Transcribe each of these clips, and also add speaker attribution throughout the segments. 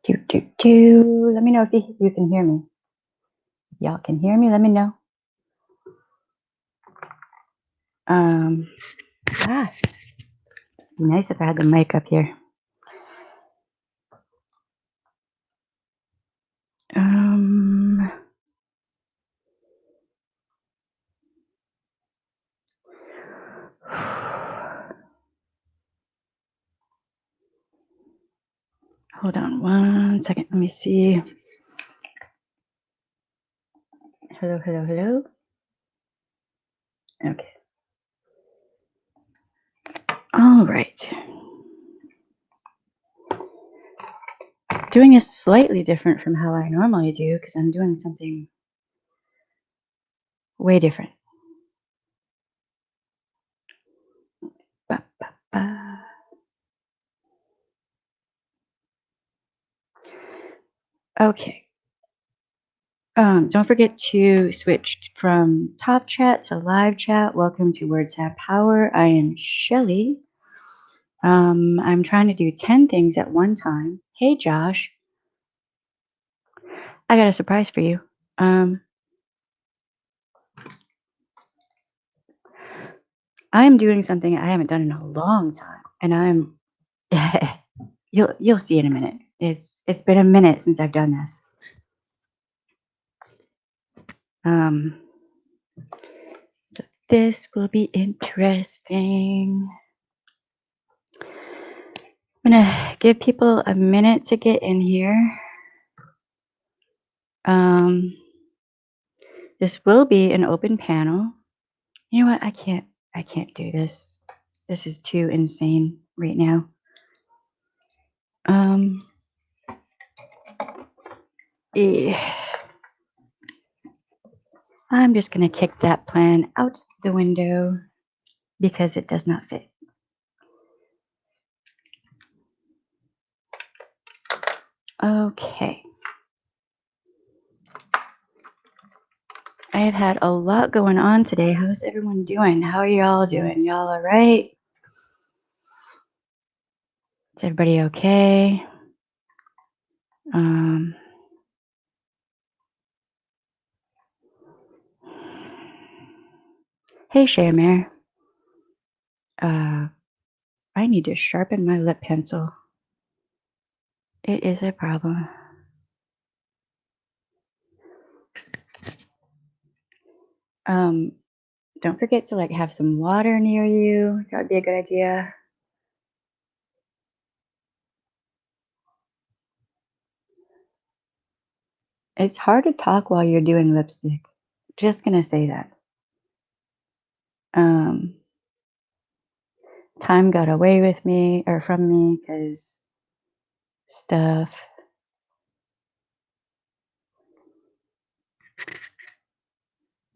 Speaker 1: Let me know if you can hear me. Y'all can hear me, let me know. Nice if I had the mic up here. Hold on 1 second. Let me see. Hello. Okay. All right. Doing this slightly different from how I normally do because I'm doing something way different. Okay. Don't forget to switch from top chat to live chat. Welcome to Words Have Power. I am Shelly. I'm trying to do 10 things at one time. Hey, Josh. I got a surprise for you. I'm doing something I haven't done in a long time, and you'll see in a minute. It's been a minute since I've done this. So this will be interesting. I'm gonna give people a minute to get in here. This will be an open panel. You know what? I can't do this. This is too insane right now. I'm just gonna kick that plan out the window because it does not fit. Okay. I have had a lot going on today. How's everyone doing? How are y'all doing? Y'all all right? Is everybody okay? Hey, Shamir. I need to sharpen my lip pencil. It is a problem. Don't forget to have some water near you. That would be a good idea. It's hard to talk while you're doing lipstick. Just gonna say that. Time got away with me or from me because stuff.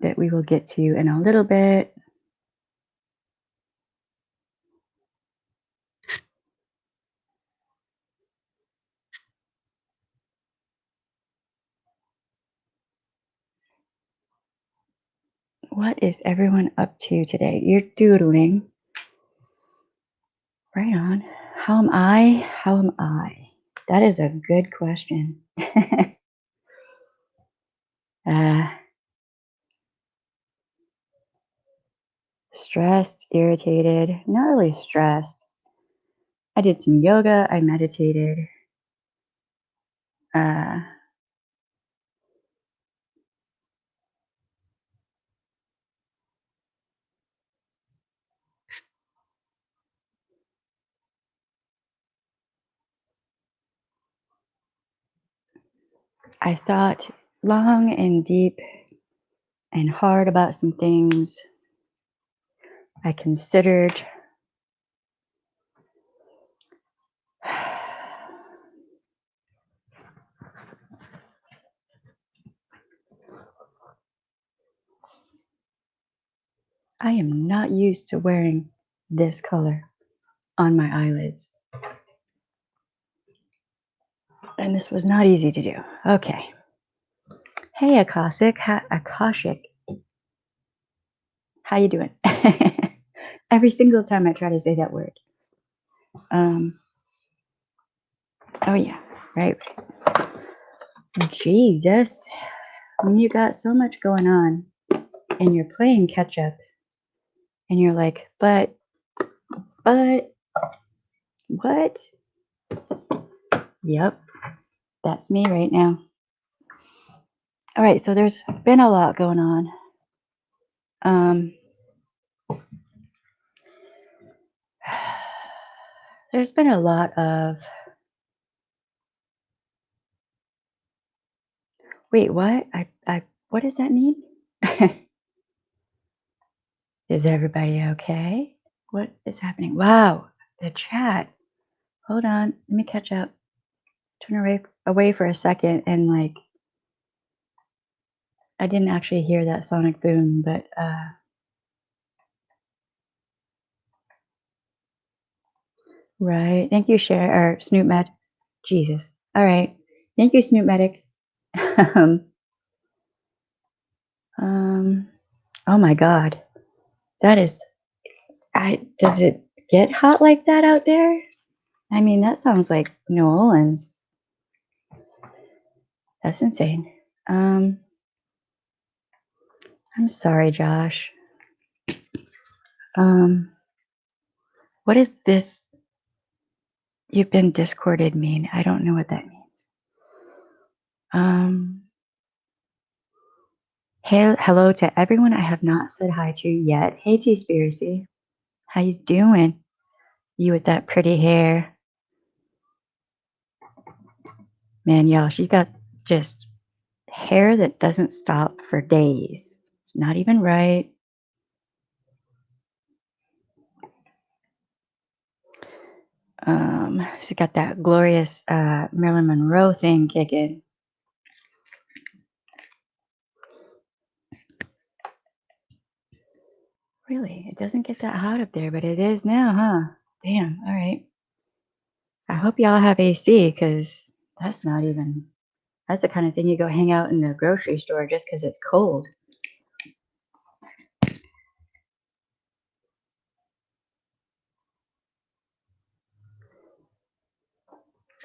Speaker 1: That we will get to in a little bit. What is everyone up to today? You're doodling. Right on. How am I? How am I? That is a good question. Stressed, irritated, not really stressed. I did some yoga, I meditated. I thought long and deep and hard about some things. I considered I am not used to wearing this color on my eyelids. And this was not easy to do. Okay. Hey, Akashic. Akashic. How you doing? Every single time I try to say that word. Oh, yeah. Right. Jesus. When you got so much going on and you're playing catch up and you're like, but, what? Yep, that's me right now. All right, so there's been a lot going on. There's been a lot of. Wait, what? What does that mean? Is everybody okay? What is happening? Wow, the chat. Hold on, let me catch up. Turn away for a second, and like, I didn't actually hear that sonic boom, but right. Thank you, Cher or Snoop Med. Jesus. All right. Thank you, Snoop Medic. um, oh my God. That is. Does it get hot like that out there? I mean, that sounds like New Orleans. That's insane. I'm sorry, Josh. What is this? You've been discorded mean? I don't know what that means. Hey, hello to everyone I have not said hi to yet. Hey, T-Spiracy. How you doing? You with that pretty hair. Man, y'all, she's got just hair that doesn't stop for days. It's not even right. She's got that glorious Marilyn Monroe thing kicking. Really, it doesn't get that hot up there, but it is now, huh? Damn, all right. I hope y'all have AC, because that's not even, that's the kind of thing you go hang out in the grocery store just because it's cold.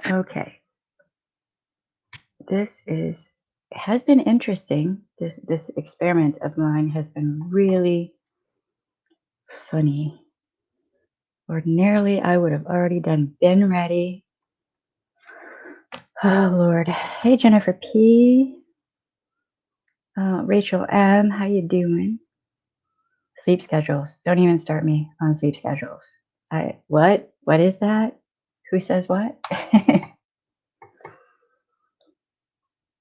Speaker 1: Okay. It has been interesting. This experiment of mine has been really funny. Ordinarily, I would have already been ready. Oh, Lord. Hey, Jennifer P. Rachel M., how you doing? Sleep schedules. Don't even start me on sleep schedules. What? What is that? Who says what?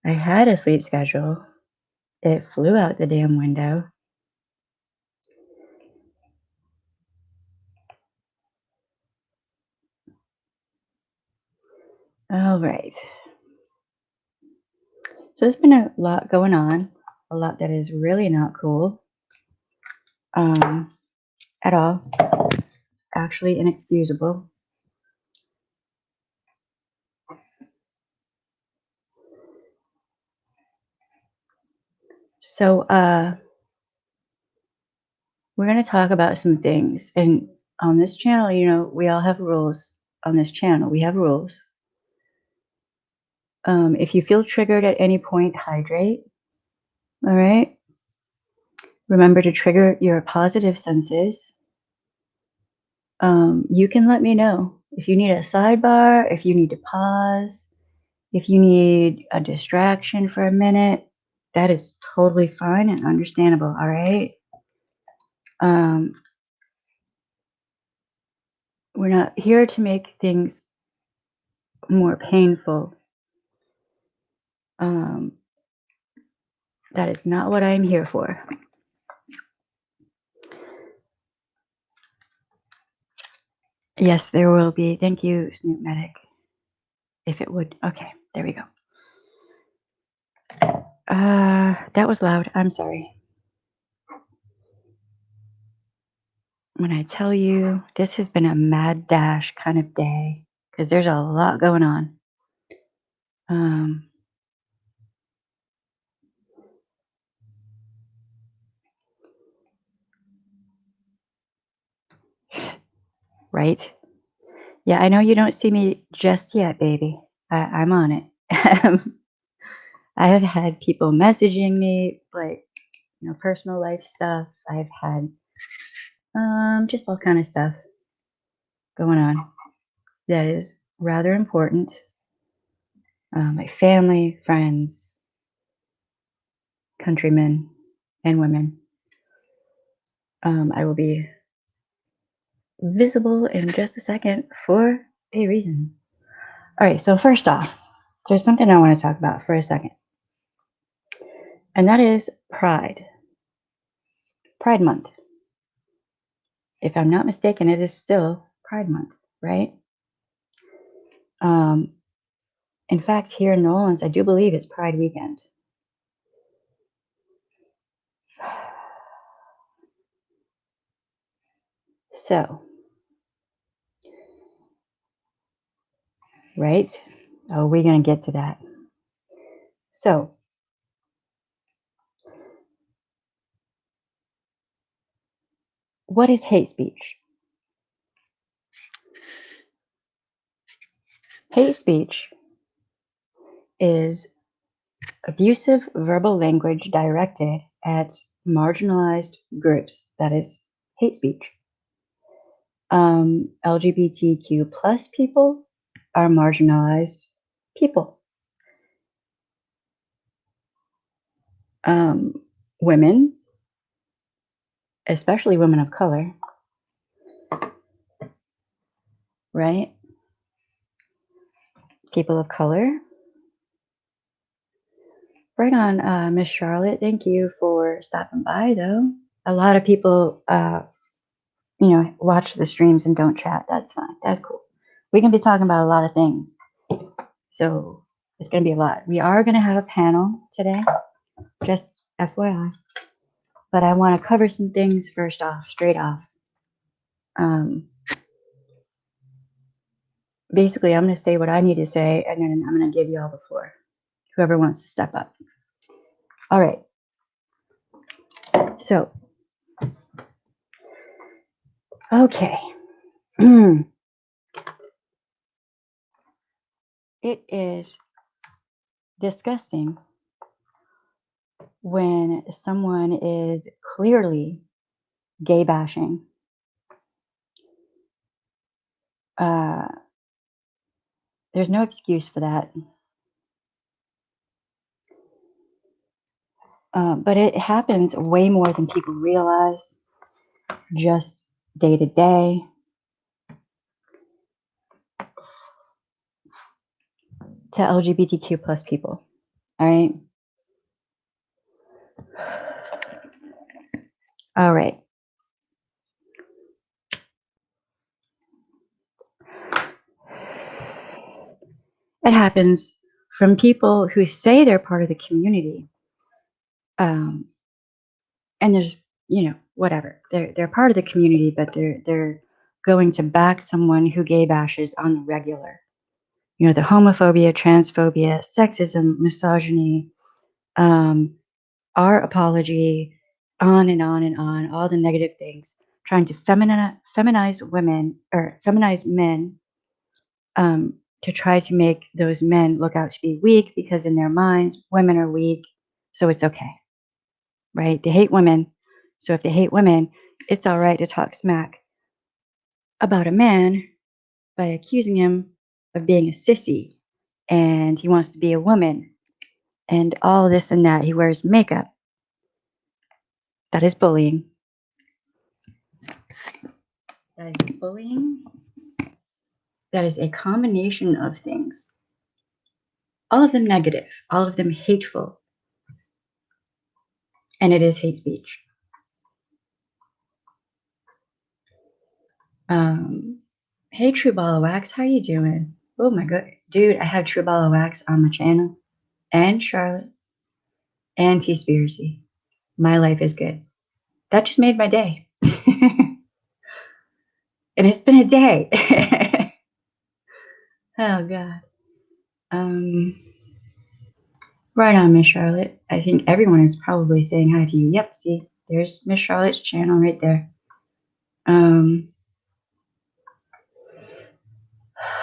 Speaker 1: I had a sleep schedule. It flew out the damn window. All right. So there's been a lot going on, a lot that is really not cool at all. It's actually inexcusable. So we're going to talk about some things. And on this channel, you know, we all have rules. On this channel, we have rules. If you feel triggered at any point, hydrate. All right. Remember to trigger your positive senses. You can let me know if you need a sidebar, if you need to pause, if you need a distraction for a minute. That is totally fine and understandable. All right. We're not here to make things more painful. That is not what I'm here for. Yes, there will be. Thank you, Snoop Medic. If it would. Okay, there we go. That was loud. I'm sorry. When I tell you, this has been a mad dash kind of day because there's a lot going on. Right? Yeah, I know you don't see me just yet, baby. I'm on it. I have had people messaging me, like, personal life stuff. I've had just all kind of stuff going on that is rather important. My family, friends, countrymen, and women. I will be visible in just a second for a reason. All right, so first off, there's something I want to talk about for a second, and that is Pride. Pride Month. If I'm not mistaken, it is still Pride Month, right? Um, in fact, here in New Orleans, I do believe it's Pride weekend. So, right? Oh, we're going to get to that. So, what is hate speech? Hate speech is abusive verbal language directed at marginalized groups. That is hate speech. LGBTQ plus people are marginalized people. Women, especially women of color, right? People of color. Right on, Miss Charlotte. Thank you for stopping by, though. A lot of people, watch the streams and don't chat. That's fine. That's cool. We can be talking about a lot of things. So it's going to be a lot. We are going to have a panel today, just FYI. But I want to cover some things first off, straight off. Basically, I'm going to say what I need to say, and then I'm going to give you all the floor. Whoever wants to step up. All right. So, okay. It is disgusting when someone is clearly gay bashing. There's no excuse for that. But it happens way more than people realize, just day to day. To LGBTQ plus people. All right. All right. It happens from people who say they're part of the community. And there's, whatever. They're part of the community, but they're going to back someone who gay bashes on the regular. The homophobia, transphobia, sexism, misogyny, our apology, on and on and on, all the negative things, trying to feminize women or feminize men, to try to make those men look out to be weak because in their minds, women are weak, so it's okay, right? They hate women, so if they hate women, it's all right to talk smack about a man by accusing him of being a sissy, and he wants to be a woman, and all this and that. He wears makeup. That is bullying. That is bullying. That is a combination of things. All of them negative, all of them hateful. And it is hate speech. Hey, True Ball of Wax, how you doing? Oh my god. Dude, I have True Ball of Wax on my channel. And Charlotte. And T-Spiracy. My life is good. That just made my day. And it's been a day. Oh god. Right on, Miss Charlotte. I think everyone is probably saying hi to you. Yep, see, there's Miss Charlotte's channel right there.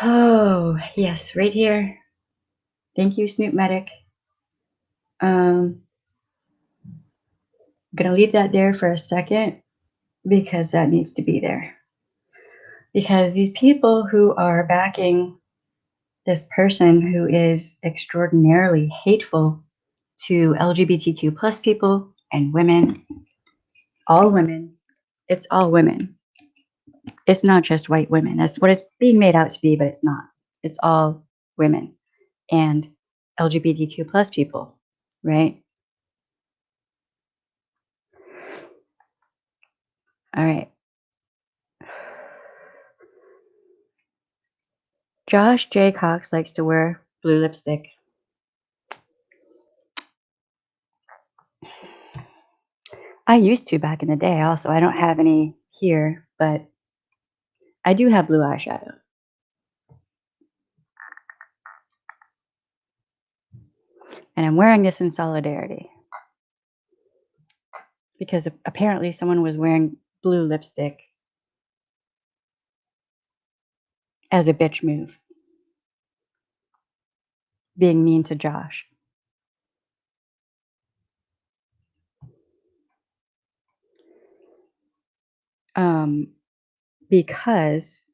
Speaker 1: Oh, yes, right here. Thank you, Snoop Medic. I'm gonna leave that there for a second because that needs to be there. Because these people who are backing this person who is extraordinarily hateful to LGBTQ plus people and women, all women, it's all women. It's not just white women. That's what it's being made out to be, but it's not. It's all women and LGBTQ plus people, right? All right. Josh J. Cox likes to wear blue lipstick. I used to back in the day also. I don't have any here, but I do have blue eyeshadow. And I'm wearing this in solidarity because apparently someone was wearing blue lipstick as a bitch move, being mean to Josh. Because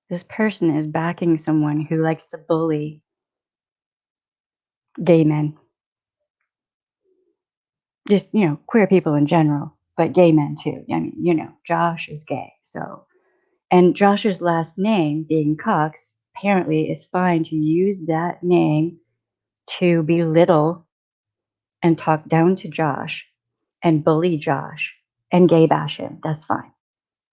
Speaker 1: this person is backing someone who likes to bully gay men. Just, queer people in general, but gay men too. I mean, Josh is gay. So, and Josh's last name being Cox, apparently it's fine to use that name to belittle and talk down to Josh and bully Josh and gay bash him. That's fine.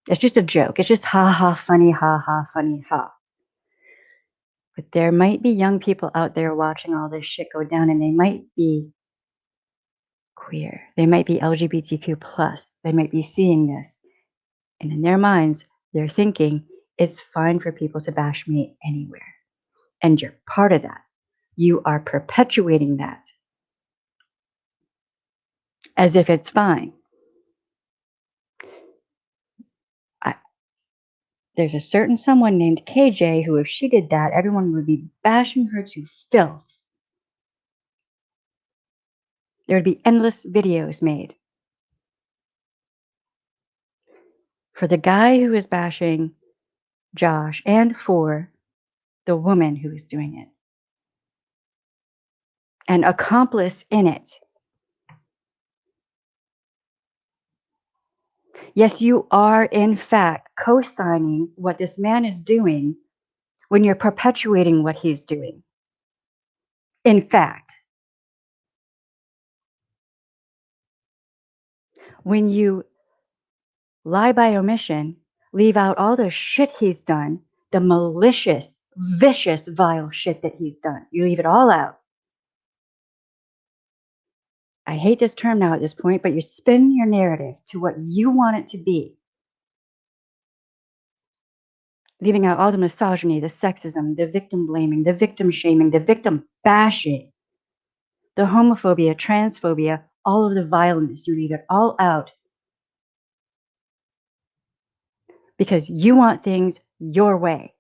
Speaker 1: It's just a joke. It's just ha ha funny, ha. But there might be young people out there watching all this shit go down, and they might be queer. They might be LGBTQ plus. They might be seeing this. And in their minds, they're thinking it's fine for people to bash me anywhere. And you're part of that. You are perpetuating that as if it's fine. There's a certain someone named KJ who, if she did that, everyone would be bashing her to filth. There would be endless videos made. For the guy who is bashing Josh and for the woman who is doing it. An accomplice in it. Yes, you are, in fact, co-signing what this man is doing when you're perpetuating what he's doing. In fact, when you lie by omission, leave out all the shit he's done, the malicious, vicious, vile shit that he's done. You leave it all out. I hate this term now at this point, but you spin your narrative to what you want it to be. Leaving out all the misogyny, the sexism, the victim blaming, the victim shaming, the victim bashing, the homophobia, transphobia, all of the vileness. You leave it all out because you want things your way.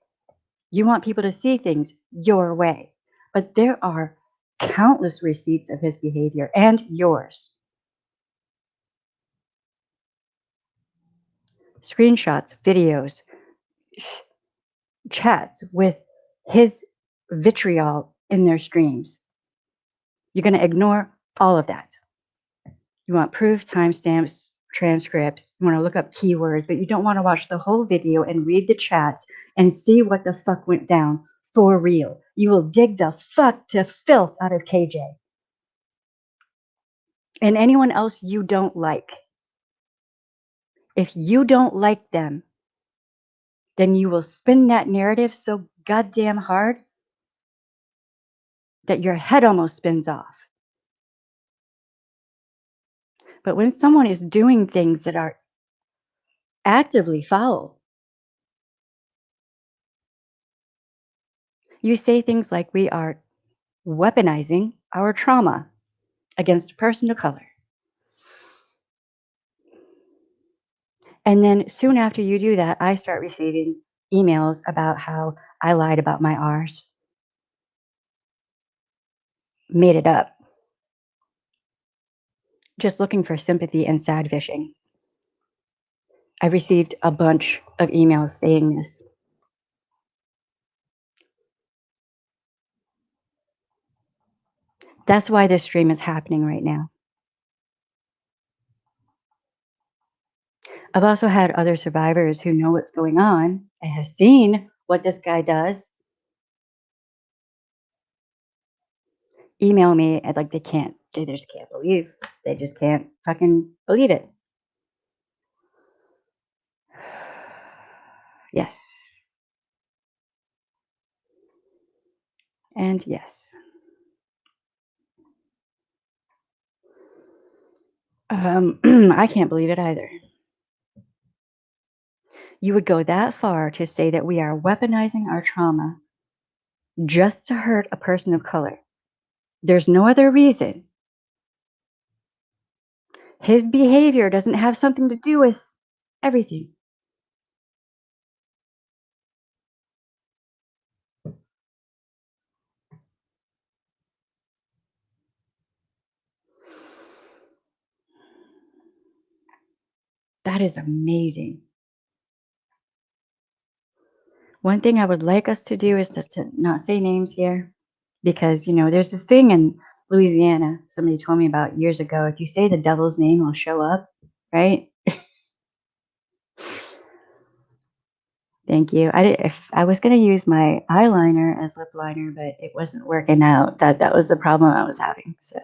Speaker 1: You want people to see things your way. But there are countless receipts of his behavior and yours. Screenshots, videos, chats with his vitriol in their streams. You're going to ignore all of that. You want proof, timestamps, transcripts. You want to look up keywords, but you don't want to watch the whole video and read the chats and see what the fuck went down for real. You will dig the fuck to filth out of KJ and anyone else you don't like. If you don't like them, then you will spin that narrative so goddamn hard that your head almost spins off. But when someone is doing things that are actively foul, you say things like we are weaponizing our trauma against a person of color. And then soon after you do that, I start receiving emails about how I lied about my R's. made it up, just looking for sympathy and sad fishing. I've received a bunch of emails saying this. That's why this stream is happening right now. I've also had other survivors who know what's going on and have seen what this guy does email me and like they just can't believe. They just can't fucking believe it. Yes. And yes. I can't believe it either. You would go that far to say that we are weaponizing our trauma just to hurt a person of color. There's no other reason. His behavior doesn't have something to do with everything. That is amazing. One thing I would like us to do is to not say names here, because, you know, there's this thing in Louisiana somebody told me about years ago. If you say the devil's name, he'll show up, right? Thank you. If I was going to use my eyeliner as lip liner, but it wasn't working out. That was the problem I was having. So,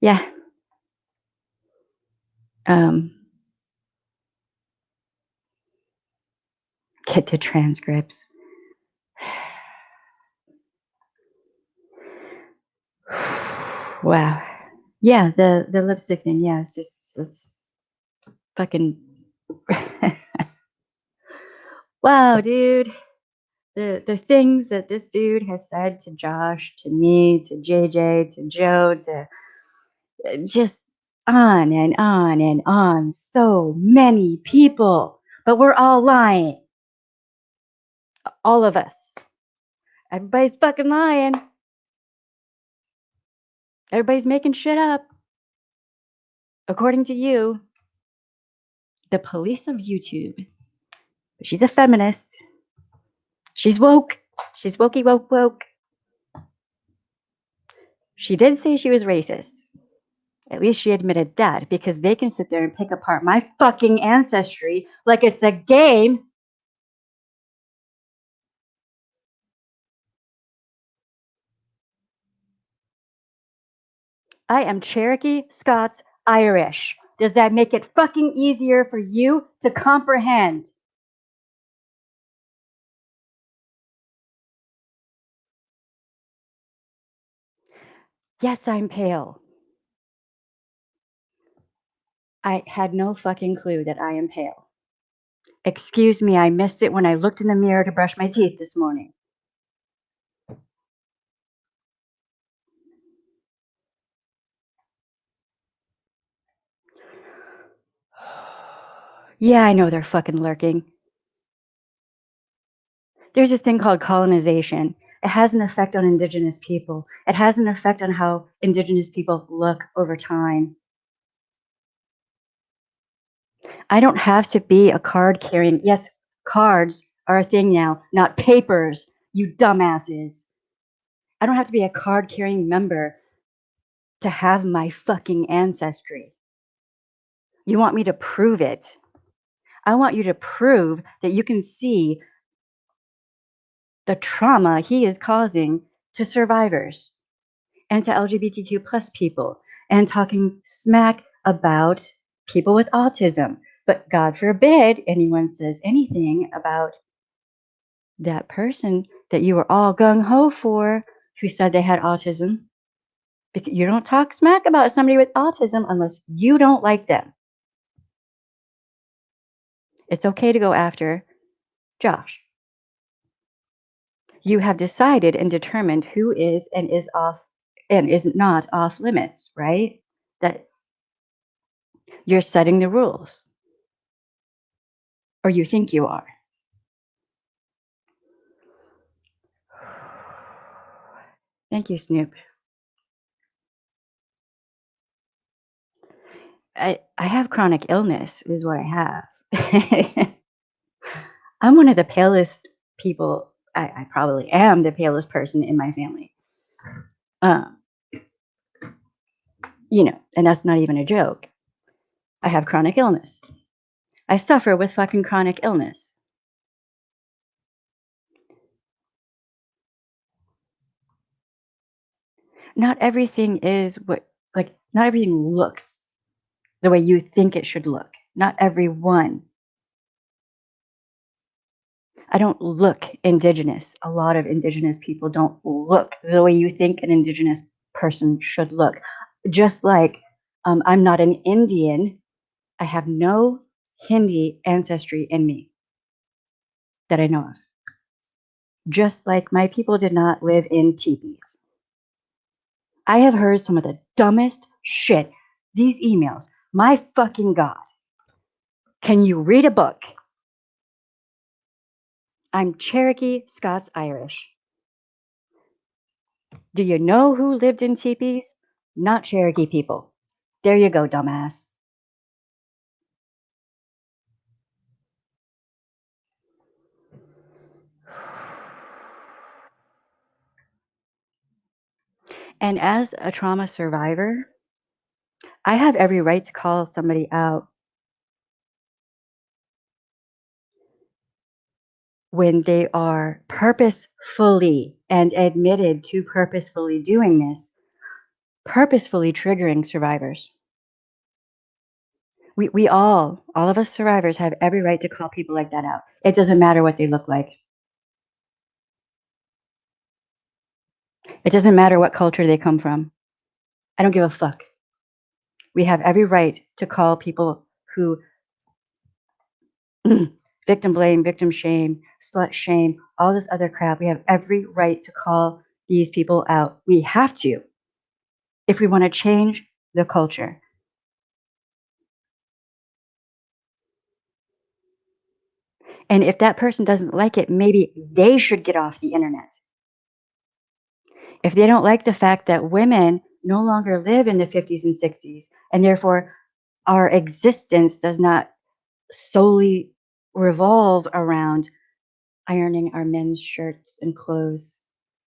Speaker 1: yeah. Get to transcripts. Wow. Yeah, the lipstick thing. Yeah, it's fucking. Wow, dude. The things that this dude has said to Josh, to me, to JJ, to Joe, to just on and on and on. So many people, but we're all lying. All of us. Everybody's fucking lying. Everybody's making shit up. According to you, the police of YouTube. She's a feminist. She's woke. She's wokey woke woke. She did say she was racist. At least she admitted that, because they can sit there and pick apart my fucking ancestry like it's a game. I am Cherokee, Scots, Irish. Does that make it fucking easier for you to comprehend? Yes, I'm pale. I had no fucking clue that I am pale. Excuse me, I missed it when I looked in the mirror to brush my teeth this morning. Yeah, I know they're fucking lurking. There's this thing called colonization. It has an effect on Indigenous people. It has an effect on how Indigenous people look over time. I don't have to be a card carrying. Yes, cards are a thing now, not papers, you dumbasses. I don't have to be a card carrying member to have my fucking ancestry. You want me to prove it? I want you to prove that you can see the trauma he is causing to survivors and to LGBTQ plus people, and talking smack about people with autism. But God forbid anyone says anything about that person that you were all gung ho for who said they had autism. Because you don't talk smack about somebody with autism unless you don't like them. It's okay to go after Josh. You have decided and determined who is and is off and is not off limits, right? That you're setting the rules, or you think you are. Thank you, Snoop. I have chronic illness is what I have. I'm one of the palest people. I probably am the palest person in my family. Um, and that's not even a joke. I have chronic illness. I suffer with fucking chronic illness. Not everything is not everything looks the way you think it should look. Not everyone. I don't look indigenous. A lot of indigenous people don't look the way you think an indigenous person should look. Just like I'm not an Indian, I have no Hindi ancestry in me that I know of. Just like my people did not live in teepees. I have heard some of the dumbest shit. These emails, my fucking God. Can you read a book? I'm Cherokee, Scots, Irish. Do you know who lived in teepees? Not Cherokee people. There you go, dumbass. And as a trauma survivor, I have every right to call somebody out when they are purposefully and admitted to purposefully doing this, purposefully triggering survivors. We all of us survivors have every right to call people like that out. It doesn't matter what they look like. It doesn't matter what culture they come from. I don't give a fuck. We have every right to call people who victim blame, victim shame, slut shame, all this other crap. We have every right to call these people out. We have to if we want to change the culture. And if that person doesn't like it, maybe they should get off the internet. If they don't like the fact that women no longer live in the 50s and 60s, and therefore our existence does not solely revolve around ironing our men's shirts and clothes,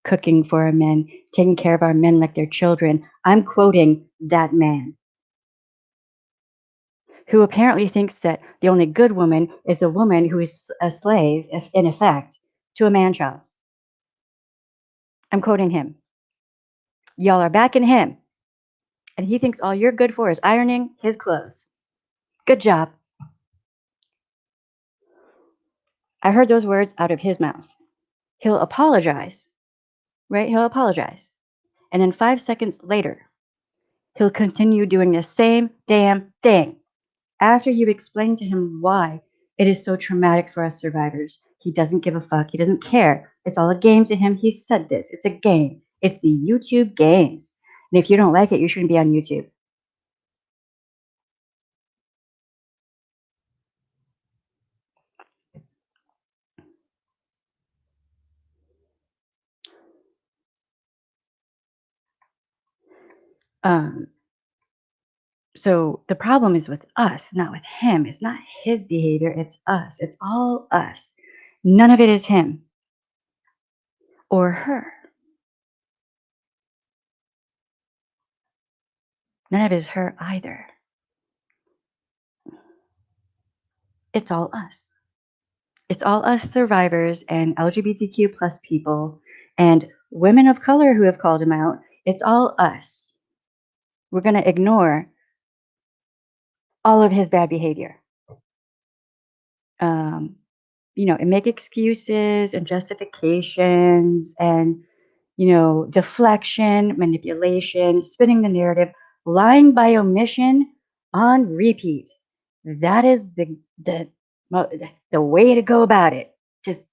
Speaker 1: cooking for our men, taking care of our men like they're children. I'm quoting that man who apparently thinks that the only good woman is a woman who is a slave, if in effect, to a man child. I'm quoting him. Y'all are backing him. And he thinks all you're good for is ironing his clothes. Good job. I heard those words out of his mouth. He'll apologize, right? He'll apologize. And then 5 seconds later, he'll continue doing the same damn thing. After you've explained to him why it is so traumatic for us survivors, he doesn't give a fuck. He doesn't care. It's all a game to him. He said this. It's a game. It's the YouTube games. And if you don't like it, you shouldn't be on YouTube. Um, so the problem is with us, not with him. It's not his behavior. It's us. It's all us. None of it is him or her. None of it is her either. It's all us. It's all us survivors and LGBTQ plus people and women of color who have called him out. It's all us. We're going to ignore all of his bad behavior. Um, and make excuses and justifications and, deflection, manipulation, spinning the narrative, lying by omission on repeat. That is the way to go about it. Just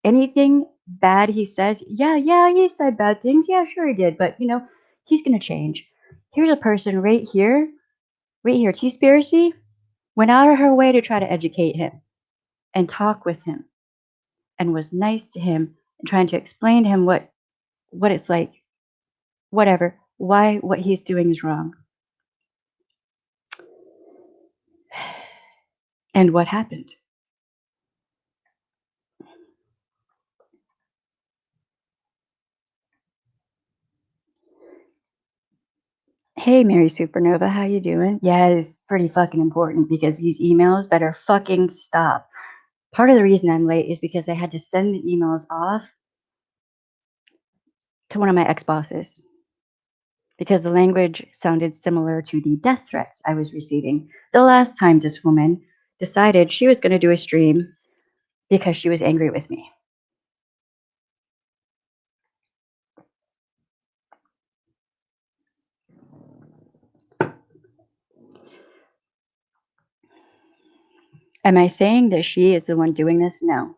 Speaker 1: anything bad he says, yeah, he said bad things. Yeah, sure he did. But, he's going to change. Here's a person right here, T-Spiracy, went out of her way to try to educate him and talk with him and was nice to him and trying to explain to him what what it's like, whatever, why what he's doing is wrong, and what happened. Hey, Mary Supernova, how you doing? Yeah, it's pretty fucking important because these emails better fucking stop. Part of the reason I'm late is because I had to send the emails off to one of my ex-bosses because the language sounded similar to the death threats I was receiving the last time this woman decided she was going to do a stream because she was angry with me. Am I saying that she is the one doing this? No.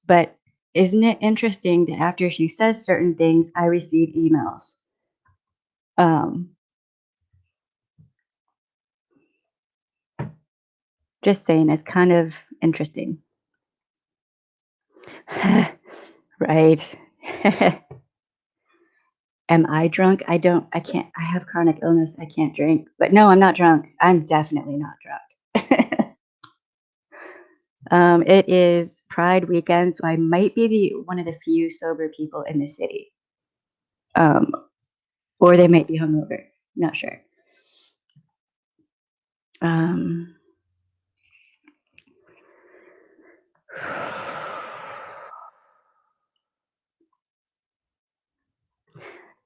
Speaker 1: But isn't it interesting that after she says certain things, I receive emails? Just saying, it's kind of interesting. Right. Am I drunk? I can't, I have chronic illness. I can't drink. But no, I'm not drunk. I'm definitely not drunk. It is Pride weekend, so I might be one of the few sober people in the city. Um, or they might be hungover. Not sure. Um,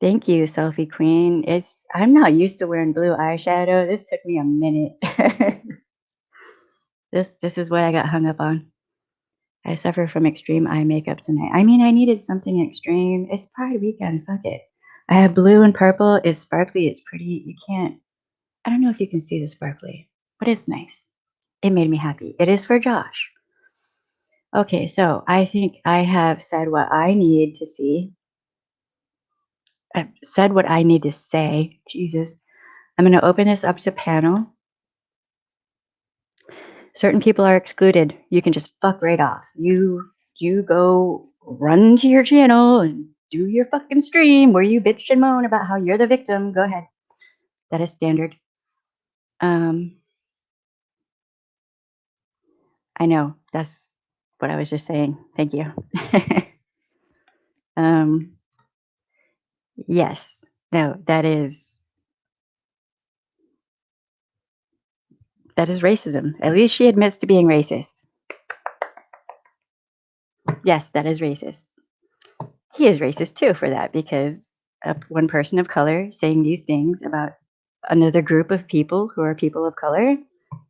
Speaker 1: Thank you, Selfie Queen. I'm not used to wearing blue eyeshadow. This took me a minute. This is what I got hung up on. I suffer from extreme eye makeup tonight. I mean, I needed something extreme. It's Pride weekend. Fuck it. I have blue and purple. It's sparkly. It's pretty. You can't. I don't know if you can see the sparkly, but it's nice. It made me happy. It is for Josh. Okay, so I think I have said what I need to see. I've said what I need to say. Jesus. I'm going to open this up to panel. Certain people are excluded. You can just fuck right off. You go run to your channel and do your fucking stream where you bitch and moan about how you're the victim. Go ahead. That is standard. I know. That's what I was just saying. Thank you. Yes. No, that is racism. At least she admits to being racist. Yes, that is racist. He is racist too for that because one person of color saying these things about another group of people who are people of color,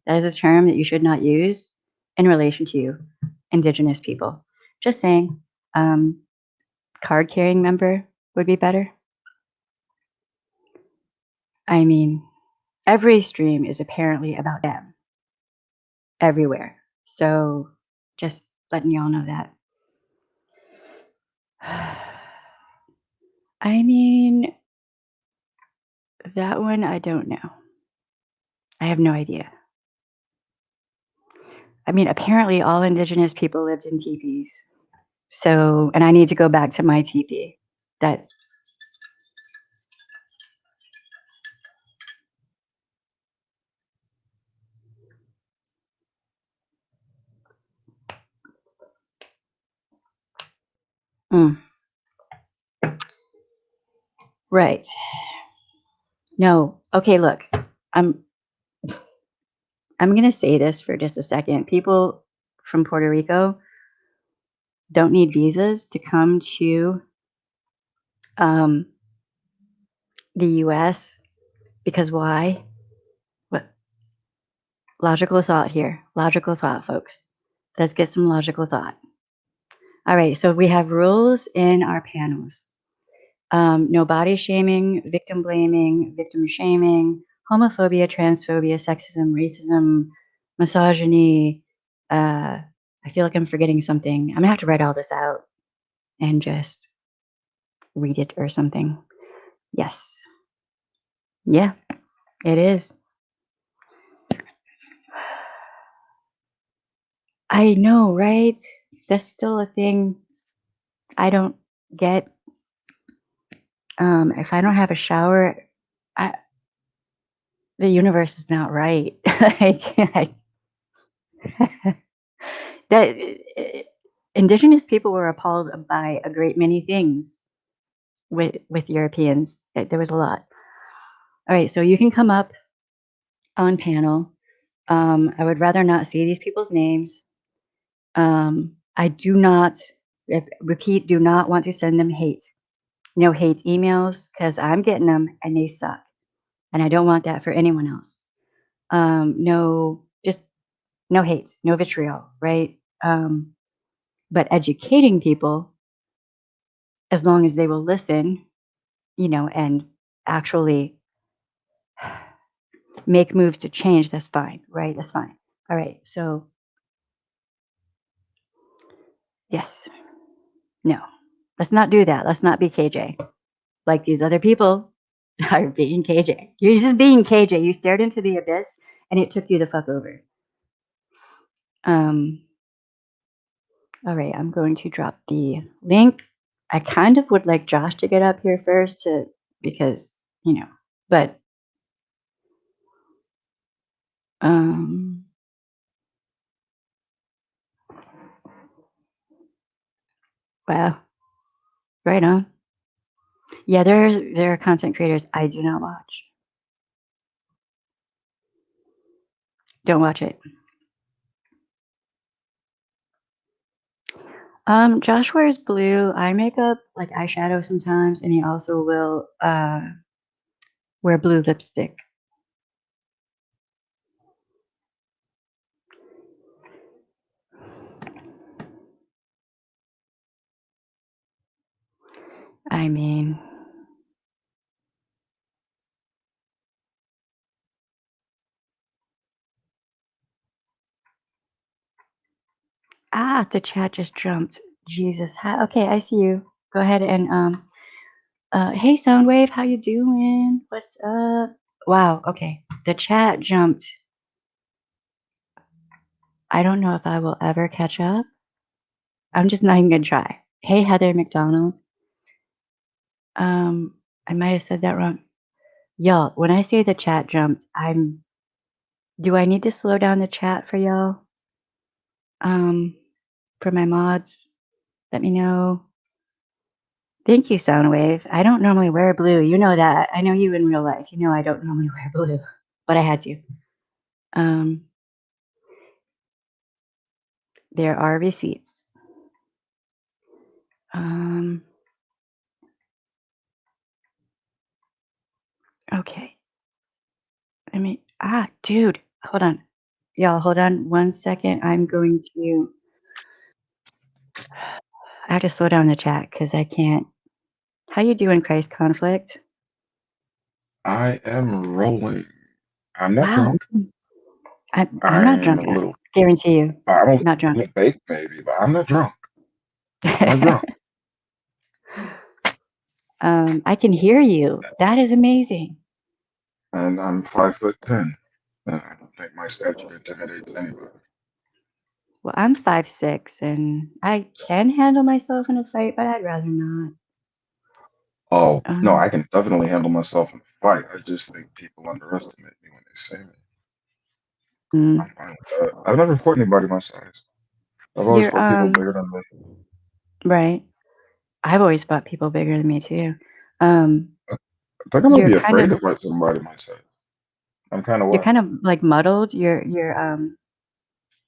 Speaker 1: that is a term that you should not use in relation to indigenous people. Just saying, card carrying member would be better. I mean, every stream is apparently about them everywhere. So just letting y'all know that. I mean, that one, I don't know. I have no idea. I mean, apparently all indigenous people lived in teepees. So, and I need to go back to my teepee. That mm, right. No. Okay, look. I'm I'm going to say this for just a second. People from Puerto Rico don't need visas to come to the US because why? What logical thought here? Logical thought, folks. Let's get some logical thought. All right, so we have rules in our panels. No body shaming, victim blaming, victim shaming, homophobia, transphobia, sexism, racism, misogyny. I feel like I'm forgetting something. I'm gonna have to write all this out and just read it or something. Yes. Yeah, it is. I know, right? That's still a thing I don't get. If I don't have a shower, I, the universe is not right. Like, that indigenous people were appalled by a great many things with Europeans. There was a lot. All right, so you can come up on panel. I would rather not see these people's names. I do not, repeat, do not want to send them hate. No hate emails because I'm getting them and they suck. And I don't want that for anyone else. No, just no hate, no vitriol, right? But educating people, as long as they will listen, and actually make moves to change, that's fine, right? That's fine. All right. So, yes, no, let's not do that. Let's not be KJ like these other people are being KJ. You're just being KJ. You stared into the abyss and it took you the fuck over. Um, all right, I'm going to drop the link. I kind of would like Josh to get up here first because, but um wow, right on. Yeah, there are content creators I do not watch. Don't watch it. Josh wears blue eye makeup, like eyeshadow sometimes, and he also will wear blue lipstick. I mean, the chat just jumped. Jesus. Hi, okay, I see you. Go ahead and hey Soundwave, how you doing? What's up? Wow, okay. The chat jumped. I don't know if I will ever catch up. I'm just not even gonna try. Hey Heather McDonald. I might have said that wrong. Y'all, when I say the chat jumped, do I need to slow down the chat for y'all? For my mods, let me know. Thank you, Soundwave. I don't normally wear blue. You know that. I know you in real life. You know I don't normally wear blue, but I had to. There are receipts. Okay. Dude, hold on. Y'all, hold on 1 second. I have to slow down the chat because I can't. How you doing, Christ Conflict?
Speaker 2: I am rolling. I'm not
Speaker 1: Wow.
Speaker 2: drunk.
Speaker 1: I'm not
Speaker 2: I'm
Speaker 1: drunk.
Speaker 2: a
Speaker 1: I
Speaker 2: little,
Speaker 1: guarantee you.
Speaker 2: I'm a
Speaker 1: Not drunk.
Speaker 2: little baked maybe, but I'm not drunk. I'm not drunk.
Speaker 1: I can hear you. That is amazing.
Speaker 2: And I'm 5'10". And I don't think my stature intimidates anybody.
Speaker 1: Well, I'm 5'6", and I can handle myself in a fight, but I'd rather not.
Speaker 2: Oh, no,
Speaker 1: Um,
Speaker 2: I can definitely handle myself in a fight. I just think people underestimate me when they say me.
Speaker 1: mm.
Speaker 2: I'm fine with that. I've never fought anybody my size. I've always
Speaker 1: You're
Speaker 2: fought people bigger than me.
Speaker 1: right. I've always fought people bigger than me too. Um,
Speaker 2: I think I'm gonna
Speaker 1: you're
Speaker 2: be
Speaker 1: kind
Speaker 2: afraid
Speaker 1: of
Speaker 2: to fight somebody my size. I'm kind of
Speaker 1: you're
Speaker 2: what?
Speaker 1: kind of like muddled.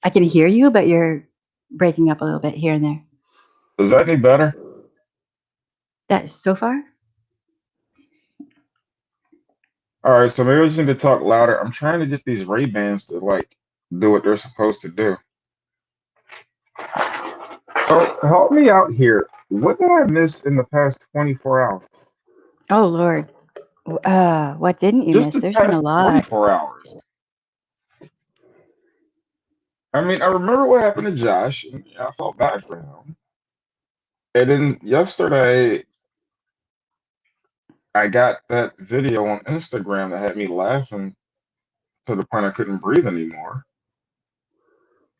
Speaker 1: I can hear you, but you're breaking up a little bit here and there.
Speaker 2: Is that any better?
Speaker 1: That's so far.
Speaker 2: All right, so maybe I just need to talk louder. I'm trying to get these Ray-Bans to like do what they're supposed to do. So help me out here. What did I miss in the past 24 hours?
Speaker 1: Oh Lord. What didn't you
Speaker 2: Just
Speaker 1: miss?
Speaker 2: the
Speaker 1: There's been a
Speaker 2: past
Speaker 1: lot.
Speaker 2: 24 hours. I mean, I remember what happened to Josh, and I felt bad for him. And then yesterday, I got that video on Instagram that had me laughing to the point I couldn't breathe anymore.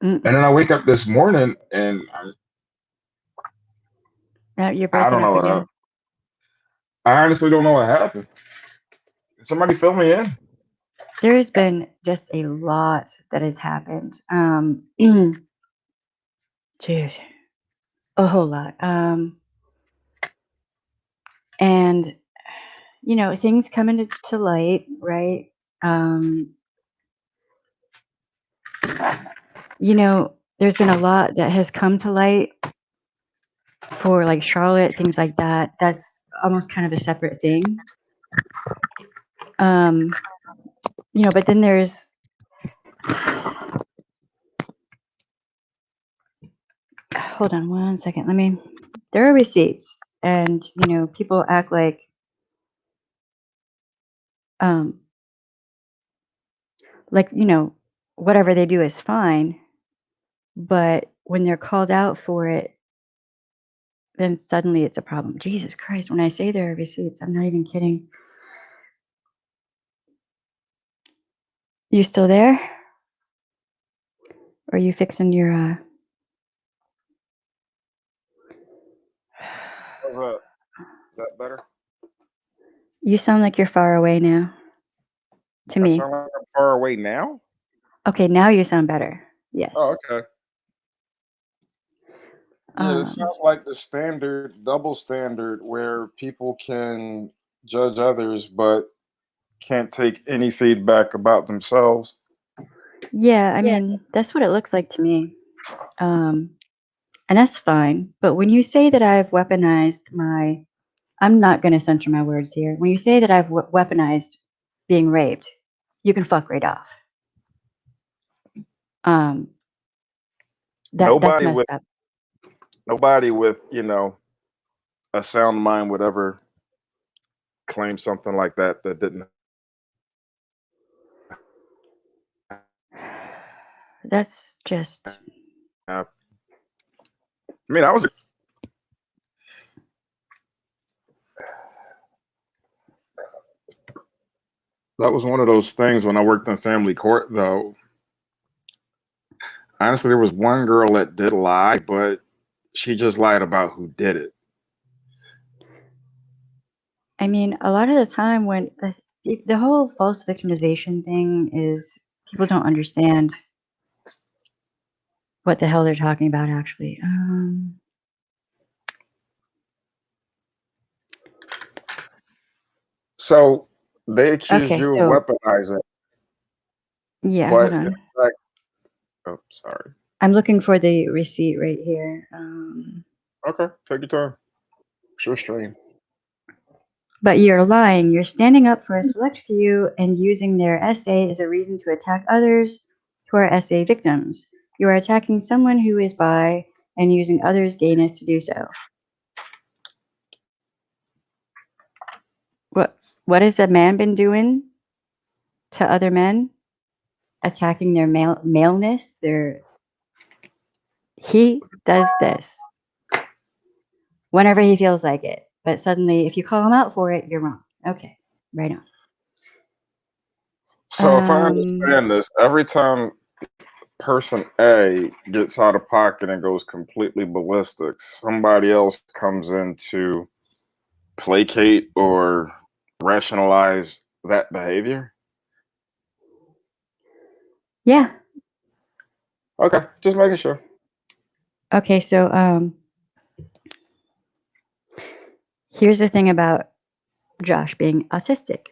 Speaker 1: Mm,
Speaker 2: And then I wake up this morning and
Speaker 1: no, you're
Speaker 2: I
Speaker 1: breaking
Speaker 2: don't
Speaker 1: up
Speaker 2: know what
Speaker 1: again.
Speaker 2: I honestly don't know what happened. Can somebody fill me in?
Speaker 1: There has been just a lot that has happened. Dude, a whole lot. And things come into light, right? Um, there's been a lot that has come to light for like Charlotte, things like that. That's almost kind of a separate thing. Um, but then there's hold on one second. There are receipts, and people act um like whatever they do is fine, but when they're called out for it, then suddenly it's a problem. Jesus Christ, when I say there are receipts, I'm not even kidding. You still there? Or are you fixing your
Speaker 3: How's that? Is that better?
Speaker 1: You sound like you're far away now to
Speaker 3: I
Speaker 1: me.
Speaker 3: sound like I'm far away now?
Speaker 1: Okay, now you sound better. Yes.
Speaker 3: Oh, okay. Yeah, it
Speaker 1: Um
Speaker 3: sounds like the standard double standard where people can judge others but can't take any feedback about themselves.
Speaker 1: yeah, I mean, that's what it looks like to me. Um and that's fine. But when you say that I've weaponized I'm not going to censor my words here. When you say that I've weaponized being raped, you can fuck right off. Um, that's
Speaker 3: Nobody
Speaker 1: messed
Speaker 3: with
Speaker 1: up.
Speaker 3: nobody with, a sound mind would ever claim something like that didn't
Speaker 1: That's just
Speaker 3: happen. I mean, that was one of those things when I worked in family court though. Honestly, there was one girl that did lie, but she just lied about who did it.
Speaker 1: I mean, a lot of the time when the whole false victimization thing is people don't understand what the hell they're talking about actually.
Speaker 3: So they accused
Speaker 1: Okay,
Speaker 3: you of
Speaker 1: so
Speaker 3: weaponizing,
Speaker 1: yeah, hold
Speaker 3: but in
Speaker 1: on.
Speaker 3: fact, oh, sorry.
Speaker 1: I'm looking for the receipt right here.
Speaker 3: Okay, take your time. Sure, stream.
Speaker 1: But you're lying. You're standing up for a select few and using their essay as a reason to attack others who are essay victims. You are attacking someone who is bi and using others' gayness to do so. What has a man been doing to other men? Attacking their maleness. He does this whenever he feels like it. But suddenly, if you call him out for it, you're wrong. Okay, right on.
Speaker 3: So if I understand this, every time person A gets out of pocket and goes completely ballistic, somebody else comes in to placate or rationalize that behavior.
Speaker 1: Yeah.
Speaker 3: Okay, just making sure.
Speaker 1: Okay, so here's the thing about Josh being autistic.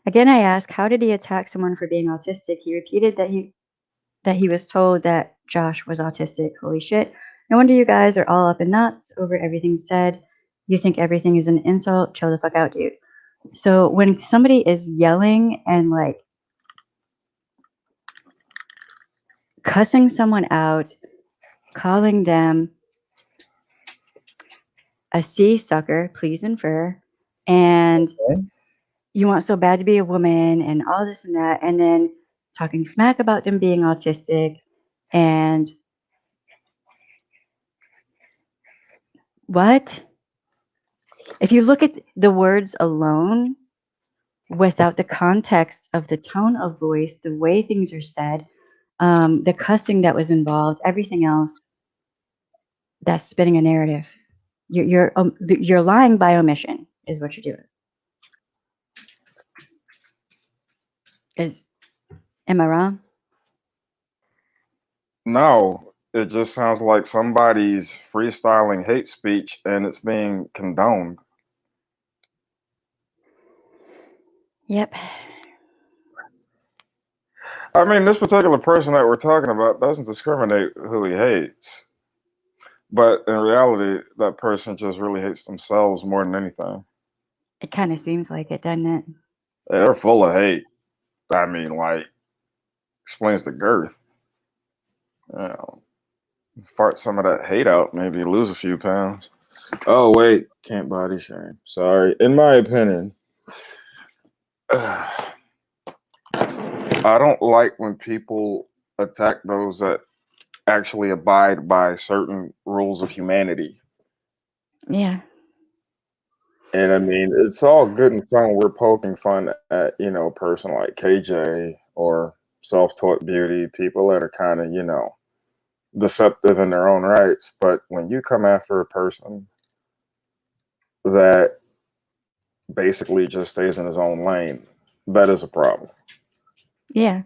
Speaker 1: Again, I ask, how did he attack someone for being autistic? He repeated that he was told that Josh was autistic. Holy shit. No wonder you guys are all up in knots over everything said. You think everything is an insult? Chill the fuck out, dude. So when somebody is yelling and like cussing someone out, calling them a sea sucker, please infer, and you want so bad to be a woman and all this and that, and then talking smack about them being autistic and what? If you look at the words alone without the context of the tone of voice, the way things are said, the cussing that was involved, everything else, That's spinning a narrative. You're lying by omission, is what you're doing. Is Am I wrong?
Speaker 3: No, it just sounds like somebody's freestyling hate speech and it's being condoned.
Speaker 1: Yep.
Speaker 3: I mean, this particular person that we're talking about doesn't discriminate who he hates, but in reality, that person just really hates themselves more than anything.
Speaker 1: It kind of seems like it, doesn't it?
Speaker 3: They're full of hate. I mean, like, explains the girth. You know, fart some of that hate out, maybe lose a few pounds. Oh, wait, can't body shame. Sorry. In my opinion, I don't like when people attack those that actually abide by certain rules of humanity.
Speaker 1: Yeah.
Speaker 3: And I mean, it's all good and fun. We're poking fun at, a person like KJ or self-taught beauty, people that are kind of, deceptive in their own rights. But when you come after a person that basically just stays in his own lane, that is a problem
Speaker 1: Yeah.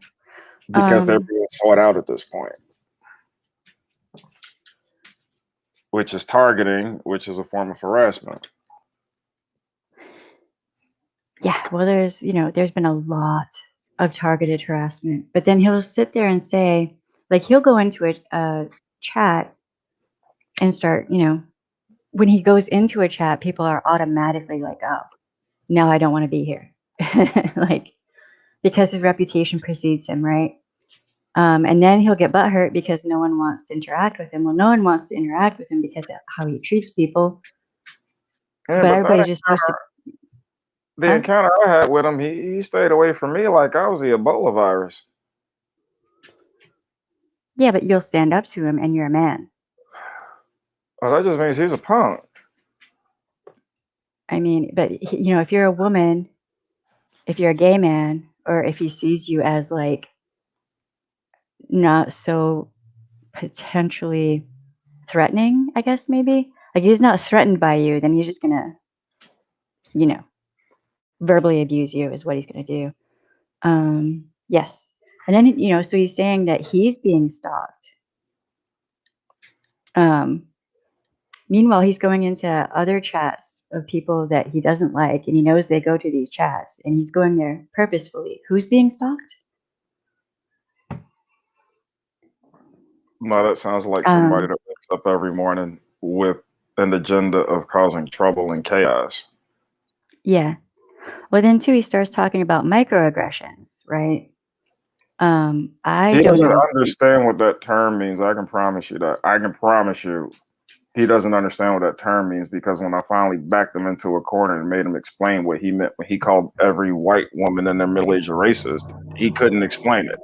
Speaker 3: because they're being sought out at this point, which is targeting, which is a form of harassment.
Speaker 1: Yeah. Well, there's been a lot of targeted harassment, but then he'll sit there and say, like, he'll go into a chat and start, when he goes into a chat, people are automatically like, oh, now I don't want to be here. Like, because his reputation precedes him, right? And then he'll get butthurt because no one wants to interact with him. Well, no one wants to interact with him because of how he treats people.
Speaker 3: Yeah,
Speaker 1: But
Speaker 3: but
Speaker 1: everybody's just supposed to.
Speaker 3: the
Speaker 1: Huh?
Speaker 3: encounter I had with him, he stayed away from me like I was the Ebola virus.
Speaker 1: Yeah, but you'll stand up to him and you're a man.
Speaker 3: Well, that just means he's a punk.
Speaker 1: I mean, but if you're a woman, if you're a gay man, or if he sees you as like not so potentially threatening, I guess maybe. Like he's not threatened by you, then he's just gonna, verbally abuse you is what he's gonna do. Yes. And then so he's saying that he's being stalked. Meanwhile, he's going into other chats of people that he doesn't like, and he knows they go to these chats, and he's going there purposefully. Who's being stalked?
Speaker 3: No, that sounds like somebody that wakes up every morning with an agenda of causing trouble and chaos.
Speaker 1: Yeah. Well, then too, he starts talking about microaggressions, right? I
Speaker 3: He
Speaker 1: don't
Speaker 3: doesn't
Speaker 1: even.
Speaker 3: understand what that term means. I can promise you that. I can promise you he doesn't understand what that term means because when I finally backed him into a corner and made him explain what he meant when he called every white woman in their middle age a racist, he couldn't explain it.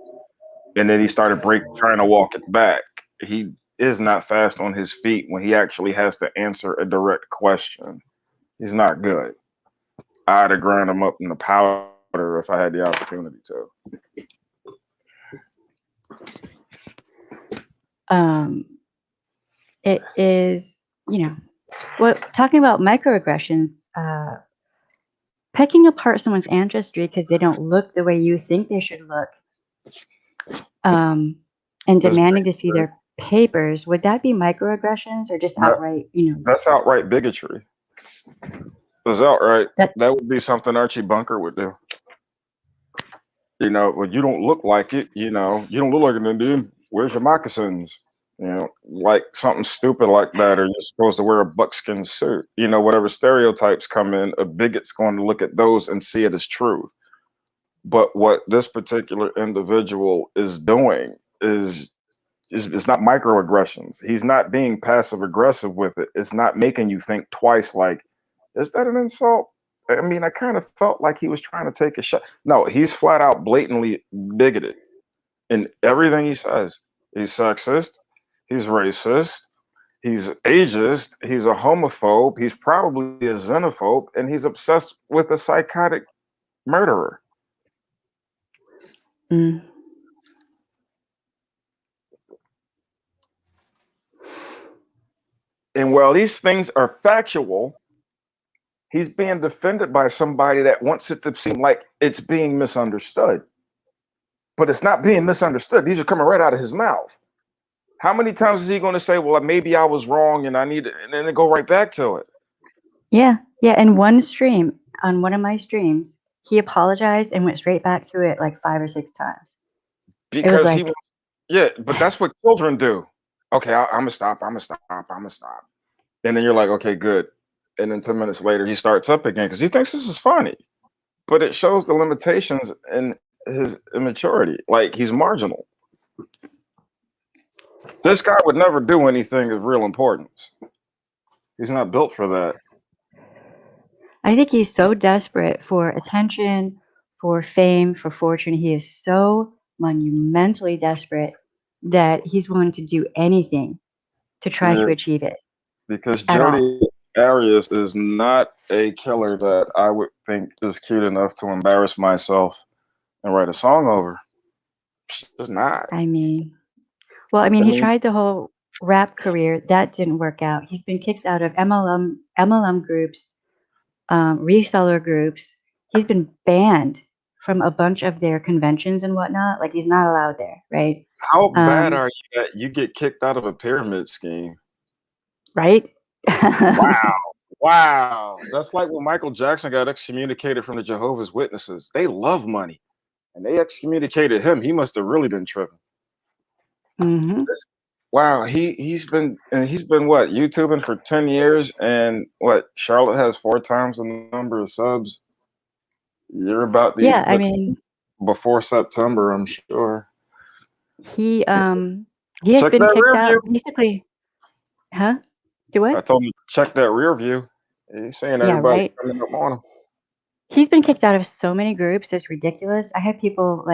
Speaker 3: And then he started trying to walk it back. He is not fast on his feet when he actually has to answer a direct question. He's not good. I'd have ground him up in the powder if I had the opportunity to.
Speaker 1: It is, talking about microaggressions, picking apart someone's ancestry because they don't look the way you think they should look, and demanding to see their papers, would that be microaggressions or just outright,
Speaker 3: That's outright bigotry. That's outright. That would be something Archie Bunker would do. Well, you don't look like it. You don't look like an Indian. Where's your moccasins? Like something stupid like that, or you're supposed to wear a buckskin suit. Whatever stereotypes come in, a bigot's going to look at those and see it as truth. But what this particular individual is doing is not microaggressions. He's not being passive aggressive with it. It's not making you think twice like, is that an insult? I mean, I kind of felt like he was trying to take a shot. No, he's flat out blatantly bigoted in everything he says. He's sexist. He's racist. He's ageist. He's a homophobe. He's probably a xenophobe. And he's obsessed with a psychotic murderer.
Speaker 1: Mm.
Speaker 3: And while these things are factual, he's being defended by somebody that wants it to seem like it's being misunderstood. But it's not being misunderstood. These are coming right out of his mouth. How many times is he going to say, well, maybe I was wrong and I need it, and then go right back to it?
Speaker 1: Yeah. In one stream, on one of my streams, he apologized and went straight back to it like 5 or 6 times.
Speaker 3: Because
Speaker 1: like,
Speaker 3: he was, yeah, but that's what children do. Okay, I'm gonna stop. And then you're like, okay, good. And then 10 minutes later, he starts up again because he thinks this is funny. But it shows the limitations in his immaturity. Like, he's marginal. This guy would never do anything of real importance. He's not built for that.
Speaker 1: I think he's so desperate for attention, for fame, for fortune. He is so monumentally desperate that he's willing to do anything to try to achieve it.
Speaker 3: Because
Speaker 1: at all.
Speaker 3: Jodi Arias is not a killer that I would think is cute enough to embarrass myself and write a song over. She's not.
Speaker 1: I mean, he tried the whole rap career. That didn't work out. He's been kicked out of MLM groups, reseller groups. He's been banned from a bunch of their conventions and whatnot. Like, he's not allowed there, right?
Speaker 3: How bad are you that you get kicked out of a pyramid scheme?
Speaker 1: Right?
Speaker 3: Wow. That's like when Michael Jackson got excommunicated from the Jehovah's Witnesses. They love money. And they excommunicated him. He must have really been tripping.
Speaker 1: Mm-hmm.
Speaker 3: Wow, he's been what, YouTubing for 10 years, and what, Charlotte has 4 times the number of subs. You're about to before September, I'm sure.
Speaker 1: He has been kicked out basically. Huh? Do what?
Speaker 3: I told him to check that rear view. He's saying everybody coming up on him.
Speaker 1: He's been kicked out of so many groups. It's ridiculous. I have people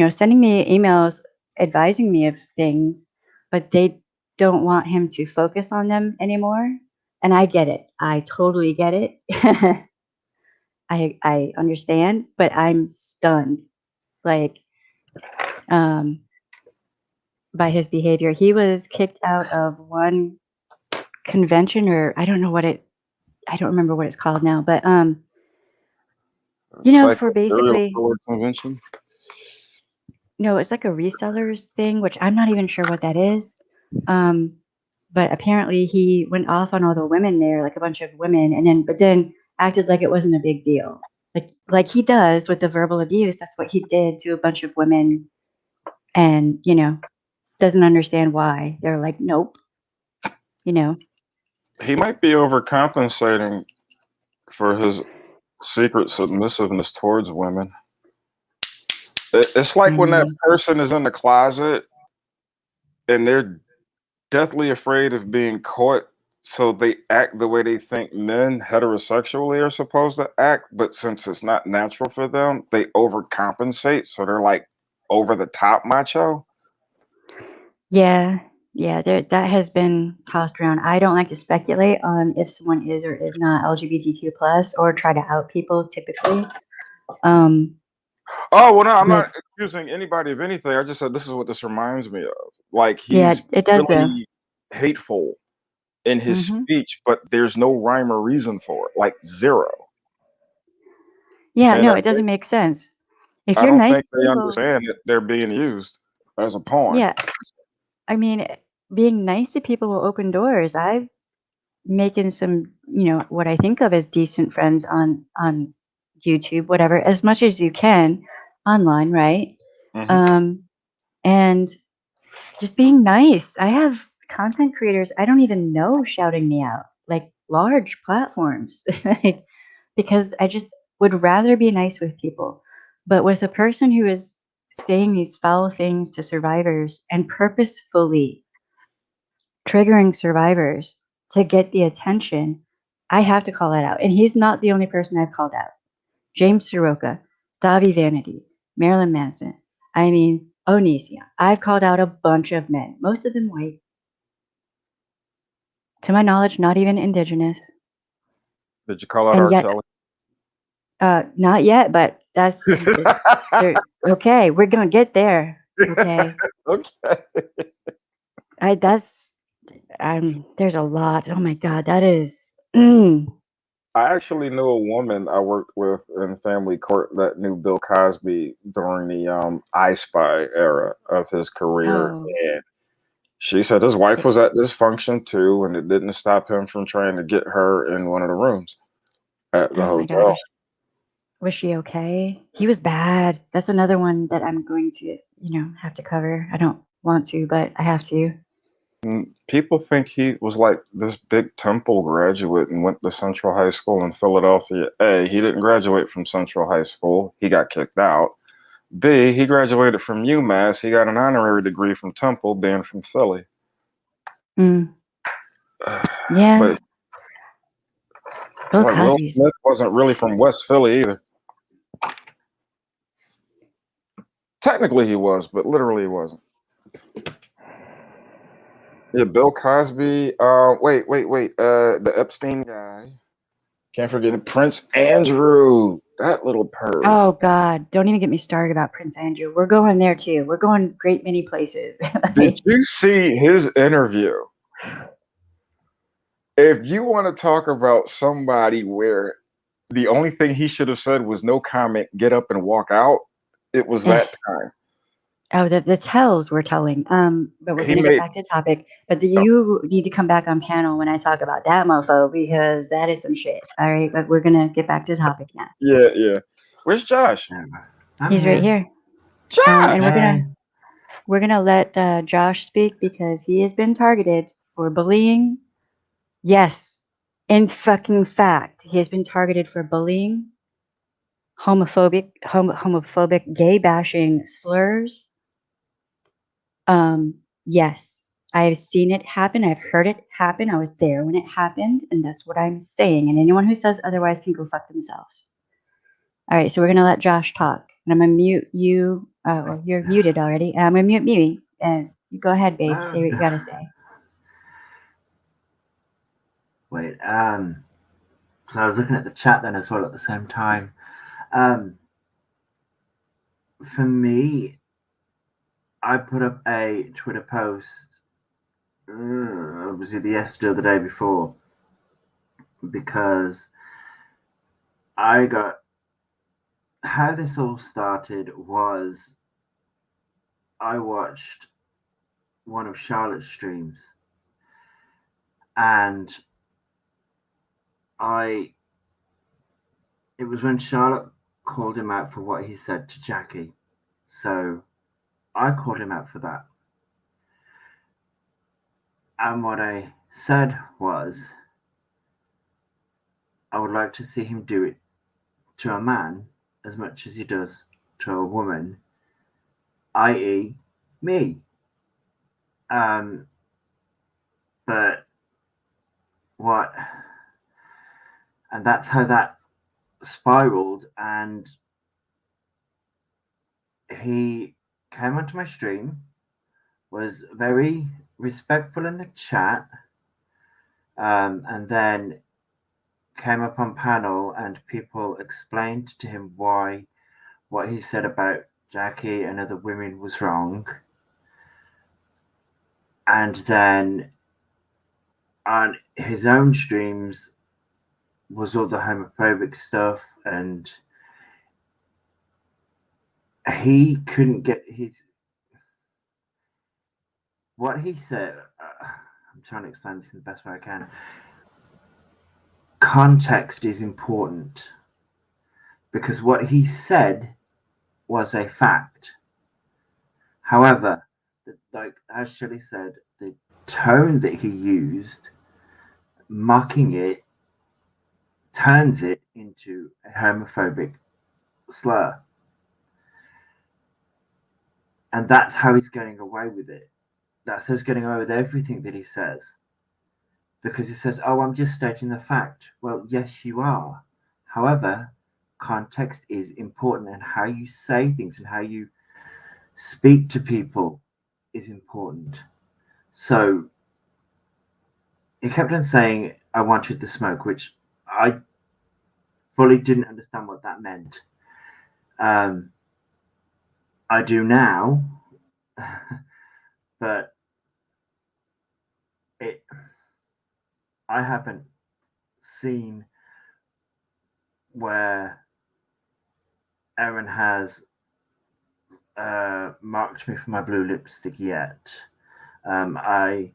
Speaker 1: sending me emails advising me of things, but they don't want him to focus on them anymore. And I get it. I totally get it. I understand, but I'm stunned, by his behavior. He was kicked out of one convention, or I don't remember what it's called now, but for basically
Speaker 3: convention.
Speaker 1: No, it's like a resellers thing, which I'm not even sure what that is. But apparently he went off on all the women there, like a bunch of women, but then acted like it wasn't a big deal. Like he does with the verbal abuse. That's what he did to a bunch of women, and doesn't understand why. They're like, nope. He
Speaker 3: might be overcompensating for his secret submissiveness towards women. It's like when that person is in the closet and they're deathly afraid of being caught, so they act the way they think men heterosexually are supposed to act, but since it's not natural for them, they overcompensate, so they're like over the top macho.
Speaker 1: Yeah, that has been tossed around. I don't like to speculate on if someone is or is not LGBTQ plus or try to out people typically.
Speaker 3: Oh, well, no, I'm not accusing anybody of anything. I just said this is what this reminds me of. Like, he's
Speaker 1: it does
Speaker 3: really hateful in his speech, but there's no rhyme or reason for it, like zero.
Speaker 1: Yeah, no, it doesn't make sense. If you're nice,
Speaker 3: they understand that they're being used as a pawn.
Speaker 1: Yeah, I mean, being nice to people will open doors. I've making some, what I think of as decent friends on YouTube, whatever, as much as you can online, right? And just being nice. I have content creators I don't even know shouting me out, like large platforms, because I just would rather be nice with people. But with a person who is saying these foul things to survivors and purposefully triggering survivors to get the attention, I have to call that out. And he's not the only person I've called out. James Soroka, Davi Vanity, Marilyn Manson, Onisia. I've called out a bunch of men, most of them white. To my knowledge, not even indigenous.
Speaker 3: Did you call out R. Kelly?
Speaker 1: Not yet, but that's okay. We're gonna get there. Okay.
Speaker 3: Okay.
Speaker 1: there's a lot. Oh my God, that is.
Speaker 3: I actually knew a woman I worked with in family court that knew Bill Cosby during the I Spy era of his career,
Speaker 1: Oh,
Speaker 3: and she said his wife
Speaker 1: it-
Speaker 3: was at this function too, and it didn't stop him from trying to get her in one of the rooms at the
Speaker 1: oh my God,
Speaker 3: hotel.
Speaker 1: was she okay? He was bad. That's another one that I'm going to, have to cover. I don't want to, but I have to.
Speaker 3: And people think he was like this big Temple graduate and went to Central High School in Philadelphia. A, he didn't graduate from Central High School. He got kicked out. B, he graduated from UMass. He got an honorary degree from Temple, being from Philly.
Speaker 1: Mm, yeah,
Speaker 3: But
Speaker 1: Bill
Speaker 3: like Will
Speaker 1: Cosby's.
Speaker 3: Smith wasn't really from West Philly either. Technically he was, but literally he wasn't. Yeah, Bill Cosby. Wait. The Epstein guy. Can't forget it. Prince Andrew. That little perv.
Speaker 1: Oh God, don't even get me started about Prince Andrew. We're going there too. We're going great many places.
Speaker 3: Did you see his interview? If you want to talk about somebody where the only thing he should have said was no comment, get up and walk out, it was
Speaker 1: Eh.
Speaker 3: that time.
Speaker 1: Oh, the tells we're telling. But we're
Speaker 3: He
Speaker 1: gonna get
Speaker 3: made
Speaker 1: back to topic. But
Speaker 3: oh,
Speaker 1: you need to come back on panel when I talk about that mofo because that is some shit. All right, but we're gonna get back to topic now.
Speaker 3: yeah. Where's Josh?
Speaker 4: I'm
Speaker 1: He's right
Speaker 4: here.
Speaker 1: here. And
Speaker 3: Josh.
Speaker 1: we're gonna let Josh speak because he has been targeted for bullying. Yes, in fucking fact, he has been targeted for bullying, homophobic, gay bashing slurs. Yes, I've seen it happen. I've heard it happen. I was there when it happened, and that's what I'm saying. And anyone who says otherwise can go fuck themselves. All right, so we're gonna let Josh talk, and I'm gonna mute you. Well, you're muted already. And I'm gonna mute me, and you go ahead, babe. Say what you gotta say.
Speaker 4: Wait. So I was looking at the chat then as well at the same time. For me, I put up a Twitter post. Was it yesterday or the day before? Because I got how this all started was I watched one of Charlotte's streams, and it was when Charlotte called him out for what he said to Jackie. So I called him out for that. And what I said was, I would like to see him do it to a man as much as he does to a woman, i.e., me. But what, and that's how that spiraled. And he came onto my stream, was very respectful in the chat, and then came up on panel and people explained to him why what he said about Jackie and other women was wrong. And then on his own streams was all the homophobic stuff, and he couldn't get his what he said. I'm trying to explain this in the best way I can. Context is important because what he said was a fact. However, like as Shelley said, the tone that he used, mocking it, turns it into a homophobic slur. And that's how he's getting away with it. That's how he's getting away with everything that he says. Because he says, oh, I'm just stating the fact. Well, yes, you are. However, context is important, and how you say things and how you speak to people is important. So he kept on saying, I wanted the smoke, which I fully didn't understand what that meant. I do now, but it. I haven't seen where Erin has marked me for my blue lipstick yet. I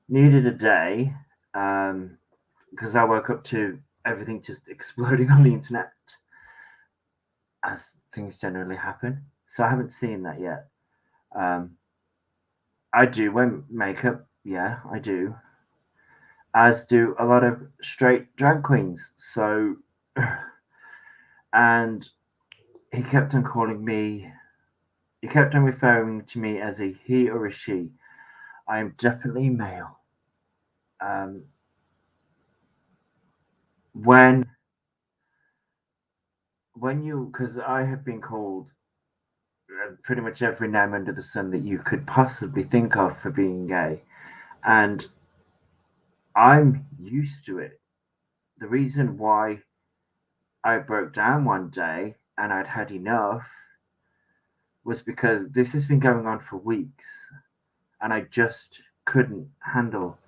Speaker 4: needed a day because I woke up to everything just exploding on the internet, as things generally happen. So I haven't seen that yet. I do wear makeup, yeah, I do. As do a lot of straight drag queens. So, and he kept on calling me, he kept on referring to me as a he or a she. I am definitely male. Um, when because I have been called pretty much every name under the sun that you could possibly think of for being gay, and I'm used to it. The reason why I broke down one day and I'd had enough was because this has been going on for weeks, and I just couldn't handle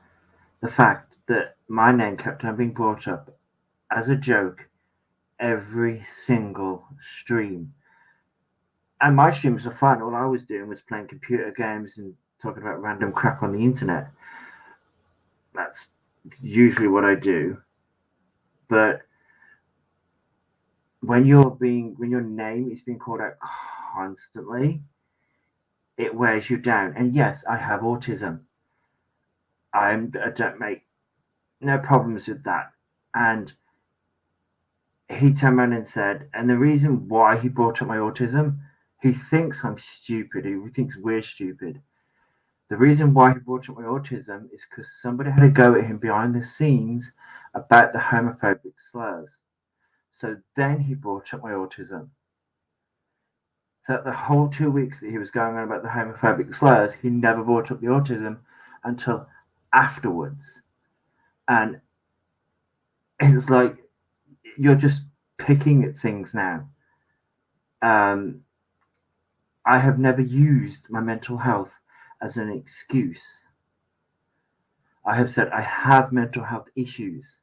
Speaker 4: the fact that my name kept on being brought up as a joke every single stream. And my streams were fun. All I was doing was playing computer games and talking about random crap on the internet. That's usually what I do. But when your name is being called out constantly, it wears you down. And yes, I have autism. I don't make no problems with that. And he turned around and said, and the reason why he brought up my autism, he thinks I'm stupid. He thinks we're stupid. The reason why he brought up my autism is because somebody had a go at him behind the scenes about the homophobic slurs. So then he brought up my autism. So the whole 2 weeks that he was going on about the homophobic slurs, he never brought up the autism until afterwards. And it's like, you're just picking at things now. I have never used my mental health as an excuse. I have said I have mental health issues.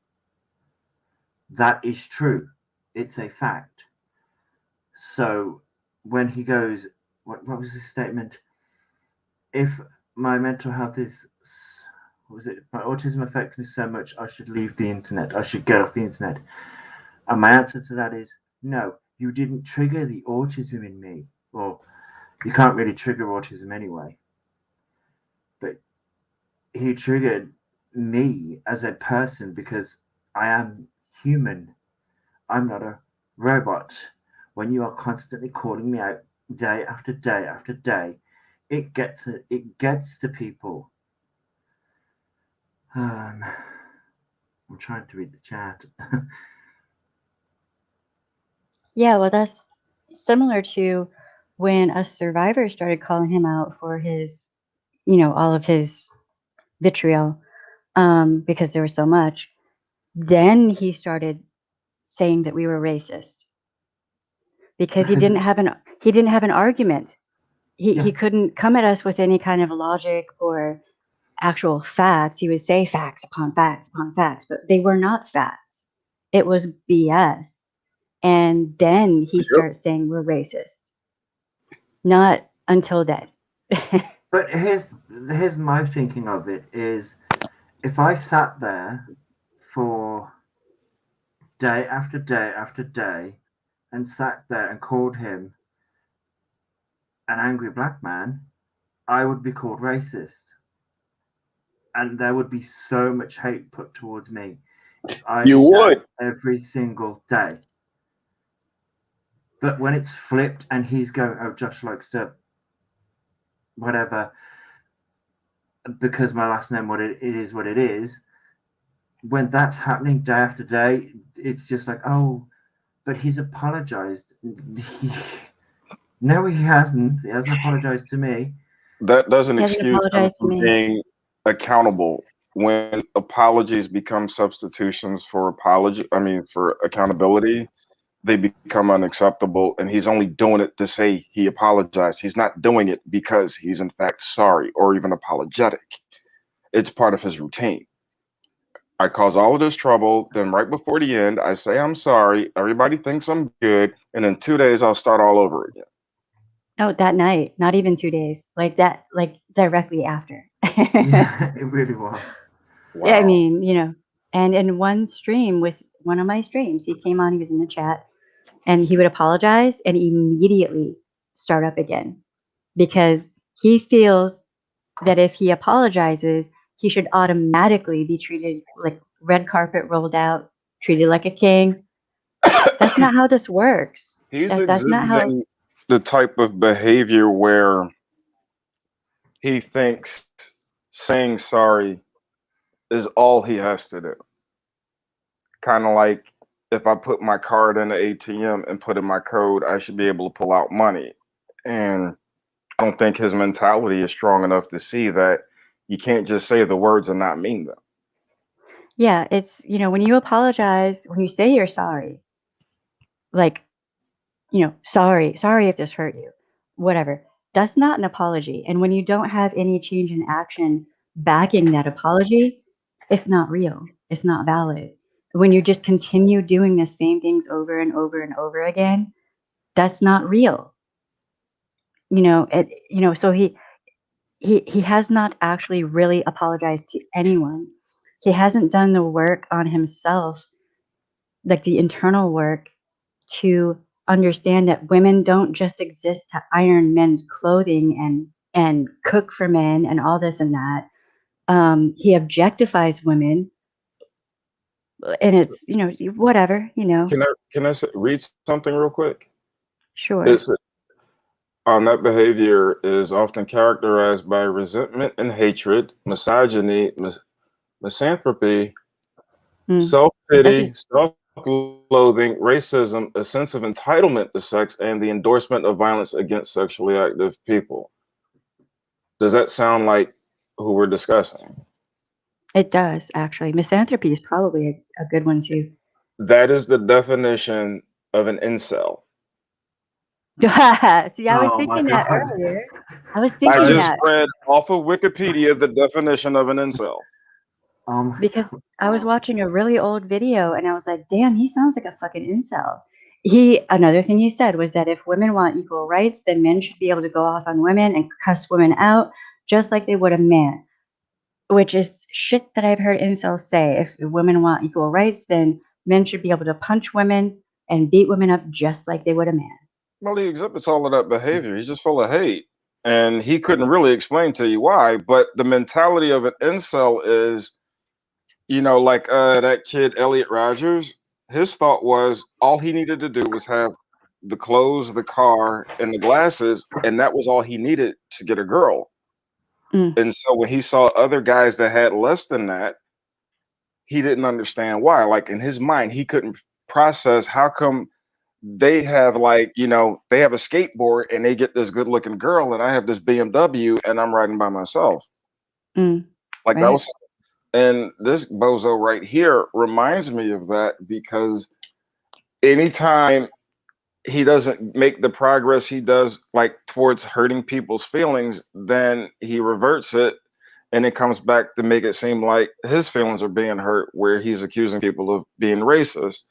Speaker 4: That is true. It's a fact. So when he goes, what was his statement? If my mental health is, what was it? My autism affects me so much, I should leave the internet. I should get off the internet. And my answer to that is no, you didn't trigger the autism in me. Well, you can't really trigger autism anyway. But he triggered me as a person because I am human. I'm not a robot. When you are constantly calling me out day after day after day, it gets to people. I'm trying to read the chat.
Speaker 1: Yeah, well, that's similar to when a survivor started calling him out for his, all of his vitriol, because there was so much. Then he started saying that we were racist because he didn't have an argument. He
Speaker 4: Yeah.
Speaker 1: couldn't come at us with any kind of logic or actual facts. He would say facts upon facts upon facts, but they were not facts. It was BS. And then he
Speaker 3: Yep.
Speaker 1: starts saying we're racist. Not until then.
Speaker 4: But here's my thinking of it is, if I sat there for day after day after day and sat there and called him an angry black man, I would be called racist. And there would be so much hate put towards me if I
Speaker 3: You
Speaker 4: did that
Speaker 3: would.
Speaker 4: every single day. But when it's flipped and he's going, oh, Josh likes to whatever, because my last name, it is what it is. When that's happening day after day, it's just like, oh, but he's apologized. No, he hasn't. He hasn't apologized to me.
Speaker 3: That doesn't
Speaker 1: He hasn't
Speaker 3: excuse them
Speaker 1: apologized to
Speaker 3: from
Speaker 1: me.
Speaker 3: being accountable. When apologies become substitutions for for accountability, they become unacceptable. And he's only doing it to say he apologized. He's not doing it because he's in fact sorry or even apologetic. It's part of his routine. I cause all of this trouble. Then right before the end, I say I'm sorry. Everybody thinks I'm good, and in 2 days I'll start all over again.
Speaker 1: Oh, that night, not even 2 days. Like that, like directly after.
Speaker 4: Yeah, it really was.
Speaker 1: Yeah, I
Speaker 3: Wow.
Speaker 1: mean, and in one stream with one of my streams, he came on, he was in the chat, and he would apologize and immediately start up again because he feels that if he apologizes, he should automatically be treated like red carpet rolled out, treated like a king. That's not how this works.
Speaker 3: He's
Speaker 1: That's not how.
Speaker 3: exhibiting the type of behavior where he thinks saying sorry is all he has to do. Kind of like if I put my card in the ATM and put in my code, I should be able to pull out money. And I don't think his mentality is strong enough to see that you can't just say the words and not mean them.
Speaker 1: Yeah, it's, when you apologize, when you say you're sorry, like, sorry if this hurt you, whatever. That's not an apology. And when you don't have any change in action backing that apology, it's not real. It's not valid. When you just continue doing the same things over and over and over again, that's not real. So he has not actually really apologized to anyone. He hasn't done the work on himself, like the internal work, to understand that women don't just exist to iron men's clothing and cook for men and all this and that. He objectifies women, and it's whatever.
Speaker 3: Can I read something real quick?
Speaker 1: Sure.
Speaker 3: It's that behavior is often characterized by resentment and hatred, misogyny, misanthropy,
Speaker 1: Mm.
Speaker 3: self-pity, self-loathing, racism, a sense of entitlement to sex, and the endorsement of violence against sexually active people. Does that sound like who we're discussing?
Speaker 1: It does, actually. Misanthropy is probably a good one too.
Speaker 3: That is the definition of an incel.
Speaker 1: See, I was
Speaker 4: Oh my
Speaker 1: thinking that
Speaker 4: God.
Speaker 1: earlier. I was
Speaker 3: I
Speaker 1: thinking
Speaker 3: just
Speaker 1: that
Speaker 3: read off of Wikipedia the definition of an incel.
Speaker 1: because I was
Speaker 4: God.
Speaker 1: watching a really old video and I was like, damn, he sounds like a fucking incel. Another thing he said was that if women want equal rights, then men should be able to go off on women and cuss women out just like they would a man, which is shit that I've heard incels say. If women want equal rights, then men should be able to punch women and beat women up just like they would a man.
Speaker 3: Well, he exhibits all of that behavior. He's just full of hate. And he couldn't really explain to you why, but the mentality of an incel is, like that kid Elliot Rogers, his thought was all he needed to do was have the clothes, the car, and the glasses, and that was all he needed to get a girl.
Speaker 1: Mm.
Speaker 3: And so when he saw other guys that had less than that, he didn't understand why. Like in his mind, he couldn't process how come they have they have a skateboard and they get this good looking girl and I have this BMW and I'm riding by myself.
Speaker 1: Mm.
Speaker 3: Like that
Speaker 1: Right.
Speaker 3: was, and this bozo right here reminds me of that because anytime he doesn't make the progress he does like towards hurting people's feelings, then he reverts it and it comes back to make it seem like his feelings are being hurt, where he's accusing people of being racist.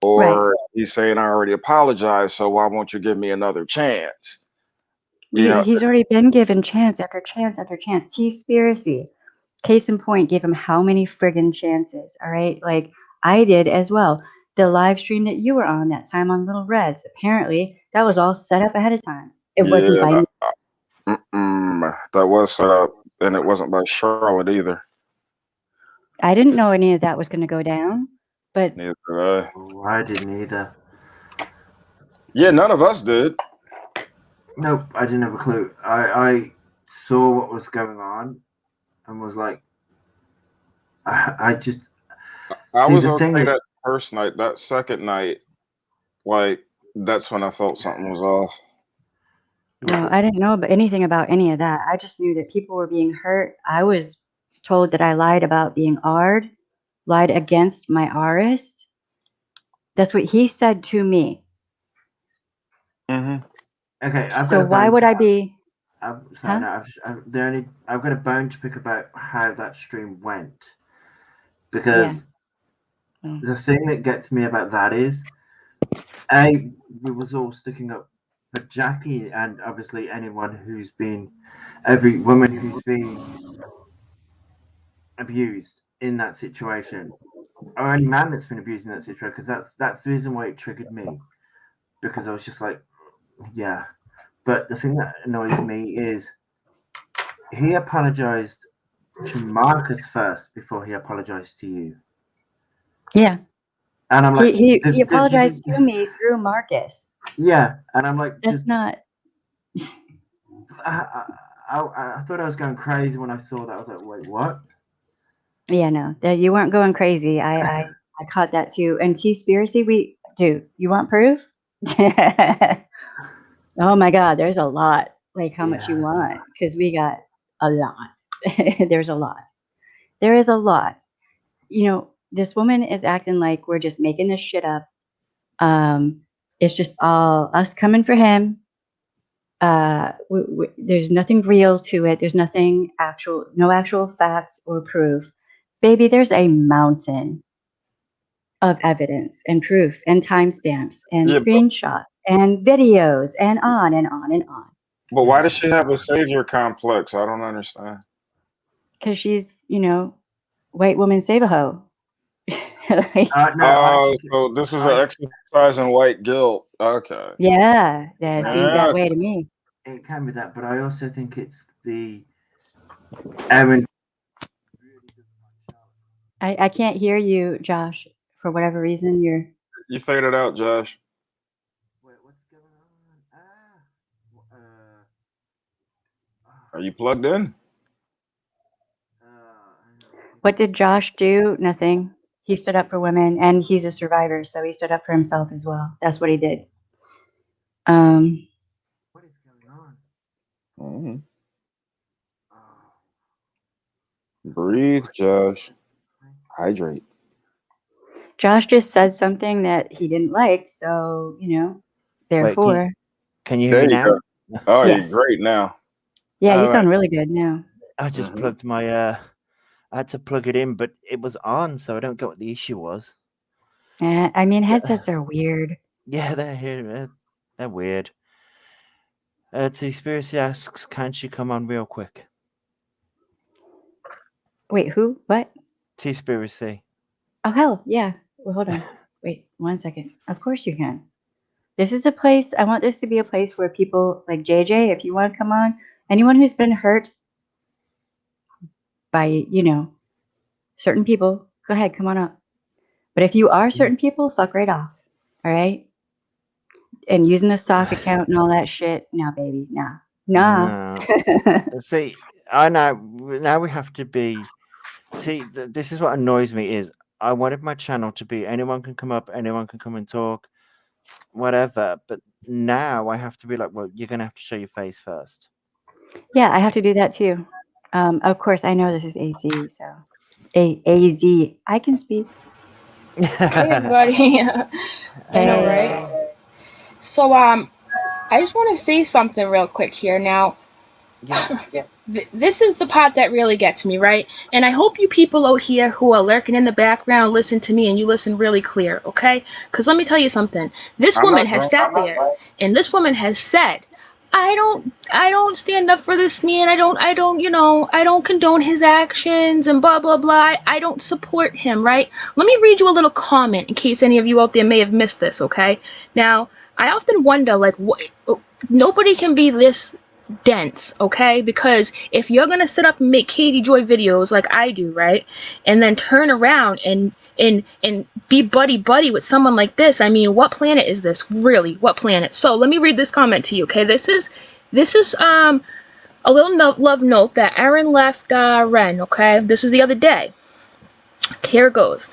Speaker 3: Or he's saying, I already apologized, so why won't you give me another chance?
Speaker 1: He's already been given chance after chance after chance. T-spiracy. Case in point, gave him how many friggin' chances, all right? Like, I did as well. The live stream that you were on that time on Little Reds, apparently, that was all set up ahead of time. It wasn't by me.
Speaker 3: That was set up, and it wasn't by Charlotte either.
Speaker 1: I didn't know any of that was going to go down, but
Speaker 3: Neither did I.
Speaker 4: Oh, I didn't either.
Speaker 3: Yeah, none of us did.
Speaker 4: Nope, I didn't have a clue. I saw what was going on and was like, I just.
Speaker 3: I
Speaker 4: See,
Speaker 3: was
Speaker 4: the thing
Speaker 3: okay
Speaker 4: is-
Speaker 3: that first night. That second night, like, that's when I felt something was off.
Speaker 1: no, I didn't know anything about any of that. I just knew that people were being hurt. I was told that I lied about being R'd, lied against my Rist. That's what he said to me.
Speaker 3: Mm-hmm.
Speaker 4: Okay, I've
Speaker 1: So
Speaker 4: got a
Speaker 1: why
Speaker 4: better
Speaker 1: would I
Speaker 4: chat.
Speaker 1: be?
Speaker 4: Sorry, no, I've got a bone to pick about how that stream went, because the thing that gets me about that is, we was all sticking up for Jackie, and obviously every woman who's been abused in that situation, or any man that's been abused in that situation, because that's the reason why it triggered me, because I was just like, yeah. But the thing that annoys me is he apologized to Marcus first before he apologized to you.
Speaker 1: Yeah.
Speaker 4: And I'm like,
Speaker 1: he apologized to me through Marcus.
Speaker 4: Yeah, and I'm like,
Speaker 1: that's not.
Speaker 4: I thought I was going crazy when I saw that. I was like, wait, what?
Speaker 1: Yeah, no, you weren't going crazy. I caught that too. And T-spiracy, you want proof? Oh my God, there's a lot. Like how much you want? Because we got a lot. There's a lot. There is a lot. You know, this woman is acting like we're just making this shit up. It's just all us coming for him. There's nothing real to it. There's nothing actual, no actual facts or proof. Baby, there's a mountain of evidence and proof and timestamps and screenshots and videos and on and on and on.
Speaker 3: But why does she have a savior complex? I don't understand.
Speaker 1: Because she's, white woman save a hoe.
Speaker 3: So this is an exercise in white guilt. Okay.
Speaker 1: Yeah, seems that way to me.
Speaker 4: It can be that, but I also think it's the Aaron.
Speaker 1: I can't hear you, Josh, for whatever reason.
Speaker 3: You faded out, Josh.
Speaker 4: Wait, what's going on?
Speaker 3: Are you plugged in?
Speaker 1: What did Josh do? Nothing. He stood up for women, and he's a survivor, so he stood up for himself as well. That's what he did.
Speaker 4: What is going on?
Speaker 3: Breathe, Josh. Hydrate.
Speaker 1: Josh just said something that he didn't like, so therefore.
Speaker 5: Wait, can you hear me now?
Speaker 3: Oh, yes. You're great now.
Speaker 1: Yeah, you sound really good now.
Speaker 5: I just plugged my I had to plug it in, but it was on, so I don't get what the issue was.
Speaker 1: I mean, headsets are weird.
Speaker 5: Yeah, they're weird. T-spiracy asks, can she come on real quick?
Speaker 1: Wait, who? What?
Speaker 5: T-spiracy.
Speaker 1: Oh, hell, yeah. Well, hold on. Wait, 1 second. Of course you can. This is a place, I want this to be a place where people like JJ, if you want to come on, anyone who's been hurt by, certain people, go ahead, come on up. But if you are certain people, fuck right off. All right? And using the sock account and all that shit, nah, baby, nah.
Speaker 5: See, I know, now we have to be, see, this is what annoys me is, I wanted my channel to be anyone can come up, anyone can come and talk, whatever. But now I have to be like, well, you're going to have to show your face first.
Speaker 1: Yeah, I have to do that too. Of course, I know this is AC, so AZ. I can speak.
Speaker 6: Hey, everybody. I know, right? So, I just want to say something real quick here. Now, this is the part that really gets me, right? And I hope you people out here who are lurking in the background listen to me and you listen really clear, okay? Because let me tell you something. This woman has sat there and this woman has said, I don't stand up for this man. I don't condone his actions and blah, blah, blah. I don't support him, right? Let me read you a little comment in case any of you out there may have missed this, okay? Now, I often wonder, like, nobody can be this dense, okay? Because if you're gonna sit up and make Katie Joy videos like I do, right? And then turn around and be buddy with someone like this, I mean, what planet is this? Really, what planet? So let me read this comment to you, okay? This is a little love note that Aaron left Ren, okay? This was the other day. Here it goes.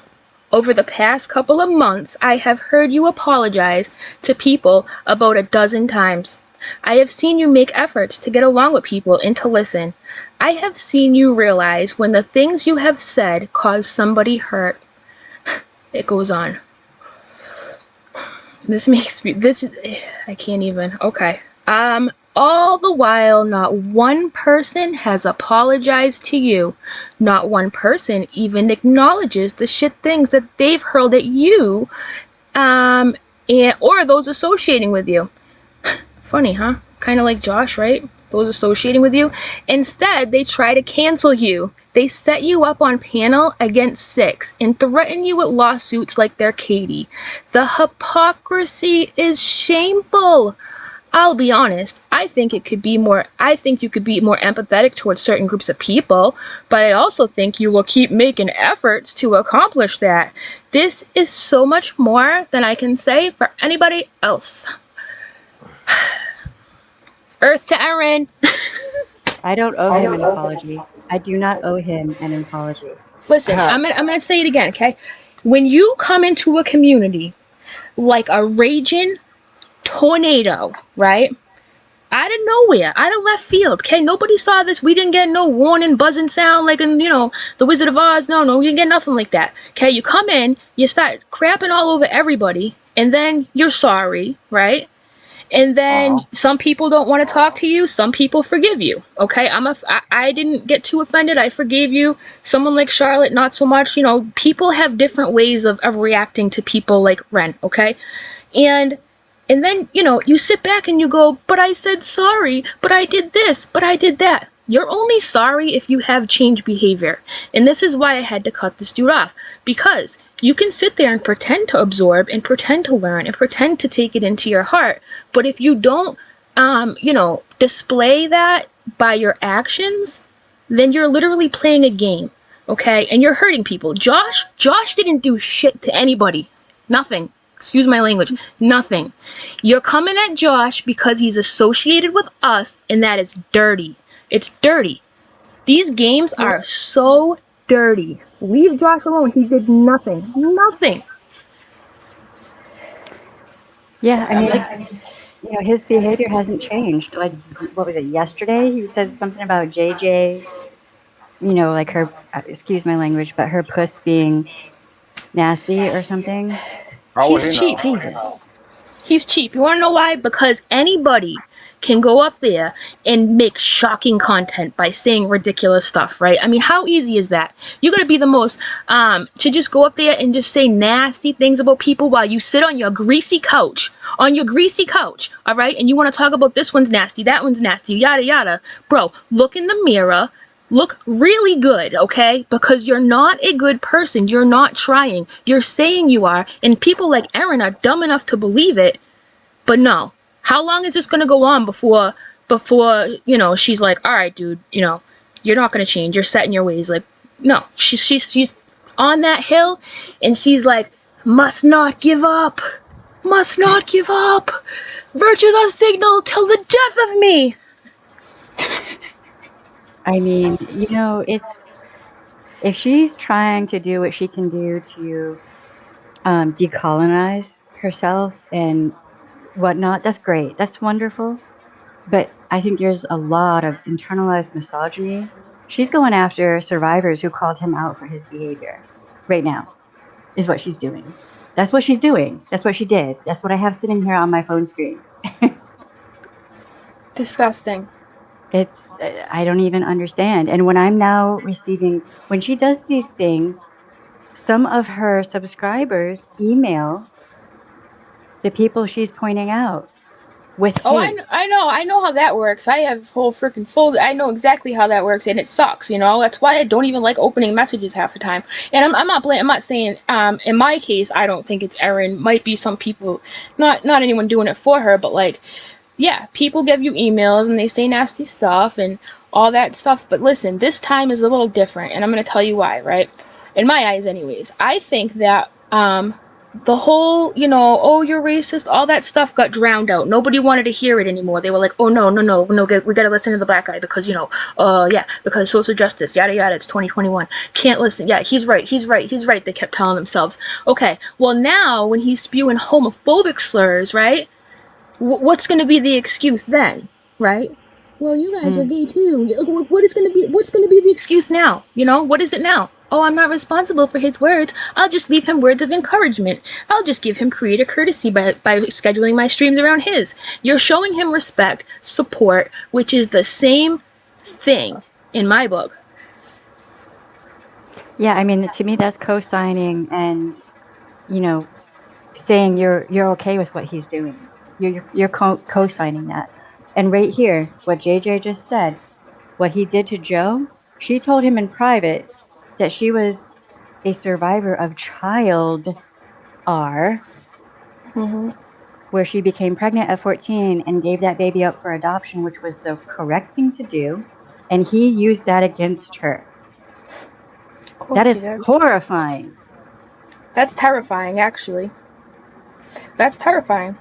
Speaker 6: Over the past couple of months, I have heard you apologize to people about a dozen times. I have seen you make efforts to get along with people and to listen. I have seen you realize when the things you have said cause somebody hurt. It goes on. I can't even. Okay. all the while, not one person has apologized to you. Not one person even acknowledges the shit things that they've hurled at you, or those associating with you. Funny, huh? Kind of like Josh, right? Those associating with you. Instead, they try to cancel you. They set you up on panel against 6 and threaten you with lawsuits like they're Katie. The hypocrisy is shameful. I'll be honest, I think you could be more empathetic towards certain groups of people, but I also think you will keep making efforts to accomplish that. This is so much more than I can say for anybody else. Earth to Aaron.
Speaker 1: I don't owe him an apology. I do not owe him an apology.
Speaker 6: Listen, I'm gonna say it again, okay? When you come into a community like a raging tornado, right? Out of nowhere, out of left field, okay? Nobody saw this. We didn't get no warning, buzzing sound like in, The Wizard of Oz. No, we didn't get nothing like that. Okay, you come in, you start crapping all over everybody, and then you're sorry, right? And then some people don't want to talk to you. Some people forgive you. Okay, I didn't get too offended. I forgave you. Someone like Charlotte, not so much. People have different ways of reacting to people like Ren. Okay, and then you sit back and you go, but I said sorry, but I did this, but I did that. You're only sorry if you have changed behavior. And this is why I had to cut this dude off. Because you can sit there and pretend to absorb and pretend to learn and pretend to take it into your heart. But if you don't, display that by your actions, then you're literally playing a game. Okay? And you're hurting people. Josh didn't do shit to anybody. Nothing. Excuse my language. Nothing. You're coming at Josh because he's associated with us, and that is dirty. It's dirty. These games are so dirty. Leave Josh alone. He did nothing. Nothing.
Speaker 1: Yeah, I mean, his behavior hasn't changed. Like, what was it, yesterday? He said something about JJ, like her, excuse my language, but her puss being nasty or something.
Speaker 6: He's cheap. He's cheap. You want to know why? Because anybody can go up there and make shocking content by saying ridiculous stuff, right? I mean, how easy is that? You got to be the most, to just go up there and just say nasty things about people while you sit on your greasy couch, all right? And you want to talk about this one's nasty, that one's nasty, yada, yada. Bro, look in the mirror. Look really good, okay? Because you're not a good person. You're not trying. You're saying you are. And people like Erin are dumb enough to believe it. But no. How long is this going to go on before she's like, all right, dude, you're not going to change. You're set in your ways. Like, no. She's on that hill, and she's like, must not give up. Must not give up. Virtue the signal till the death of me.
Speaker 1: I mean, if she's trying to do what she can do to decolonize herself and whatnot, that's great. That's wonderful. But I think there's a lot of internalized misogyny. She's going after survivors who called him out for his behavior right now, is what she's doing. That's what she's doing. That's what she did. That's what I have sitting here on my phone screen.
Speaker 6: Disgusting.
Speaker 1: I don't even understand. And when I'm now when she does these things, some of her subscribers email the people she's pointing out with hate.
Speaker 6: I know how that works. I have whole freaking folder. I know exactly how that works, and it sucks. That's why I don't even like opening messages half the time. And I'm not saying. In my case, I don't think it's Erin. Might be some people, not anyone doing it for her, but like. Yeah, people give you emails and they say nasty stuff and all that stuff. But listen, this time is a little different, and I'm going to tell you why, right? In my eyes, anyways. I think that the whole, oh, you're racist, all that stuff got drowned out. Nobody wanted to hear it anymore. They were like, oh, no, we got to listen to the black guy because, because social justice, yada, yada, it's 2021. Can't listen. Yeah, he's right. They kept telling themselves. Okay, well, now when he's spewing homophobic slurs, right? What's going to be the excuse then, right? Well, you guys are gay too. What's going to be the excuse now? What is it now? Oh, I'm not responsible for his words. I'll just leave him words of encouragement. I'll just give him creator courtesy by scheduling my streams around his. You're showing him respect, support, which is the same thing in my book.
Speaker 1: Yeah, I mean, to me, that's co-signing and, you know, saying you're okay with what he's doing. You're co-signing that. And right here, what JJ just said, what he did to Joe, she told him in private that she was a survivor of child R, where she became pregnant at 14 and gave that baby up for adoption, which was the correct thing to do. And he used that against her. That is horrifying.
Speaker 6: That's terrifying, actually. That's terrifying.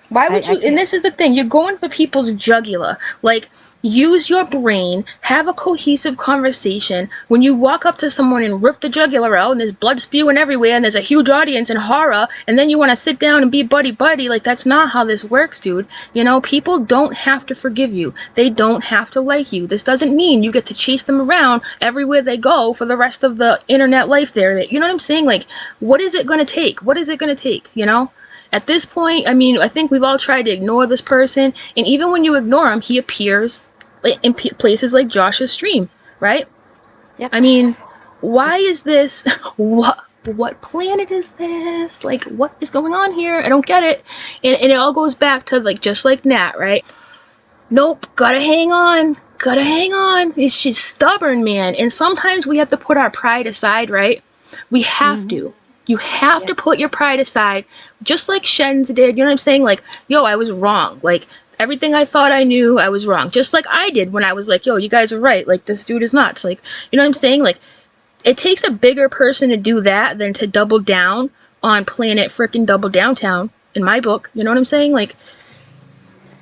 Speaker 6: Why would you? And this is the thing. You're going for people's jugular. Like, use your brain. Have a cohesive conversation. When you walk up to someone and rip the jugular out, and there's blood spewing everywhere, and there's a huge audience and horror, and then you want to sit down and be buddy-buddy, like, that's not how this works, dude. You know, people don't have to forgive you. They don't have to like you. This doesn't mean you get to chase them around everywhere they go for the rest of the internet life there. You know what I'm saying? Like, what is it going to take? What is it going to take, you know? At this point, I mean, I think we've all tried to ignore this person, and even when you ignore him, he appears in places like Josh's stream, right?
Speaker 1: Yep.
Speaker 6: I mean, why is this? What planet is this? Like, what is going on here? I don't get it. And it all goes back to, like, just like Nat, right? Nope, gotta hang on. Gotta hang on. It's just stubborn, man. And sometimes we have to put our pride aside, right? We have to. You have to put your pride aside, just like Shen's did. You know what I'm saying? Like, yo, I was wrong. Like, everything I thought I knew, I was wrong. Just like I did when I was like, yo, you guys are right. Like, this dude is nuts. Like, you know what I'm saying? Like, it takes a bigger person to do that than to double down on Planet frickin' Double Downtown, in my book. You know what I'm saying? Like,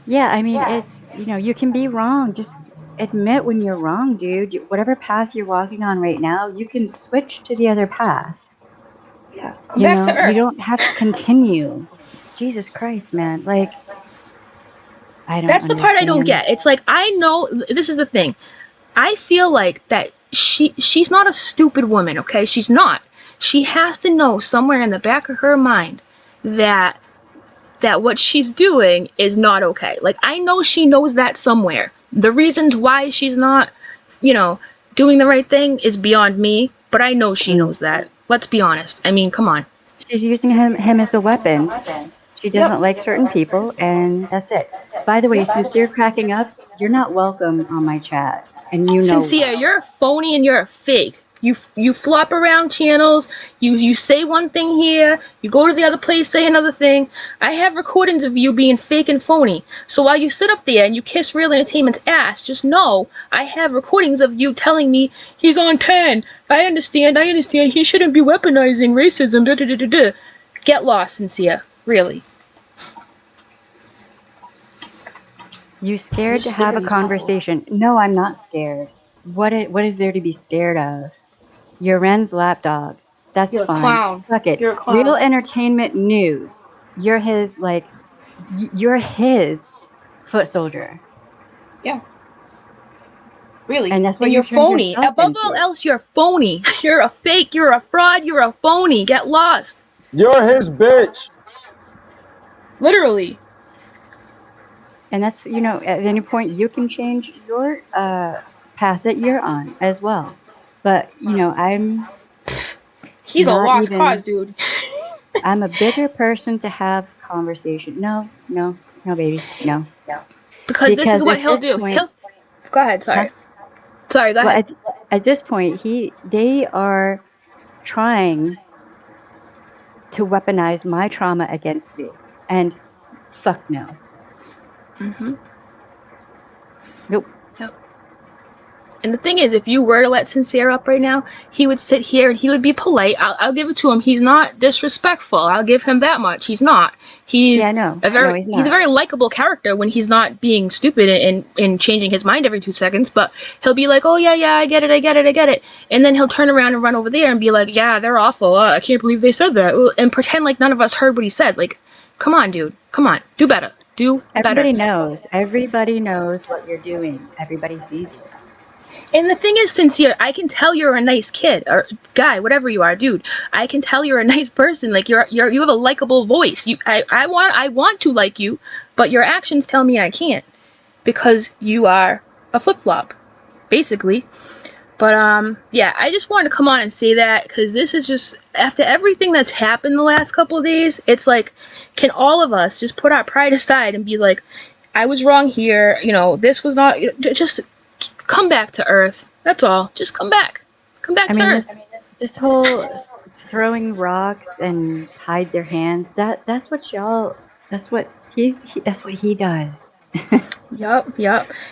Speaker 1: yeah, I mean, it's, you know, you can be wrong. Just admit when you're wrong, dude. Whatever path you're walking on right now, you can switch to the other path.
Speaker 6: Yeah, come back to Earth.
Speaker 1: You don't have to continue. Jesus Christ, man. Like, I don't
Speaker 6: That's the part I don't
Speaker 1: understand.
Speaker 6: get. It's like, I know, this is the thing. I feel like that she's not a stupid woman, okay? She's not. She has to know somewhere in the back of her mind that what she's doing is not okay. Like, I know she knows that somewhere. The reasons why she's not, you know, doing the right thing is beyond me, but I know she knows that. Let's be honest. I mean, come on.
Speaker 1: She's using him as a weapon. She doesn't like certain people, and that's it. By the way, Sincere cracking up, you're not welcome on my chat, and you know.
Speaker 6: Sincere, you're a phony and you're a fake. You flop around channels, you say one thing here, you go to the other place, say another thing. I have recordings of you being fake and phony. So while you sit up there and you kiss Real Entertainment's ass, just know I have recordings of you telling me he's on 10. I understand, he shouldn't be weaponizing racism. Da, da, da, da, da. Get lost, Sincere. Really.
Speaker 1: You scared to have a conversation. No, I'm not scared. What is there to be scared of? You're Ren's lapdog. That's
Speaker 6: You're
Speaker 1: fine.
Speaker 6: a clown.
Speaker 1: Fuck it.
Speaker 6: You're a clown.
Speaker 1: Real Entertainment News. You're his, like, you're his foot soldier.
Speaker 6: Yeah. Really.
Speaker 1: And that's what
Speaker 6: you're phony. Above all
Speaker 1: into.
Speaker 6: else, you're phony. You're a fake. You're a fraud. You're a phony. Get lost.
Speaker 3: You're his bitch.
Speaker 6: Literally.
Speaker 1: And that's, you know, at any point you can change your path that you're on as well. But, you know,
Speaker 6: he's a lost cause, dude.
Speaker 1: I'm a bigger person to have conversation. No, baby. No.
Speaker 6: Because this is what he'll do. Go ahead, sorry. Sorry, go ahead.
Speaker 1: At this point, they are trying to weaponize my trauma against me. And fuck no. Nope.
Speaker 6: And the thing is, if you were to let Sincere up right now, he would sit here and he would be polite. I'll give it to him. He's not disrespectful. I'll give him that much. He's not. He's he's a very likable character when he's not being stupid and changing his mind every 2 seconds. But he'll be like, oh yeah, I get it. And then he'll turn around and run over there and be like, yeah, they're awful. I can't believe they said that. And pretend like none of us heard what he said. Like, come on, dude. Come on. Do better. Do better.
Speaker 1: Everybody knows what you're doing. Everybody sees it.
Speaker 6: And the thing is, Sincere, I can tell you're a nice kid or guy, whatever you are, dude. I can tell you're a nice person. Like you have a likable voice. I want to like you, but your actions tell me I can't because you are a flip flop, basically. But yeah, I just wanted to come on and say that because this is just after everything that's happened the last couple of days. It's like, can all of us just put our pride aside and be like, I was wrong here. You know, this was not. Just come back to earth. That's all. Just come back. Come back
Speaker 1: I
Speaker 6: to
Speaker 1: mean,
Speaker 6: earth.
Speaker 1: this whole throwing rocks and hide their hands. That's what y'all. That's what that's what he does.
Speaker 6: Yup.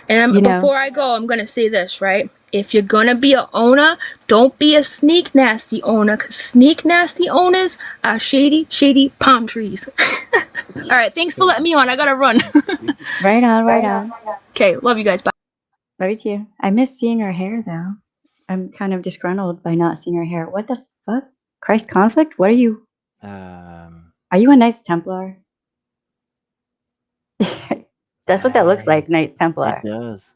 Speaker 6: And
Speaker 1: You know.
Speaker 6: before I go, I'm gonna say this, right? If you're gonna be a owner, don't be a sneak nasty owner, cause sneak nasty owners are shady palm trees. All right, thanks for letting me on. I gotta run.
Speaker 1: Right on.
Speaker 6: Okay, love you guys. Bye.
Speaker 1: Love you too. I miss seeing her hair though. I'm kind of disgruntled by not seeing her hair. What the fuck? Christ conflict? What are you? Are you a Knights Templar? That's what that looks like, Knights Templar.
Speaker 5: It does.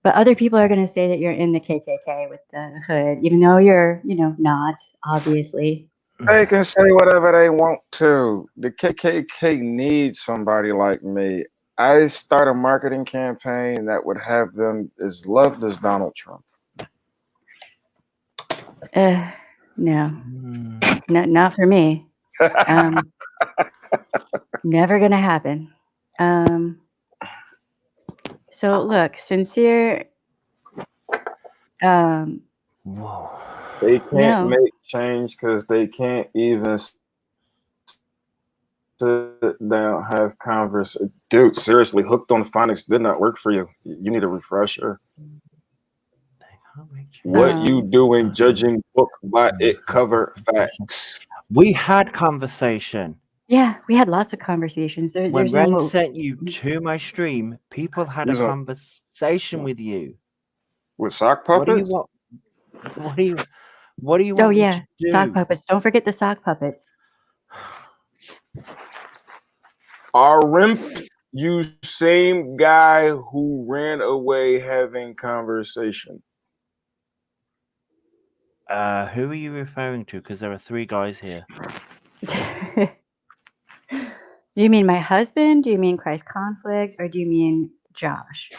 Speaker 1: But other people are going to say that you're in the KKK with the hood, even though you're, not, obviously.
Speaker 3: They can say whatever they want to. The KKK needs somebody like me. I start a marketing campaign that would have them as loved as Donald Trump.
Speaker 1: No, not for me. Never gonna happen. So look, Sincere.
Speaker 5: Whoa.
Speaker 3: They can't make change because they can't even sit down, have conversation. Dude, seriously, Hooked on Phonics did not work for you. You need a refresher. What you doing judging book by its cover facts?
Speaker 5: We had conversation.
Speaker 1: Yeah, we had lots of conversations.
Speaker 5: When Ren sent you to my stream, people had a conversation with you.
Speaker 3: With sock puppets?
Speaker 5: What do you want?
Speaker 1: Oh yeah,
Speaker 5: to do?
Speaker 1: sock puppets. Don't forget the sock puppets.
Speaker 3: Aren't you same guy who ran away having conversation?
Speaker 5: Who are you referring to? Because there are 3 guys here.
Speaker 1: Do you mean my husband? Do you mean Christ conflict? Or do you mean Josh?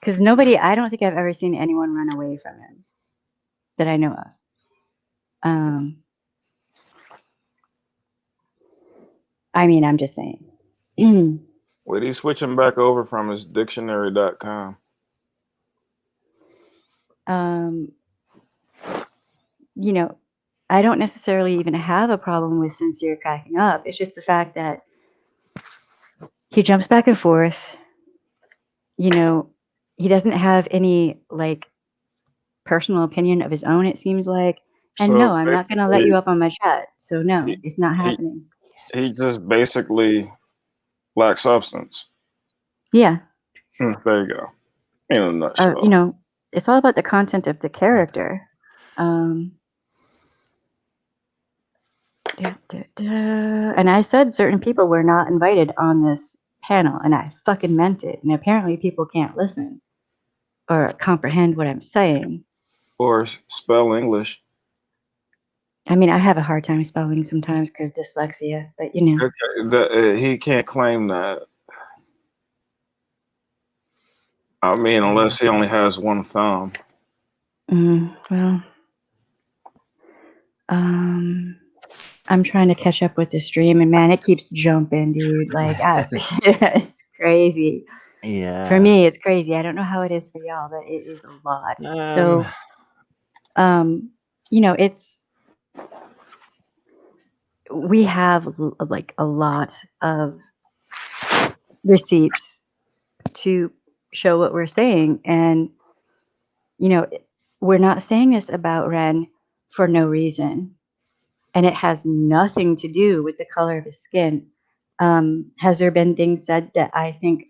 Speaker 1: Because I don't think I've ever seen anyone run away from him that I know of. I mean, I'm just saying.
Speaker 3: What he's switching back over from is dictionary.com.
Speaker 1: I don't necessarily even have a problem with Sincere cracking up. It's just the fact that he jumps back and forth. He doesn't have any personal opinion of his own, it seems like. And
Speaker 3: So
Speaker 1: no, I'm not going to let you up on my chat. So no, it's not happening.
Speaker 3: He just basically lacks substance.
Speaker 1: Yeah.
Speaker 3: There you go. In a nutshell.
Speaker 1: It's all about the content of the character. And I said certain people were not invited on this panel, and I fucking meant it. And apparently people can't listen or comprehend what I'm saying.
Speaker 3: Or spell English.
Speaker 1: I mean, I have a hard time spelling sometimes because dyslexia, but
Speaker 3: he can't claim that. I mean, unless he only has one thumb.
Speaker 1: Well, I'm trying to catch up with the stream, and man, it keeps jumping, dude. It's crazy.
Speaker 5: Yeah.
Speaker 1: For me, it's crazy. I don't know how it is for y'all, but it is a lot. So, we have a lot of receipts to show what we're saying, and we're not saying this about Ren for no reason, and it has nothing to do with the color of his skin. Has there been things said that I think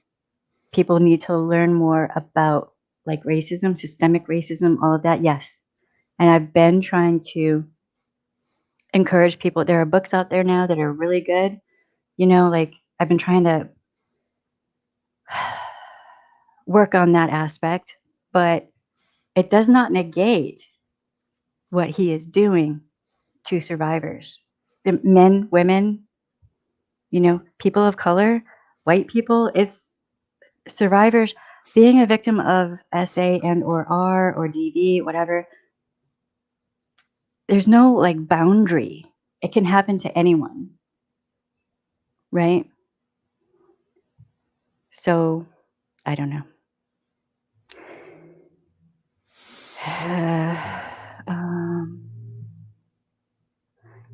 Speaker 1: people need to learn more about, like racism, systemic racism, all of that? Yes. And I've been trying to encourage people. There are books out there now that are really good. I've been trying to work on that aspect. but it does not negate what he is doing to survivors. Men, women, people of color, white people, it's survivors. Being a victim of SA and or R or DV, whatever, there's no like boundary. It can happen to anyone, right? So I don't know.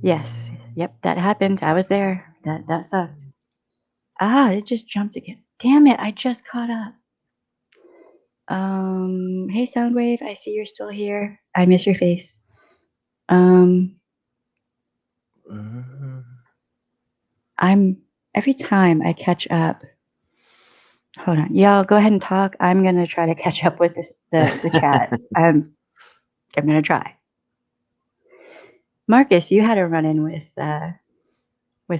Speaker 1: Yes, yep, that happened. I was there. That sucked. It just jumped again. Damn it! I just caught up. Hey Soundwave, I see you're still here. I miss your face. I'm every time I catch up. Hold on, y'all. Go ahead and talk. I'm gonna try to catch up with the chat. I'm gonna try. Marcus, you had a run-in with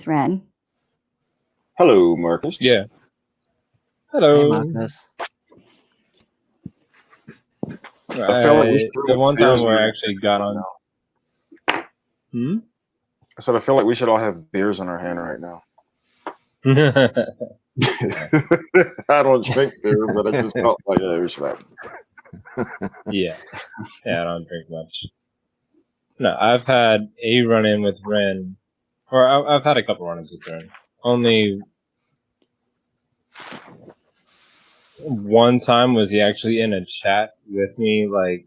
Speaker 1: Ren.
Speaker 3: Hello, Marcus.
Speaker 7: Yeah.
Speaker 5: Hey,
Speaker 7: Hello.
Speaker 5: Marcus.
Speaker 3: I feel like we should
Speaker 7: The one time
Speaker 3: beers
Speaker 7: where
Speaker 3: in
Speaker 7: I
Speaker 3: our
Speaker 7: actually got on.
Speaker 3: I said I feel like we should all have beers in our hand right now. I don't drink beer, but I just felt like we should have.
Speaker 7: Yeah, I don't drink much. No, I've had a run-in with Ren, or I've had a couple run-ins with Ren. Only one time was he actually in a chat with me, like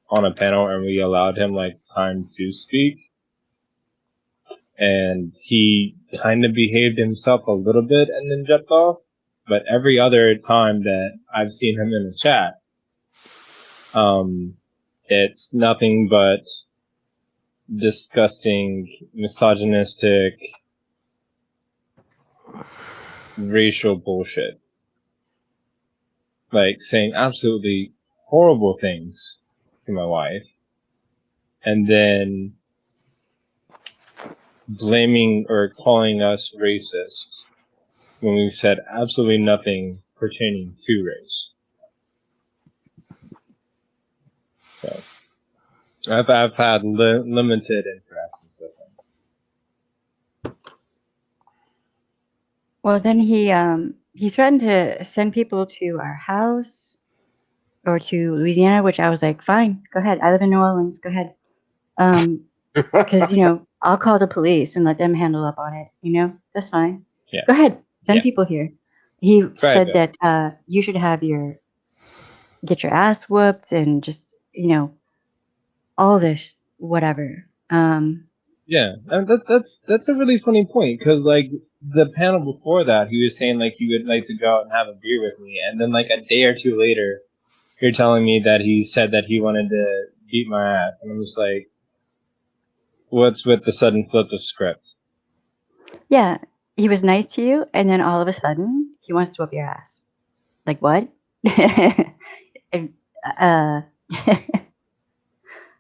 Speaker 7: on a panel, and we allowed him like time to speak, and he kind of behaved himself a little bit and then jumped off. But every other time that I've seen him in the chat, it's nothing but disgusting, misogynistic, racial bullshit. Like saying absolutely horrible things to my wife, and then blaming or calling us racist when we said absolutely nothing pertaining to race. So I've had limited interactions with him.
Speaker 1: Well, then he threatened to send people to our house or to Louisiana, which I was like, fine, go ahead. I live in New Orleans. Go ahead. Because I'll call the police and let them handle up on it. That's fine.
Speaker 7: Yeah.
Speaker 1: Go ahead, send people here. He said
Speaker 7: Right.
Speaker 1: that you should have get your ass whooped and just all this whatever.
Speaker 7: Yeah, and that's a really funny point, because like the panel before that, he was saying like he would like to go out and have a beer with me, and then like a day or two later, you're telling me that he said that he wanted to beat my ass, and I'm just like, what's with the sudden flip of script?
Speaker 1: Yeah, he was nice to you, and then all of a sudden he wants to whip your ass. Like what?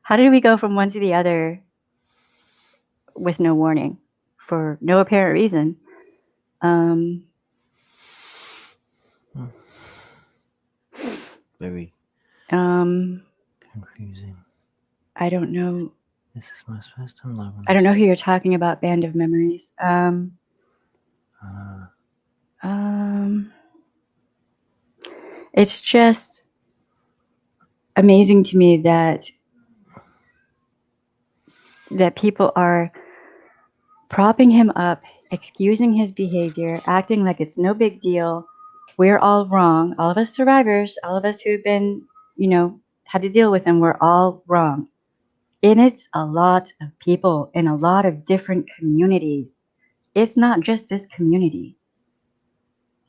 Speaker 1: How did we go from one to the other with no warning for no apparent reason?
Speaker 5: Very confusing.
Speaker 1: I don't know.
Speaker 5: This is my first time live.
Speaker 1: I don't know who you're talking about. Band of Memories. It's just amazing to me that people are propping him up, excusing his behavior, acting like it's no big deal. We're all wrong. All of us survivors, all of us who've been, had to deal with him, we're all wrong. And it's a lot of people in a lot of different communities. It's not just this community.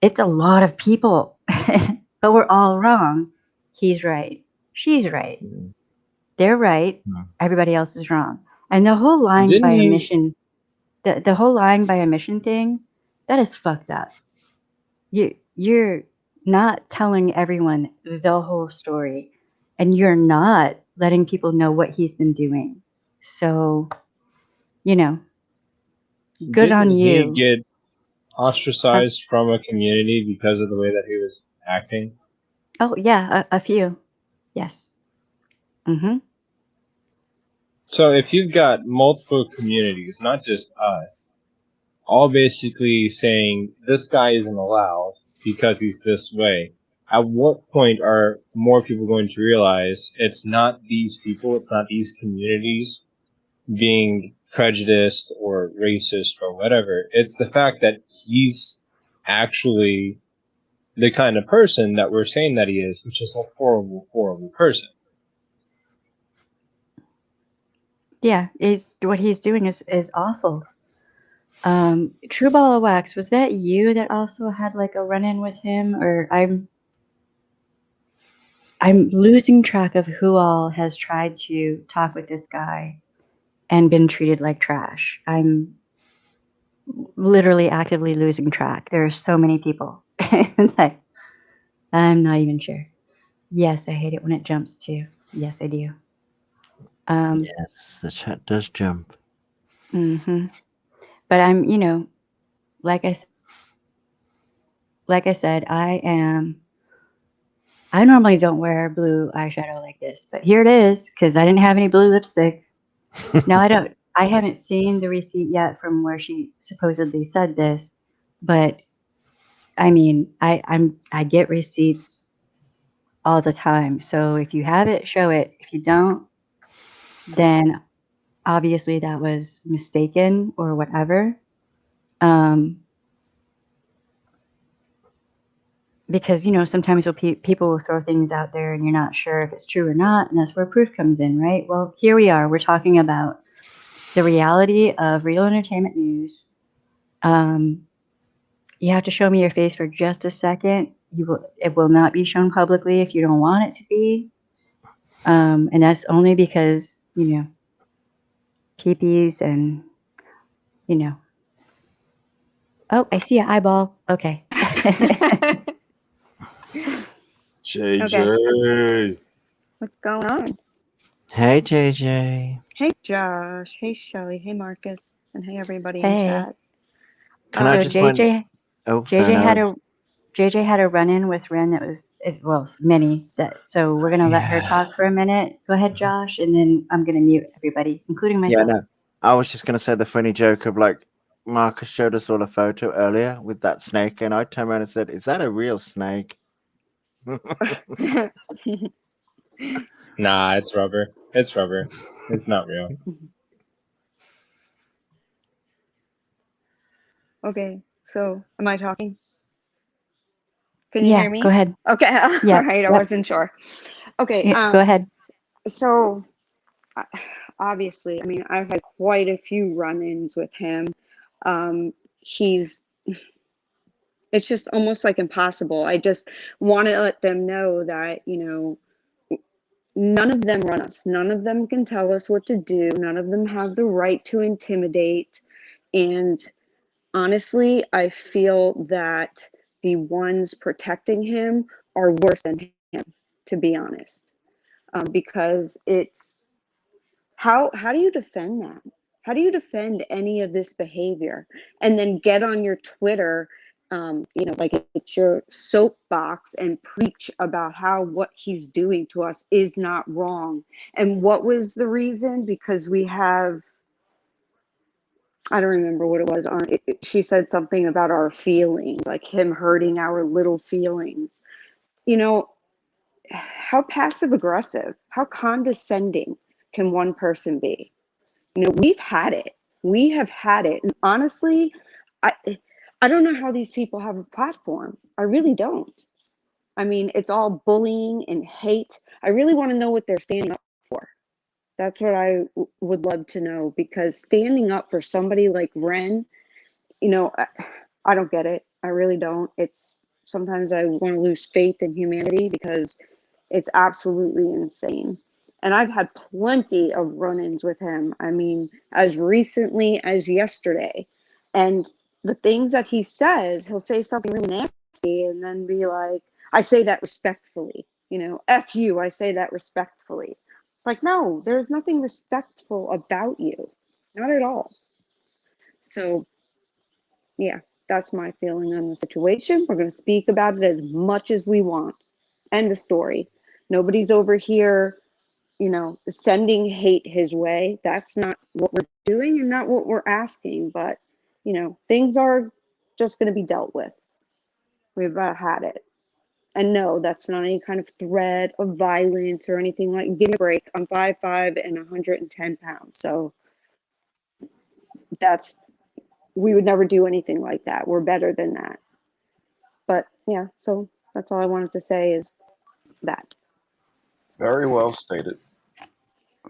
Speaker 1: It's a lot of people, but we're all wrong. He's right. She's right. They're right. Everybody else is wrong. And the whole lying by omission, the whole lying by omission thing, that is fucked up. You're not telling everyone the whole story, and you're not letting people know what he's been doing. So, good on you.
Speaker 7: Did he get ostracized from a community because of the way that he was acting?
Speaker 1: Oh yeah, a few. Yes. Mm-hmm.
Speaker 7: So if you've got multiple communities, not just us, all basically saying this guy isn't allowed because he's this way, at what point are more people going to realize it's not these people, it's not these communities being prejudiced or racist or whatever? It's the fact that he's actually the kind of person that we're saying that he is, which is a horrible, horrible person.
Speaker 1: Yeah, is what he's doing is awful. True Ball of Wax, was that you that also had like a run-in with him, or I'm losing track of who all has tried to talk with this guy and been treated like trash. I'm literally actively losing track. There are so many people. It's like, I'm not even sure. Yes, I hate it when it jumps too. Yes, I do.
Speaker 5: Yes, the chat does jump.
Speaker 1: Mm-hmm. But I'm, like I said, I normally don't wear blue eyeshadow like this, but here it is because I didn't have any blue lipstick. Now I haven't seen the receipt yet from where she supposedly said this, but I mean, I get receipts all the time. So if you have it, show it. If you don't, then obviously that was mistaken or whatever. Because sometimes people will throw things out there and you're not sure if it's true or not, and that's where proof comes in, right? Well, here we are. We're talking about the reality of real entertainment news. You have to show me your face for just a second. It will not be shown publicly if you don't want it to be, and that's only because peepees and Oh, I see an eyeball. Okay.
Speaker 3: JJ.
Speaker 8: What's going on?
Speaker 5: Hey, JJ.
Speaker 8: Hey, Josh. Hey, Shelly. Hey, Marcus. And hey, everybody in
Speaker 1: Hey.
Speaker 8: chat.
Speaker 5: Can I
Speaker 1: So
Speaker 5: just point? Oh, sorry,
Speaker 1: JJ had a run-in with Ren that was many that. So we're gonna let her talk for a minute. Go ahead, Josh, and then I'm gonna mute everybody, including myself.
Speaker 5: Yeah, no. I was just gonna say the funny joke of like Marcus showed us all a photo earlier with that snake, and I turned around and said, "Is that a real snake?"
Speaker 7: Nah, it's rubber. It's rubber. It's not real.
Speaker 8: Okay, so am I talking? Can you hear me?
Speaker 1: Go ahead.
Speaker 8: Okay,
Speaker 1: Yeah.
Speaker 8: all right. I wasn't sure. Okay.
Speaker 1: Yeah, go ahead.
Speaker 8: So obviously, I mean, I've had quite a few run-ins with him. It's just almost like impossible. I just want to let them know that, none of them run us. None of them can tell us what to do. None of them have the right to intimidate. And honestly, I feel that the ones protecting him are worse than him, to be honest. Because it's how do you defend that? How do you defend any of this behavior and then get on your Twitter, like it's your soapbox and preach about how what he's doing to us is not wrong? And what was the reason? Because we have, I don't remember what it was. She said something about our feelings, like him hurting our little feelings. How passive aggressive, how condescending can one person be? We've had it. We have had it. And honestly, I I don't know how these people have a platform. I really don't. I mean, it's all bullying and hate. I really want to know what they're standing up for. That's what I would love to know, because standing up for somebody like Ren, I don't get it. I really don't. It's sometimes I want to lose faith in humanity because it's absolutely insane. And I've had plenty of run-ins with him. I mean, as recently as yesterday. And the things that he says, he'll say something really nasty and then be like, I say that respectfully, F you, I say that respectfully. Like, no, there's nothing respectful about you. Not at all. So, yeah, that's my feeling on the situation. We're going to speak about it as much as we want. End of story. Nobody's over here, you know, sending hate his way. That's not what we're doing and not what we're asking. But, you know, things are just going to be dealt with. We've had it. And no, that's not any kind of threat of violence or anything like. Give me a break. I'm 5'5" and 110 pounds. So we would never do anything like that. We're better than that. But yeah, so that's all I wanted to say is that.
Speaker 3: Very well stated.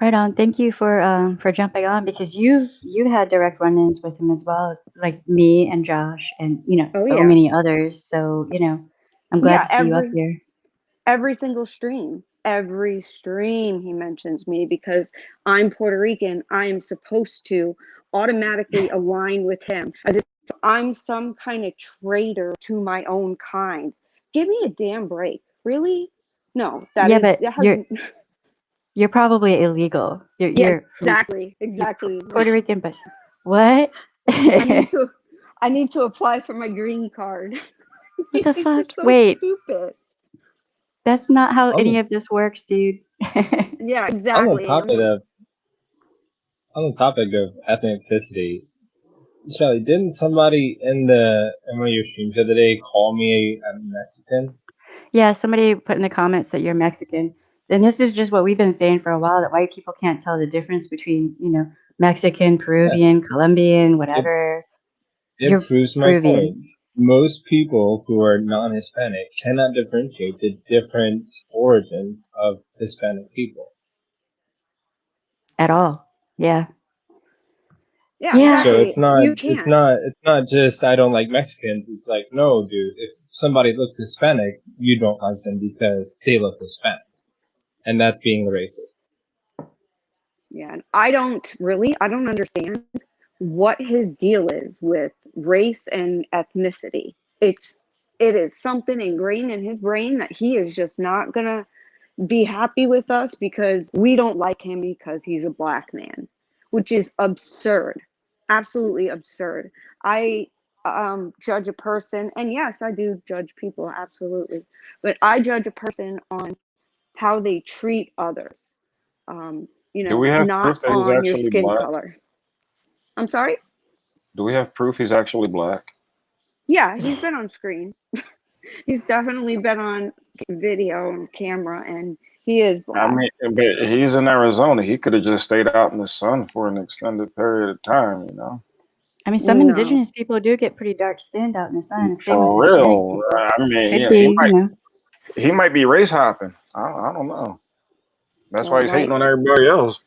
Speaker 1: Right on. Thank you for jumping on, because you had direct run-ins with him as well, like me and Josh and
Speaker 8: Oh
Speaker 1: so
Speaker 8: yeah.
Speaker 1: many others. So I'm glad
Speaker 8: Yeah,
Speaker 1: to see you up here.
Speaker 8: every single stream. Every stream he mentions me because I'm Puerto Rican. I am supposed to automatically align with him as if I'm some kind of traitor to my own kind. Give me a damn break. Really? No, that
Speaker 1: Yeah, but
Speaker 8: has
Speaker 1: you're probably illegal. You're
Speaker 8: yeah,
Speaker 1: you're from you're
Speaker 8: exactly.
Speaker 1: Puerto Rican, but what?
Speaker 8: I need to apply for my green card.
Speaker 1: What the
Speaker 8: It's
Speaker 1: fuck?
Speaker 8: just so
Speaker 1: Wait,
Speaker 8: stupid.
Speaker 1: that's not how
Speaker 7: On
Speaker 1: any
Speaker 7: the,
Speaker 1: of this works, dude.
Speaker 8: Yeah,
Speaker 7: on the
Speaker 8: exactly.
Speaker 7: topic of on the topic of ethnicity, Shelly, didn't somebody in one of your streams the other day call me a Mexican?
Speaker 1: Yeah, somebody put in the comments that you're Mexican. And this is just what we've been saying for a while, that white people can't tell the difference between, Mexican,
Speaker 7: Yeah,
Speaker 1: Peruvian, Colombian,
Speaker 7: it
Speaker 1: whatever.
Speaker 7: it
Speaker 1: You're
Speaker 7: proves my point.
Speaker 1: Peruvian
Speaker 7: Most people who are non-Hispanic cannot differentiate the different origins of Hispanic people.
Speaker 1: at all. Yeah.
Speaker 8: Yeah,
Speaker 1: Yeah.
Speaker 7: So
Speaker 8: exactly. You can't.
Speaker 7: it's not just I don't like Mexicans. It's like, no, dude, if somebody looks Hispanic, you don't like them because they look Hispanic, and that's being racist.
Speaker 8: Yeah, I don't understand what his deal is with race and ethnicity. It is something ingrained in his brain that he is just not gonna be happy with us because we don't like him because he's a black man, which is absurd. Absolutely absurd. I judge a person, and yes, I do judge people, absolutely. But I judge a person on how they treat others.
Speaker 3: Do we have
Speaker 8: Not
Speaker 3: proof that he's
Speaker 8: on your
Speaker 3: actually
Speaker 8: skin
Speaker 3: black?
Speaker 8: color. I'm sorry?
Speaker 3: Do we have proof he's actually black?
Speaker 8: Yeah, he's been on screen. He's definitely been on video and camera, and he is
Speaker 3: I
Speaker 8: black.
Speaker 3: mean, but he's in Arizona. He could have just stayed out in the sun for an extended period of time.
Speaker 1: I mean, some
Speaker 8: No.
Speaker 1: indigenous people do get pretty dark skinned out in the sun, same with
Speaker 3: For
Speaker 1: Hispanic
Speaker 3: real.
Speaker 1: people.
Speaker 3: I mean,
Speaker 1: Could be,
Speaker 3: he might be race hopping. I don't know. That's
Speaker 8: Well,
Speaker 3: why he's hating on everybody else.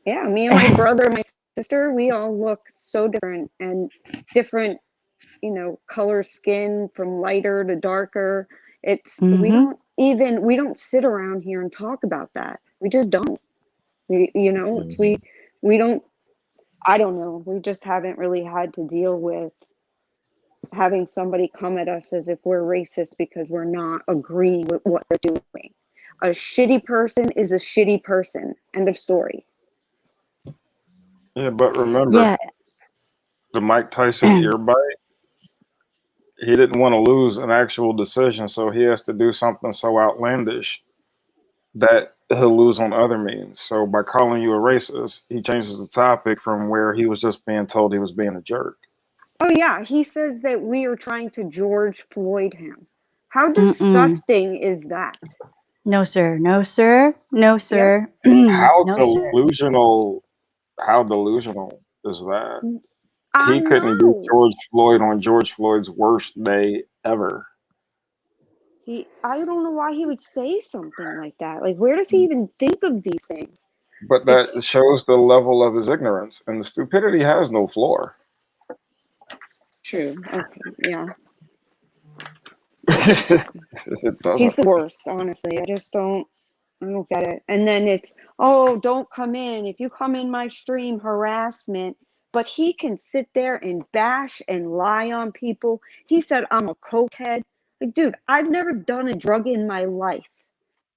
Speaker 8: yeah, me and my brother and my sister, we all look so different and different, color skin from lighter to darker. We don't sit around here and talk about that. We just don't. We don't, I don't know. We just haven't really had to deal with having somebody come at us as if we're racist because we're not agreeing with what they're doing. A shitty person is a shitty person. End of story.
Speaker 3: Yeah, but remember,
Speaker 1: yeah.
Speaker 3: the Mike Tyson ear bite, he didn't want to lose an actual decision, so he has to do something so outlandish that he'll lose on other means. So by calling you a racist, he changes the topic from where he was just being told he was being a jerk.
Speaker 8: Oh yeah, he says that we are trying to George Floyd him. How
Speaker 1: Mm-mm.
Speaker 8: disgusting is that?
Speaker 1: No, sir. No, sir. No,
Speaker 8: Yep.
Speaker 1: sir.
Speaker 3: How
Speaker 1: No, sir.
Speaker 3: delusional how delusional is that?
Speaker 8: I
Speaker 3: He couldn't beat
Speaker 8: know.
Speaker 3: George Floyd on George Floyd's worst day ever.
Speaker 8: I don't know why he would say something like that. Like, where does he even think of these things?
Speaker 3: But that shows the level of his ignorance, and the stupidity has no floor.
Speaker 8: True. Okay. Yeah.
Speaker 3: It doesn't.
Speaker 8: He's the worst, honestly. I don't get it. And then it's, oh, don't come in. If you come in my stream, harassment. But he can sit there and bash and lie on people. He said, I'm a cokehead. Like, dude, I've never done a drug in my life.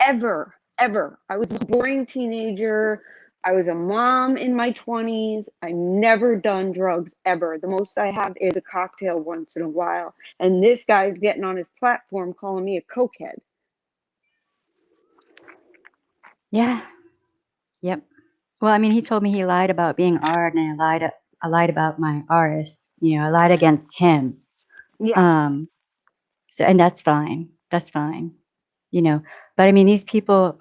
Speaker 8: Ever, ever. I was a boring teenager. I was a mom in my 20s. I never done drugs ever. The most I have is a cocktail once in a while. And this guy's getting on his platform calling me a cokehead.
Speaker 1: Yeah. Yep. Well, I mean, he told me he lied about being R'd, and I lied about my artist. You know, I lied against him.
Speaker 8: Yeah.
Speaker 1: So, and that's fine. That's fine. You know, but I mean, these people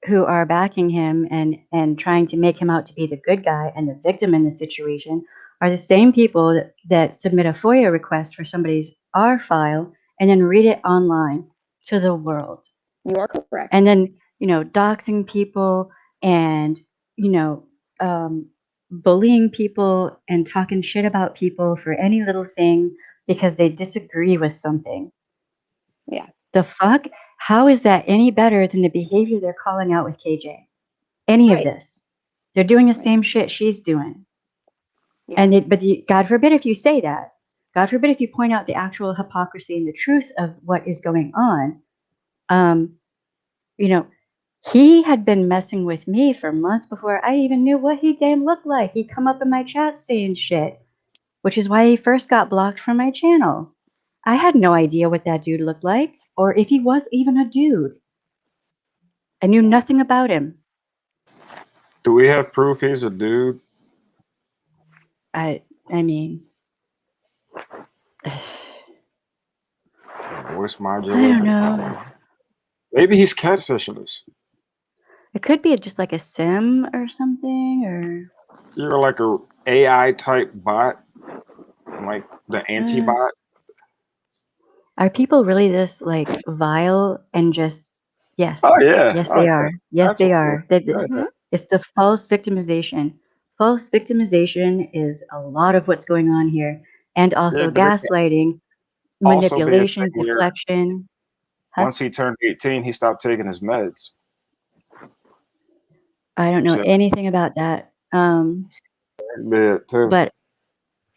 Speaker 1: who are backing him and trying to make him out to be the good guy and the victim in the situation are the same people that submit a FOIA request for somebody's R file and then read it online to the world.
Speaker 8: You are correct.
Speaker 1: And then, you know, doxing people and, you know, bullying people and talking shit about people for any little thing because they disagree with something.
Speaker 8: Yeah.
Speaker 1: The fuck? How is that any better than the behavior they're calling out with KJ? Any of
Speaker 8: Right.
Speaker 1: this. They're doing the
Speaker 8: Right.
Speaker 1: same shit she's doing.
Speaker 8: Yeah.
Speaker 1: And God forbid if you say that. God forbid if you point out the actual hypocrisy and the truth of what is going on. You know, he had been messing with me for months before I even knew what he damn looked like. He'd come up in my chat saying shit, which is why he first got blocked from my channel. I had no idea what that dude looked like or if he was even a dude. I knew nothing about him.
Speaker 3: Do we have proof he's a dude?
Speaker 1: I mean,
Speaker 3: Voice
Speaker 1: I
Speaker 3: modulator.
Speaker 1: don't know.
Speaker 3: Maybe he's catfishing us.
Speaker 1: It could be just like a sim or something, or
Speaker 3: You're like a AI type bot, like the anti-bot.
Speaker 1: are people really this like vile and just yes,
Speaker 3: Oh yeah,
Speaker 1: yes they are, yes they
Speaker 3: absolutely.
Speaker 1: are. It's the false victimization. False victimization is a lot of what's going on here, and
Speaker 3: Yeah,
Speaker 1: also
Speaker 3: but it can
Speaker 1: gaslighting,
Speaker 3: also be a
Speaker 1: manipulation,
Speaker 3: thing where
Speaker 1: deflection. Huh?
Speaker 3: once he turned 18, he stopped taking his meds.
Speaker 1: I don't know
Speaker 3: So
Speaker 1: anything about that.
Speaker 3: yeah, too.
Speaker 1: But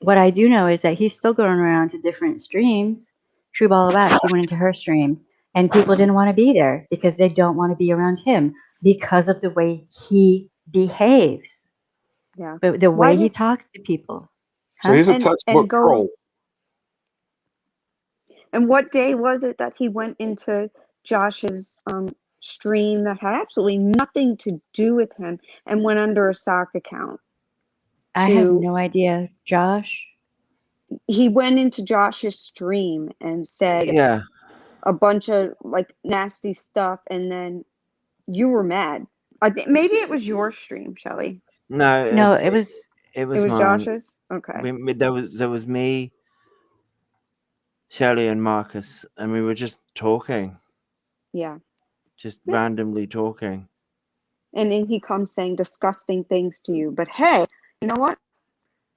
Speaker 1: what I do know is that he's still going around to different streams. True Ball of Wax, he went into her stream, and people didn't want to be there because they don't want to be around him because of the way he behaves,
Speaker 8: Yeah.
Speaker 1: the
Speaker 8: Why
Speaker 1: way he
Speaker 8: does
Speaker 1: talks to people.
Speaker 3: So
Speaker 1: Huh?
Speaker 3: he's a
Speaker 8: and
Speaker 3: textbook
Speaker 8: go
Speaker 3: troll.
Speaker 8: and what day was it that he went into Josh's stream that had absolutely nothing to do with him and went under a sock account
Speaker 1: I have
Speaker 8: to
Speaker 1: no idea. Josh?
Speaker 8: he went into Josh's stream and said
Speaker 5: Yeah.
Speaker 8: a bunch of like nasty stuff, and then you were mad. I think maybe it was your stream, Shelly.
Speaker 5: No,
Speaker 1: No, it was
Speaker 5: it was
Speaker 8: It was
Speaker 5: mine.
Speaker 8: Josh's. Okay.
Speaker 5: There was me, Shelley, and Marcus, and we were just talking,
Speaker 8: Yeah.
Speaker 5: just randomly talking.
Speaker 8: And then he comes saying disgusting things to you. But hey, you know what?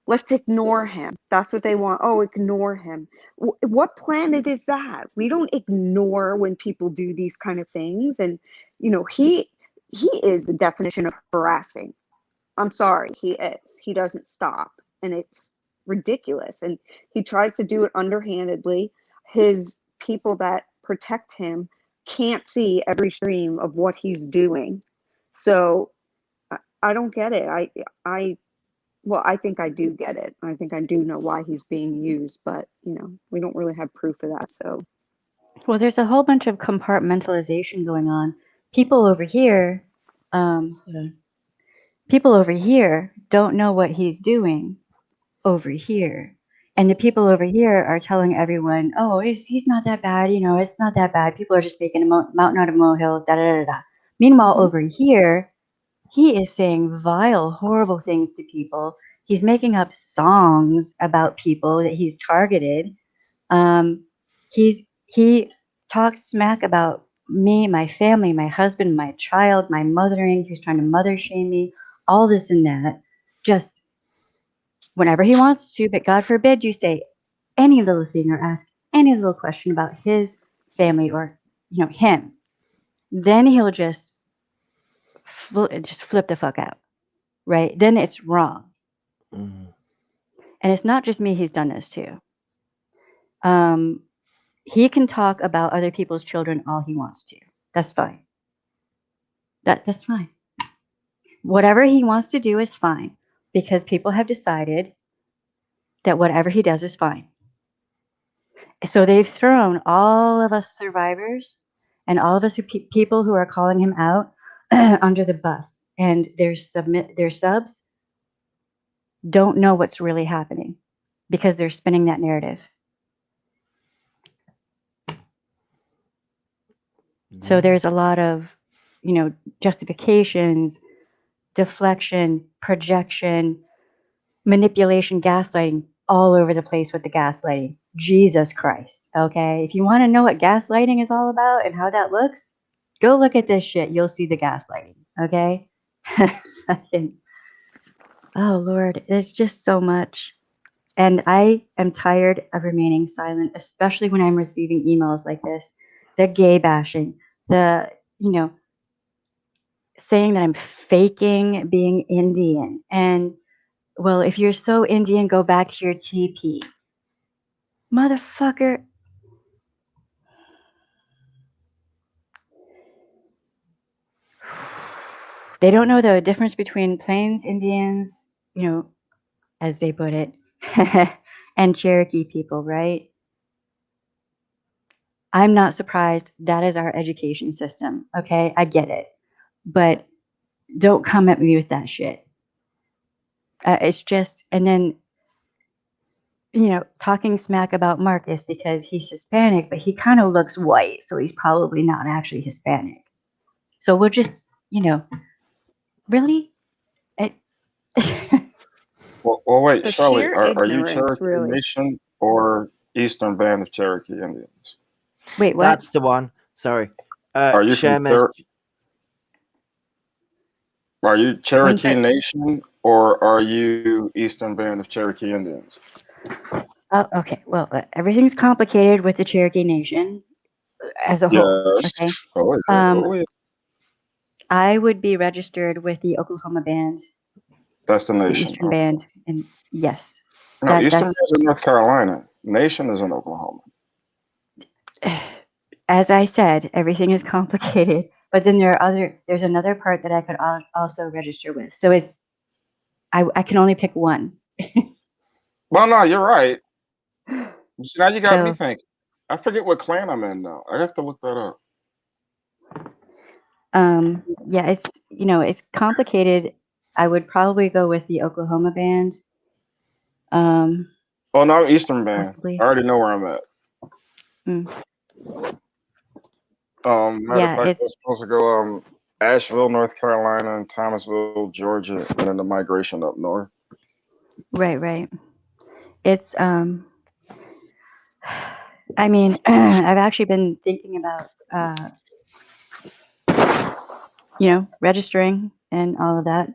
Speaker 8: Let's ignore him. That's what they want. Oh, ignore him. What planet is that? We don't ignore when people do these kind of things. And you know, he is the definition of harassing. I'm sorry, he is. He doesn't stop, and it's ridiculous. And he tries to do it underhandedly. His people that protect him can't see every stream of what he's doing. So I don't get it. Well, I think I do get it. I think I do know why he's being used, but you know, we don't really have proof of that. So
Speaker 1: well, there's a whole bunch of compartmentalization going on. People over here, hold on. People over here don't know what he's doing over here. And the people over here are telling everyone, oh, he's not that bad. You know, it's not that bad. People are just making a mountain out of a molehill, da da da da. Meanwhile, over here, he is saying vile, horrible things to people. He's making up songs about people that he's targeted. He talks smack about me, my family, my husband, my child, my mothering. He's trying to mother shame me, all this and that. Just whenever he wants to, but God forbid you say any little thing or ask any little question about his family or him, then he'll just flip the fuck out, right? Then it's wrong.
Speaker 5: Mm.
Speaker 1: And it's not just me he's done this to. He can talk about other people's children all he wants to. That's fine. That's fine. Whatever he wants to do is fine because people have decided that whatever he does is fine. So they've thrown all of us survivors and all of us people who are calling him out under the bus, and their subs don't know what's really happening because they're spinning that narrative. So there's a lot of, justifications, deflection, projection, manipulation, gaslighting all over the place with the gaslighting. Jesus Christ. Okay. If you want to know what gaslighting is all about and how that looks, go look at this shit. You'll see the gaslighting. Okay. Oh, Lord. There's just so much. And I am tired of remaining silent, especially when I'm receiving emails like this. The gay bashing, the, saying that I'm faking being Indian. And, well, if you're so Indian, go back to your TP. Motherfucker. They don't know the difference between Plains Indians, as they put it, and Cherokee people, right? I'm not surprised. That is our education system. Okay, I get it. But don't come at me with that shit. It's just, and then, talking smack about Marcus because he's Hispanic, but he kind of looks white, so he's probably not actually Hispanic. So we'll just, really?
Speaker 3: Well, wait,
Speaker 8: The
Speaker 3: Shirley,
Speaker 8: sheer
Speaker 3: are you
Speaker 8: ignorance,
Speaker 3: Cherokee
Speaker 8: really.
Speaker 3: Nation or Eastern Band of Cherokee Indians?
Speaker 1: Wait, what?
Speaker 5: That's the one. Sorry.
Speaker 3: Are you
Speaker 5: Share
Speaker 3: from
Speaker 5: message.
Speaker 3: Are you Cherokee
Speaker 1: One
Speaker 3: Nation or are you Eastern Band of Cherokee Indians?
Speaker 1: Oh, okay. Well, everything's complicated with the Cherokee Nation as a whole.
Speaker 3: Yes.
Speaker 1: Okay.
Speaker 3: Oh, yeah.
Speaker 1: Um,
Speaker 3: Oh, yeah.
Speaker 1: I would be registered with the Oklahoma band,
Speaker 3: That's the
Speaker 1: the
Speaker 3: nation.
Speaker 1: Eastern
Speaker 3: Okay.
Speaker 1: band, and yes,
Speaker 3: No, Eastern
Speaker 1: that's
Speaker 3: is in North Carolina. Nation is in Oklahoma.
Speaker 1: as I said, everything is complicated. But then there's another part that I could also register with. So I can only pick one.
Speaker 3: Well, no, you're right. See, now you got me
Speaker 1: So
Speaker 3: thinking. I forget what clan I'm in now. I have to look that up.
Speaker 1: yeah, it's complicated. I would probably go with the Oklahoma band.
Speaker 3: Oh, no, I'm Eastern Band.
Speaker 1: Possibly.
Speaker 3: I already know where I'm at. Matter
Speaker 1: Yeah,
Speaker 3: of fact, I
Speaker 1: it's
Speaker 3: was supposed to go Asheville, North Carolina, and Thomasville, Georgia, and then the migration up north.
Speaker 1: right. It's I mean, I've actually been thinking about registering and all of that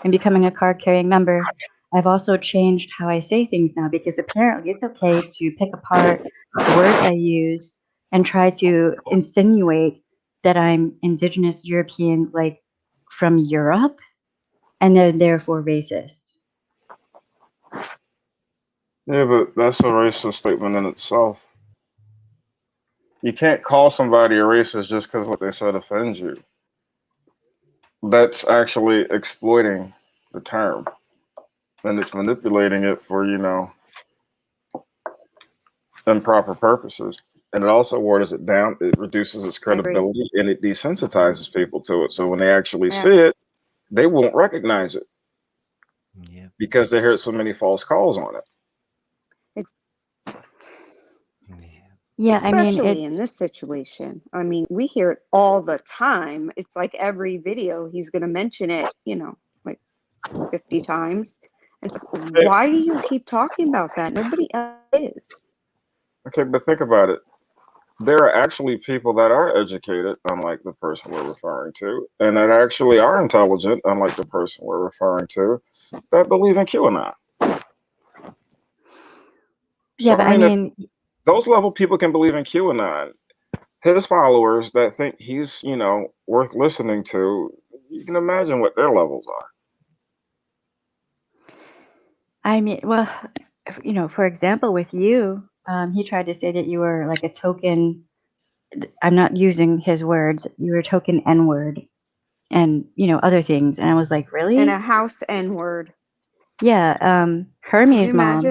Speaker 1: and becoming a card carrying member. I've also changed how I say things now because apparently it's okay to pick apart the words I use and try to insinuate that I'm indigenous European, like from Europe, and then therefore racist.
Speaker 3: Yeah, but that's a racist statement in itself. You can't call somebody a racist just because what they said offends you. That's actually exploiting the term, and it's manipulating it for improper purposes. And it also waters it down. It reduces its credibility, and it desensitizes people to it. So when they actually see it, they won't recognize it.
Speaker 5: Yeah.
Speaker 3: Because they heard so many false calls on it.
Speaker 1: Yeah,
Speaker 8: Especially in this situation. I mean, we hear it all the time. It's like every video he's going to mention it, like 50 times. It's like, why do you keep talking about that? Nobody else is.
Speaker 3: Okay, but think about it. There are actually people that are educated, unlike the person we're referring to, and that actually are intelligent, unlike the person we're referring to, that believe in QAnon.
Speaker 1: Yeah,
Speaker 3: So,
Speaker 1: but
Speaker 3: if those level people can believe in QAnon, his followers that think he's, worth listening to, you can imagine what their levels are.
Speaker 1: Well, for example, with you, he tried to say that you were like a token. I'm not using his words. You were a token N-word and, other things. And I was like, really?
Speaker 8: And a house N-word.
Speaker 1: Yeah. Hermes' mom,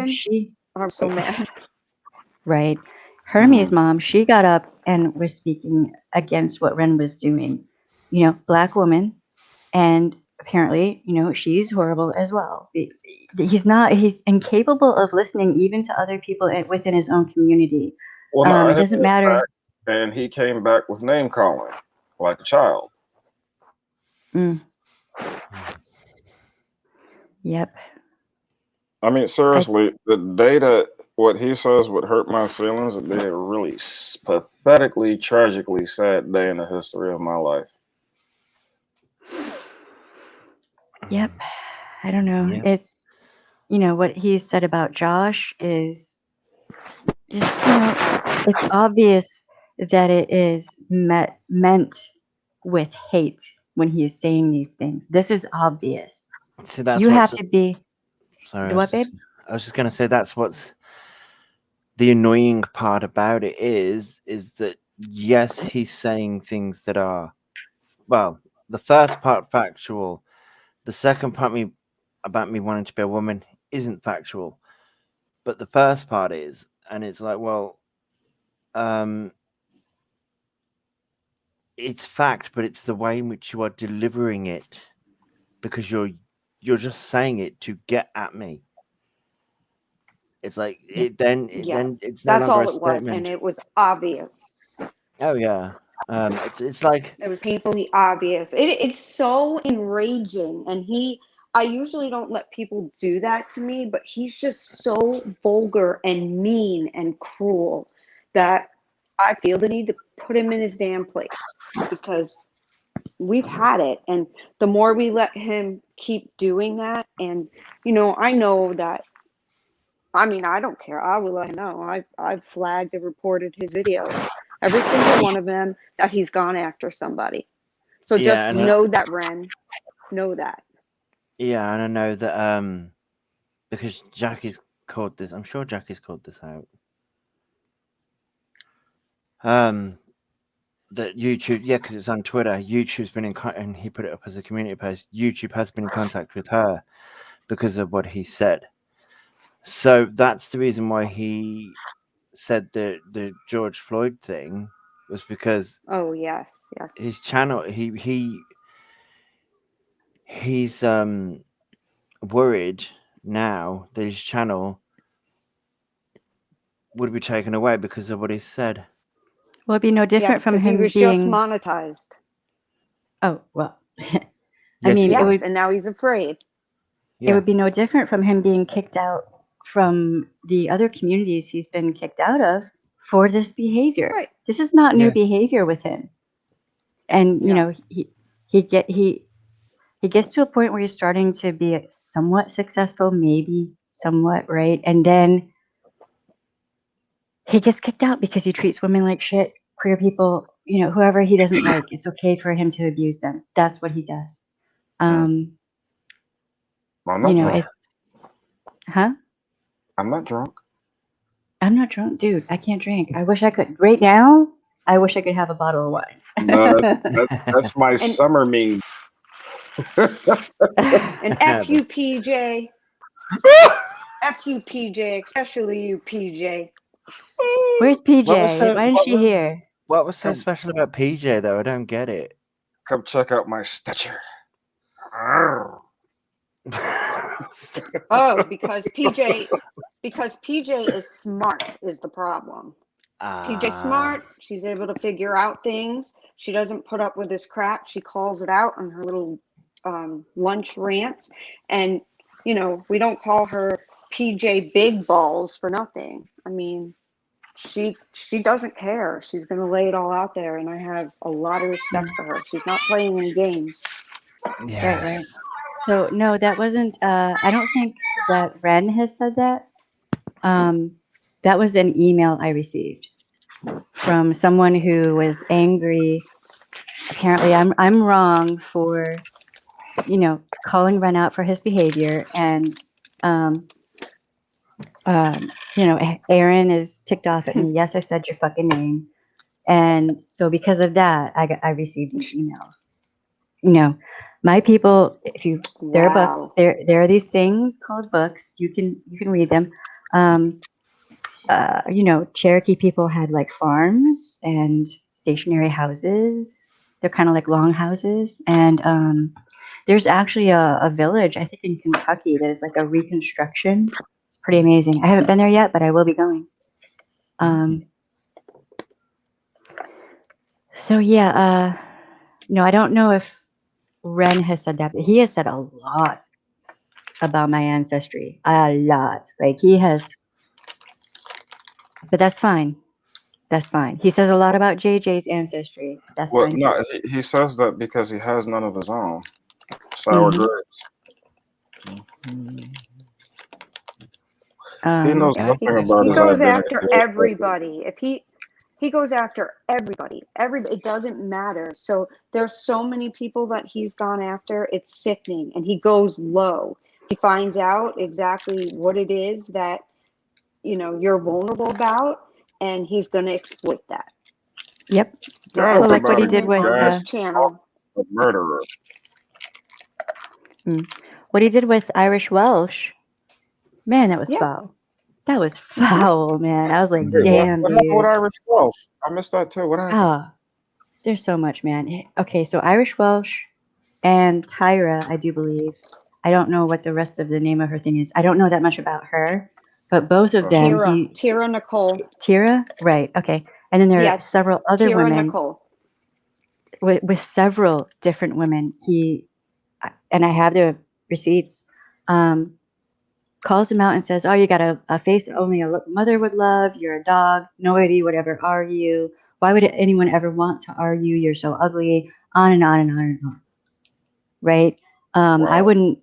Speaker 8: I'm so mad.
Speaker 1: Right. Hermes' mom, she got up and was speaking against what Ren was doing. black woman, and apparently, she's horrible as well. He's incapable of listening even to other people within his own community.
Speaker 3: Well, no,
Speaker 1: It doesn't matter.
Speaker 3: And he came back with name calling like a child.
Speaker 1: Yep.
Speaker 3: I mean, seriously, the day that what he says would hurt my feelings would be a really pathetically, tragically sad day in the history of my life.
Speaker 1: Yep. I don't know.
Speaker 5: Yep.
Speaker 1: It's, what he said about Josh is just, it's obvious that it is meant with hate when he is saying these things. This is obvious.
Speaker 5: See, that's
Speaker 1: You have
Speaker 5: what's
Speaker 1: to be.
Speaker 5: sorry.
Speaker 1: What, babe?
Speaker 5: I was just gonna say that's what's the annoying part about it is that yes, he's saying things that are, well, the first part factual, the second part about me wanting to be a woman isn't factual, but the first part is, and it's like, well, it's fact, but it's the way in which you are delivering it, because you're just saying it to get at me. It's like then it's no
Speaker 8: That's
Speaker 5: longer
Speaker 8: all
Speaker 5: a
Speaker 8: it was,
Speaker 5: statement.
Speaker 8: and it was obvious.
Speaker 5: Oh yeah, it's like
Speaker 8: it was painfully obvious. It's so enraging, and I usually don't let people do that to me, but he's just so vulgar and mean and cruel that I feel the need to put him in his damn place, because we've had it, and the more we let him keep doing that, and I know that, I mean, I don't care. I will let him know. I've flagged and reported his videos, every single one of them, that he's gone after somebody. So just know that, Ren. Know that.
Speaker 5: Yeah, and I know that because Jackie's called this. I'm sure Jackie's called this out. That YouTube, yeah, because it's on Twitter. YouTube's been and he put it up as a community post. YouTube has been in contact with her because of what he said. So that's the reason why he said the George Floyd thing was because
Speaker 8: yes
Speaker 5: his channel he's worried now that his channel would be taken away because of what he said.
Speaker 1: Well, it'd be no different from him
Speaker 8: he was
Speaker 1: being
Speaker 8: just monetized.
Speaker 1: Oh well.
Speaker 5: Yes,
Speaker 1: it would,
Speaker 8: and now he's afraid.
Speaker 1: It would be no different from him being kicked out from the other communities he's been kicked out of for this behavior.
Speaker 8: Right.
Speaker 1: This is not new behavior with him. And he gets to a point where he's starting to be somewhat successful, maybe somewhat, right? And then he gets kicked out because he treats women like shit, queer people, whoever he doesn't like. It's okay for him to abuse them. That's what he does.
Speaker 3: I'm not drunk.
Speaker 1: Huh?
Speaker 3: I'm not drunk.
Speaker 1: I'm not drunk, dude. I can't drink. I wish I could. Right now, I wish I could have a bottle of wine.
Speaker 3: No, that's my summer mead.
Speaker 8: And F you, PJ. F you, PJ, especially you, PJ.
Speaker 1: Where's PJ? Why isn't she here?
Speaker 5: What was so special about PJ, though? I don't get it.
Speaker 3: Come check out my stature.
Speaker 8: Because PJ is smart is the problem. PJ smart. She's able to figure out things. She doesn't put up with his crap. She calls it out on her little lunch rants. And, we don't call her PJ Big Balls for nothing. I mean, she doesn't care. She's going to lay it all out there. And I have a lot of respect for her. She's not playing any games.
Speaker 1: Yes. Right. So, no, that wasn't, I don't think that Ren has said that. That was an email I received from someone who was angry. Apparently, I'm wrong for, calling Ren out for his behavior, and Aaron is ticked off at me. Yes, I said your fucking name, and so because of that, I received these emails. My people, there are books. There are these things called books. You can read them. Cherokee people had like farms and stationary houses They're kind of like longhouses, and there's actually a village, I think in Kentucky, that is like a reconstruction. It's pretty amazing. I haven't been there yet, but I will be going. So yeah, no, I don't know if Ren has said that, but he has said a lot about my ancestry. A lot. Like he has, but that's fine. That's fine. He says a lot about JJ's ancestry. That's
Speaker 3: Well,
Speaker 1: fine too.
Speaker 3: no, he says that because he has none of his own. Sour grapes. He knows
Speaker 1: Yeah.
Speaker 3: nothing about
Speaker 8: He
Speaker 3: his
Speaker 8: goes
Speaker 3: identity.
Speaker 8: after everybody. If he goes after everybody. It doesn't matter. So there's so many people that he's gone after. It's sickening, and he goes low. He finds out exactly what it is that you're vulnerable about, and he's going to exploit that.
Speaker 1: Yep.
Speaker 3: Got
Speaker 1: Well, like what he
Speaker 3: everybody
Speaker 1: did with
Speaker 8: on his channel.
Speaker 3: a murderer.
Speaker 1: What he did with Irish Welsh. Man, that was foul. That was foul, man. I was like, damn,
Speaker 3: What happened with
Speaker 1: dude.
Speaker 3: Irish Welsh? I missed that too. What happened?
Speaker 1: Oh, there's so much, man. Okay, so Irish Welsh and Tyra, I do believe. I don't know what the rest of the name of her thing is. I don't know that much about her, but both of them.
Speaker 8: Tira Nicole.
Speaker 1: Tira, right? Okay, and then there are several other
Speaker 8: Tira
Speaker 1: women.
Speaker 8: Nicole.
Speaker 1: With several different women. And I have the receipts. Calls them out and says, "Oh, you got a face only a mother would love. You're a dog. Nobody would ever are you. Why would anyone ever want to are you? You're so ugly." On and on and on and on. Right? I wouldn't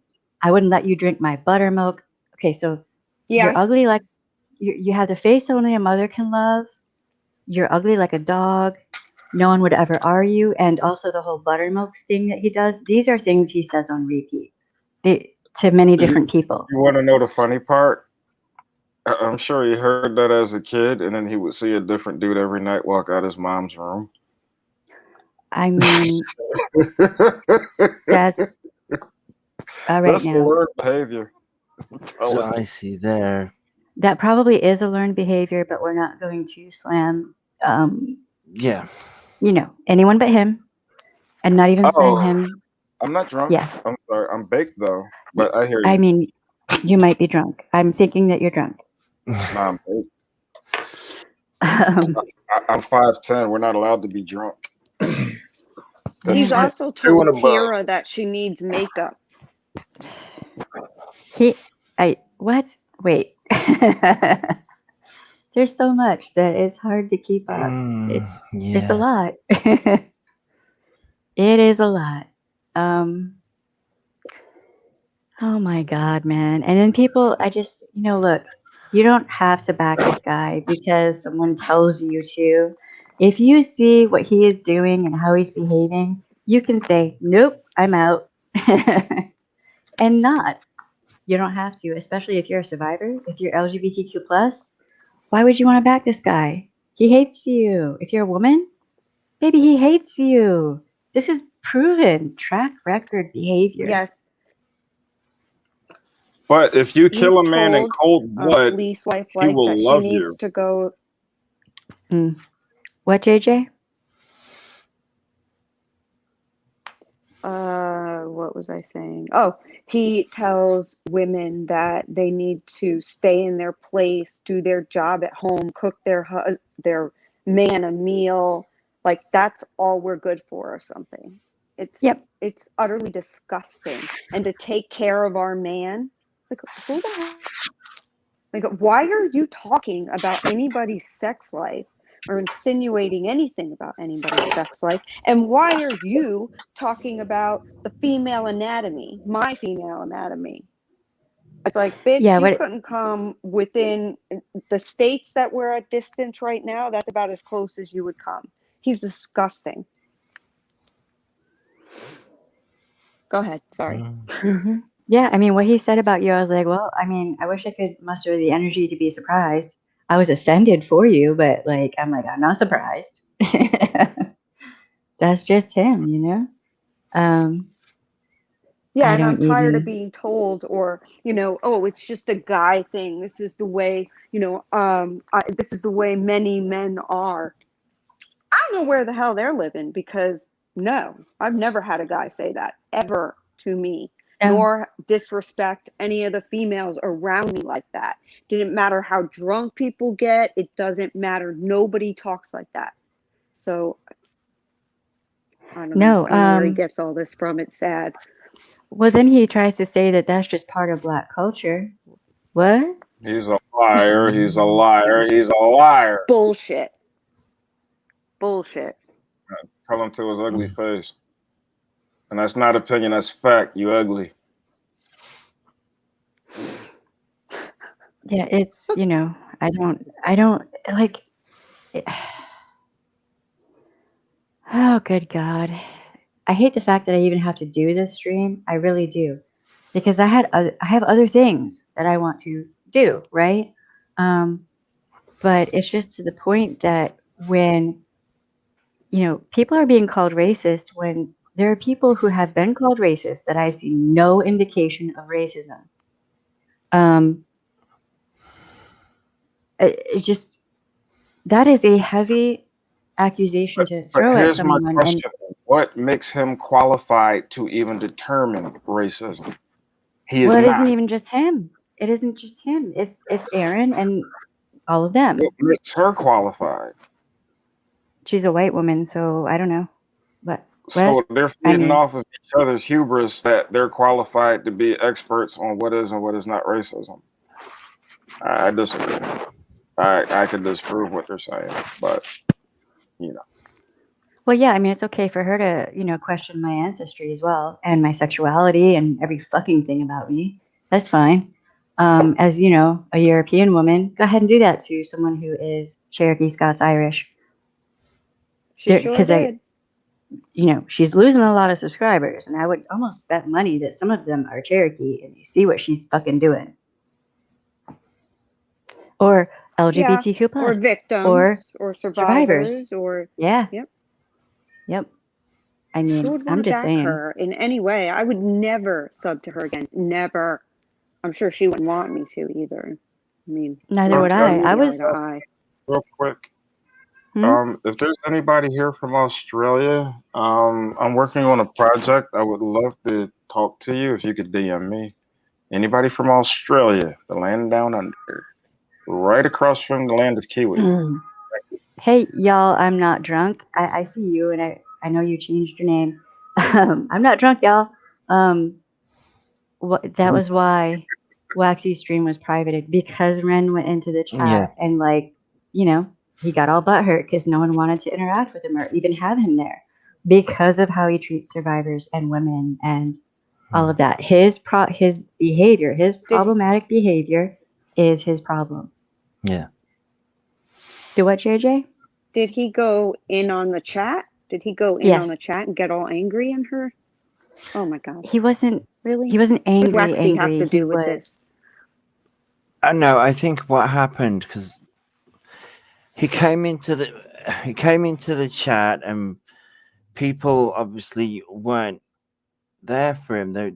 Speaker 1: let you drink my buttermilk. Okay, so you're ugly like you have the face only a mother can love. You're ugly like a dog. No one would ever are you. And also the whole buttermilk thing that he does. These are things he says on repeat to many different people.
Speaker 3: You want to know the funny part? I'm sure he heard that as a kid, and then he would see a different dude every night walk out his mom's room.
Speaker 1: I mean, that's all right.
Speaker 3: That's
Speaker 1: Now,
Speaker 3: the learned behavior.
Speaker 5: So I see there.
Speaker 1: That probably is a learned behavior, but we're not going to slam.
Speaker 5: Yeah.
Speaker 1: Anyone but him, and not even slam him.
Speaker 3: I'm not drunk.
Speaker 1: Yeah.
Speaker 3: I'm sorry. I'm baked though, but I hear you.
Speaker 1: I mean, you might be drunk. I'm thinking that you're drunk.
Speaker 3: Nah, I'm baked. I'm 5'10". We're not allowed to be drunk.
Speaker 8: He's also told Tira that she needs makeup.
Speaker 1: What? Wait. There's so much that is hard to keep up. It's a lot. It is a lot. Oh my God, man. And then people, look, you don't have to back this guy because someone tells you to. If you see what he is doing and how he's behaving, you can say, nope, I'm out. And not. You don't have to, especially if you're a survivor, if you're LGBTQ+. Why would you want to back this guy? He hates you. If you're a woman, maybe he hates you. This is proven track record behavior.
Speaker 8: Yes.
Speaker 3: But if you kill a man in cold blood,
Speaker 8: police wife
Speaker 3: he will
Speaker 8: that
Speaker 3: love
Speaker 8: she needs
Speaker 3: you.
Speaker 8: to go.
Speaker 1: What, JJ?
Speaker 8: What was I saying? Oh, he tells women that they need to stay in their place, do their job at home, cook their man a meal. Like that's all we're good for or something. It's utterly disgusting. And to take care of our man, like who the hell? Like why are you talking about anybody's sex life or insinuating anything about anybody's sex life? And why are you talking about the female anatomy, my female anatomy? It's like, bitch, you couldn't come within the states that we're at distance right now. That's about as close as you would come. He's disgusting. Go ahead. Sorry.
Speaker 1: Mm-hmm. Yeah, I mean, what he said about you, I was like, well, I mean, I wish I could muster the energy to be surprised. I was offended for you, but I'm not surprised. That's just him,
Speaker 8: Yeah, and I'm tired of being told, or oh, it's just a guy thing. This is the way, this is the way many men are. I don't know where the hell they're living because No, I've never had a guy say that ever to me,
Speaker 1: Oh,
Speaker 8: nor disrespect any of the females around me like that. Didn't matter how drunk people get. It doesn't matter. Nobody talks like that. So I don't know.
Speaker 1: no.
Speaker 8: I don't know where he gets all this from. It's sad.
Speaker 1: Well, then he tries to say that that's just part of Black culture. What?
Speaker 3: He's a liar. He's a liar. He's a liar.
Speaker 8: Bullshit. Bullshit.
Speaker 3: Tell him to his ugly face. And that's not opinion. That's fact. You ugly.
Speaker 1: Yeah, it's, I don't like. Oh, good God. I hate the fact that I even have to do this stream. I really do. Because I have other things that I want to do, right? But it's just to the point that when, people are being called racist, when there are people who have been called racist that I see no indication of racism. It just, that is a heavy accusation to throw at
Speaker 3: Here's my
Speaker 1: someone. And
Speaker 3: question. What makes him qualified to even determine racism? He is
Speaker 1: well, it
Speaker 3: not.
Speaker 1: isn't even just him. It isn't just him. It's Aaron and all of them.
Speaker 3: What makes her qualified?
Speaker 1: She's a white woman, so I don't know. But
Speaker 3: So they're feeding off of each other's hubris that they're qualified to be experts on what is and what is not racism. I disagree. I can disprove what they're saying, but
Speaker 1: Well, yeah, I mean, it's okay for her to, question my ancestry as well and my sexuality and every fucking thing about me. That's fine. As a European woman, go ahead and do that to someone who is Cherokee, Scots, Irish.
Speaker 8: She sure did.
Speaker 1: She's losing a lot of subscribers, and I would almost bet money that some of them are Cherokee and they see what she's fucking doing. Or LGBTQ+.
Speaker 8: Or victims, or survivors, or...
Speaker 1: Yeah.
Speaker 8: Yep.
Speaker 1: I mean,
Speaker 8: Who would want
Speaker 1: I'm
Speaker 8: to
Speaker 1: just
Speaker 8: back
Speaker 1: saying.
Speaker 8: her in any way? I would never sub to her again. Never. I'm sure she wouldn't want me to either. I mean,
Speaker 1: neither would I. I was
Speaker 3: real quick. If there's anybody here from Australia, I'm working on a project. I would love to talk to you if you could DM me. Anybody from Australia, the land down under, right across from the land of Kiwi.
Speaker 1: Hey, y'all, I'm not drunk. I see you, and I know you changed your name. I'm not drunk, y'all. That was why Waxy's stream was privated, because Ren went into the chat and he got all butthurt because no one wanted to interact with him or even have him there because of how he treats survivors and women and all of that. His behavior, his problematic behavior is his problem.
Speaker 5: Yeah.
Speaker 1: Do what, JJ?
Speaker 8: Did he go in on the chat? Did he go in on the chat and get all angry in her? Oh my God.
Speaker 1: He wasn't
Speaker 8: really.
Speaker 1: He wasn't angry.
Speaker 8: What does Waxy have to do with this?
Speaker 5: No, I think what happened, because he came into the chat and people obviously weren't there for him. They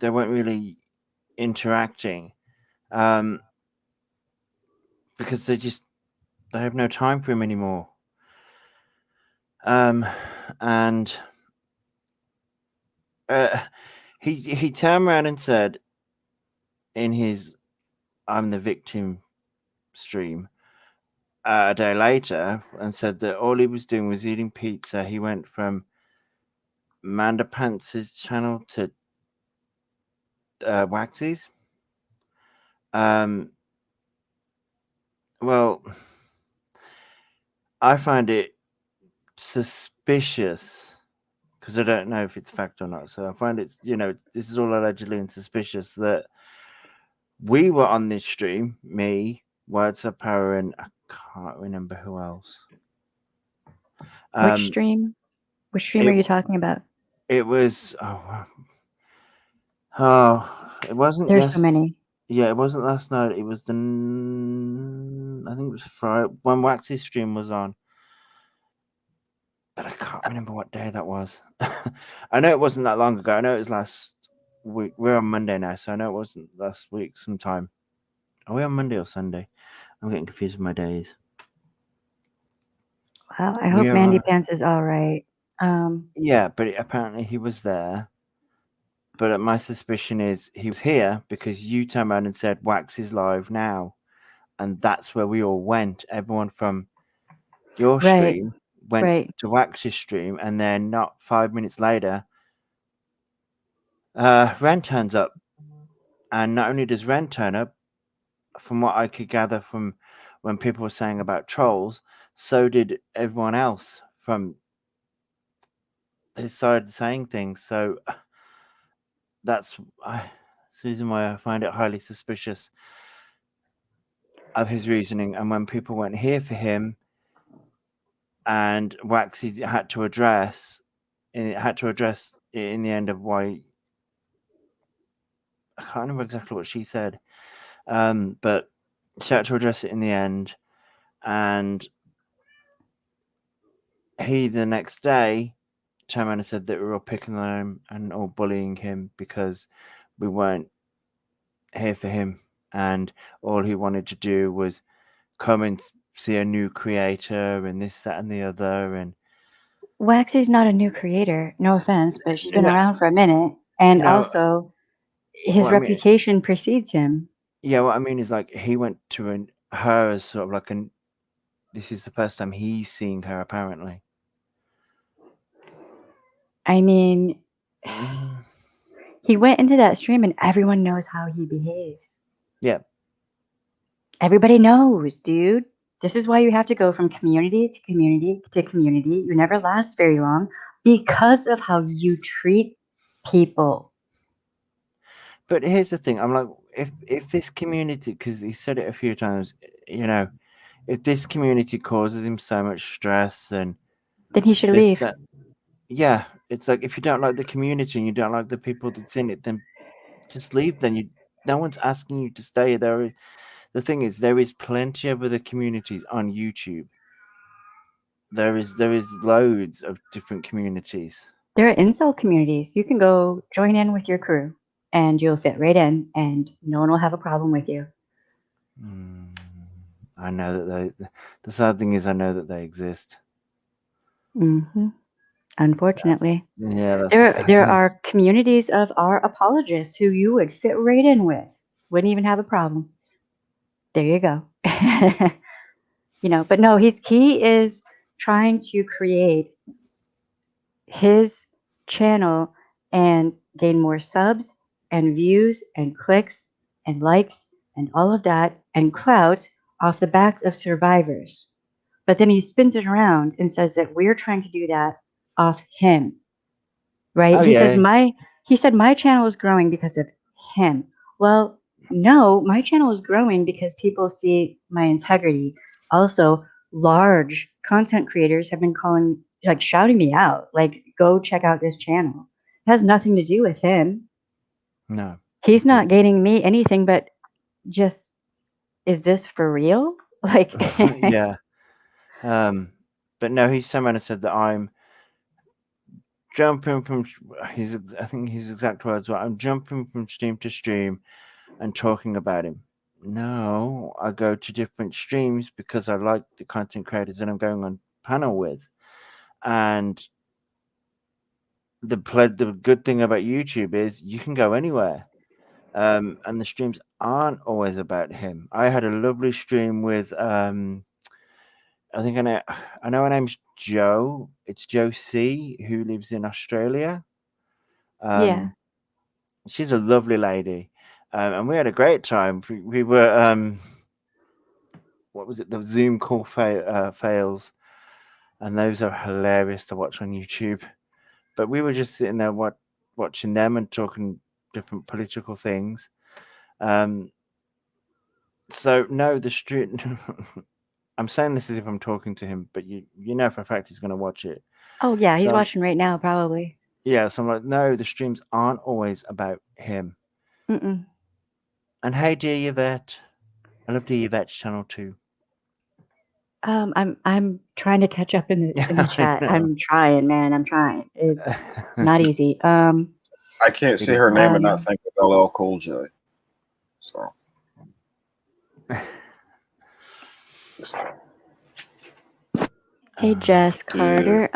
Speaker 5: weren't really interacting, because they have no time for him anymore. And he turned around and said in his "I'm the victim" stream a day later, and said that all he was doing was eating pizza. He went from Manda Pants's channel to Waxy's. Well, I find it suspicious, because I don't know if it's fact or not. So I find it's, this is all allegedly and suspicious that we were on this stream, me, Words of Power, and I can't remember who else.
Speaker 1: Which stream? Which stream are you talking about?
Speaker 5: It was, it wasn't.
Speaker 1: There's so many.
Speaker 5: Yeah, it wasn't last night. It was I think it was Friday when Waxy's stream was on. But I can't remember what day that was. I know it wasn't that long ago. I know it was last week. We're on Monday now, so I know it wasn't last week sometime. Are we on Monday or Sunday? I'm getting confused with my days.
Speaker 1: Wow, I hope Mandy Pants is all right.
Speaker 5: Yeah, but apparently he was there. But my suspicion is he was here because you turned around and said Wax is live now, and that's where we all went. Everyone from your
Speaker 1: Right,
Speaker 5: stream went
Speaker 1: right.
Speaker 5: to Wax's stream, and then not 5 minutes later, Ren turns up. And not only does Ren turn up, from what I could gather from when people were saying about trolls, so did everyone else from his side saying things. So that's the reason why I find it highly suspicious of his reasoning. And when people went here for him, and Waxy had to address in the end of why I can't remember exactly what she said, but she had to address it in the end, and he the next day turned around and said that we were all picking on him and all bullying him because we weren't here for him, and all he wanted to do was come and see a new creator and this, that, and the other. And
Speaker 1: Waxy's not a new creator, no offense, but she's been
Speaker 5: no,
Speaker 1: around for a minute. And
Speaker 5: no,
Speaker 1: also, his
Speaker 5: what I mean,
Speaker 1: reputation precedes him.
Speaker 5: yeah, what I mean is like he went to her as sort of like this is the first time he's seeing her apparently.
Speaker 1: I mean,
Speaker 5: Mm,
Speaker 1: he went into that stream and everyone knows how he behaves.
Speaker 5: yeah,
Speaker 1: Everybody knows, dude. This is why you have to go from community to community to community. You never last very long because of how you treat people.
Speaker 5: but here's the thing. I'm like, if this community, because he said it a few times, you know, if this community causes him so much stress and
Speaker 1: Then he should
Speaker 5: this,
Speaker 1: leave.
Speaker 5: that, yeah, it's like if you don't like the community and you don't like the people that's in it, then just leave. Then no one's asking you to stay there. The thing is, there is plenty of other communities on YouTube. There is loads of different communities.
Speaker 1: There are incel communities. You can go join in with your crew and you'll fit right in and no one will have a problem with you.
Speaker 5: I know that the sad thing is I know that they exist.
Speaker 1: Mm-hmm. Unfortunately.
Speaker 5: That's the sad
Speaker 1: There
Speaker 5: thing.
Speaker 1: are communities of our apologists who you would fit right in with. Wouldn't even have a problem. There you go. But no, he is trying to create his channel and gain more subs and views and clicks and likes and all of that and clout off the backs of survivors. But then he spins it around and says that we're trying to do that off him. Right?
Speaker 5: Oh,
Speaker 1: He
Speaker 5: yeah.
Speaker 1: said my channel is growing because of him. Well, no, my channel is growing because people see my integrity. Also, large content creators have been shouting me out, like, go check out this channel. It has nothing to do with him.
Speaker 5: No.
Speaker 1: He's not gaining me anything but just, is this for real? Like,
Speaker 5: yeah. But no, he's turned around and said that I'm jumping from I think his exact words were, I'm jumping from stream to stream and talking about him. No, I go to different streams because I like the content creators that I'm going on panel with. And the good thing about YouTube is you can go anywhere. And the streams aren't always about him. I had a lovely stream with I think I know her name's Joe. It's Joe C, who lives in Australia.
Speaker 1: yeah.
Speaker 5: She's a lovely lady, and we had a great time. We were what was it? The Zoom call fails, and those are hilarious to watch on YouTube. But we were just sitting there watching them and talking different political things. So no, the street. I'm saying this as if I'm talking to him, but you know for a fact he's going to watch it.
Speaker 1: Oh, yeah, he's
Speaker 5: So,
Speaker 1: watching right now, probably.
Speaker 5: yeah, so I'm like, no, the streams aren't always about him.
Speaker 1: Mm-mm.
Speaker 5: And hey, dear Yvette, I love dear Yvette's channel too.
Speaker 1: I'm trying to catch up in the chat. I'm trying, man. I'm trying. It's not easy.
Speaker 3: I can't see her name and not think of LL Cool J. So.
Speaker 1: Hey, Jess Carter.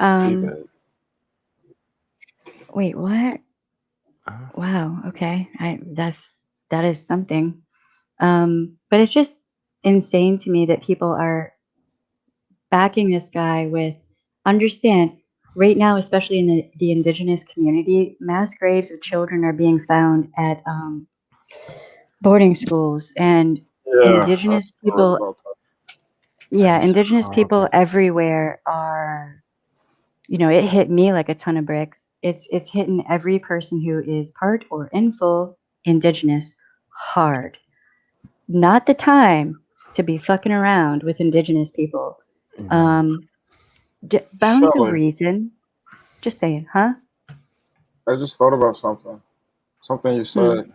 Speaker 1: Wait, what?
Speaker 5: Uh,
Speaker 1: Wow. Okay. That is something. But it's just insane to me that people are backing this guy with understand right now, especially in the indigenous community, mass graves of children are being found at boarding schools and
Speaker 3: Yeah, I
Speaker 1: indigenous
Speaker 3: heard
Speaker 1: people.
Speaker 3: about that.
Speaker 1: Yeah,
Speaker 5: that is
Speaker 1: indigenous people
Speaker 5: horrible.
Speaker 1: everywhere are, it hit me like a ton of bricks. It's hitting every person who is part or in full indigenous hard. Not the time to be fucking around with indigenous people.
Speaker 5: No.
Speaker 1: Um, bounds of
Speaker 3: Shelley,
Speaker 1: reason. Just saying, huh?
Speaker 3: I just thought about something. Something you
Speaker 1: Hmm.
Speaker 3: said.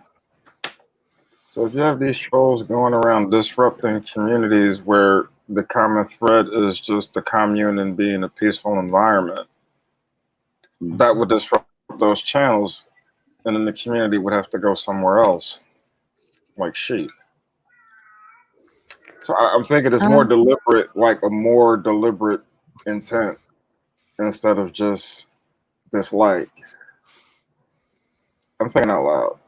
Speaker 3: So if you have these trolls going around disrupting communities where the common thread is just the commune and being a peaceful environment, that would disrupt those channels, and then the community would have to go somewhere else, like sheep. So I'm thinking it's more
Speaker 1: Um,
Speaker 3: deliberate, like a more deliberate intent instead of just dislike. I'm thinking out loud.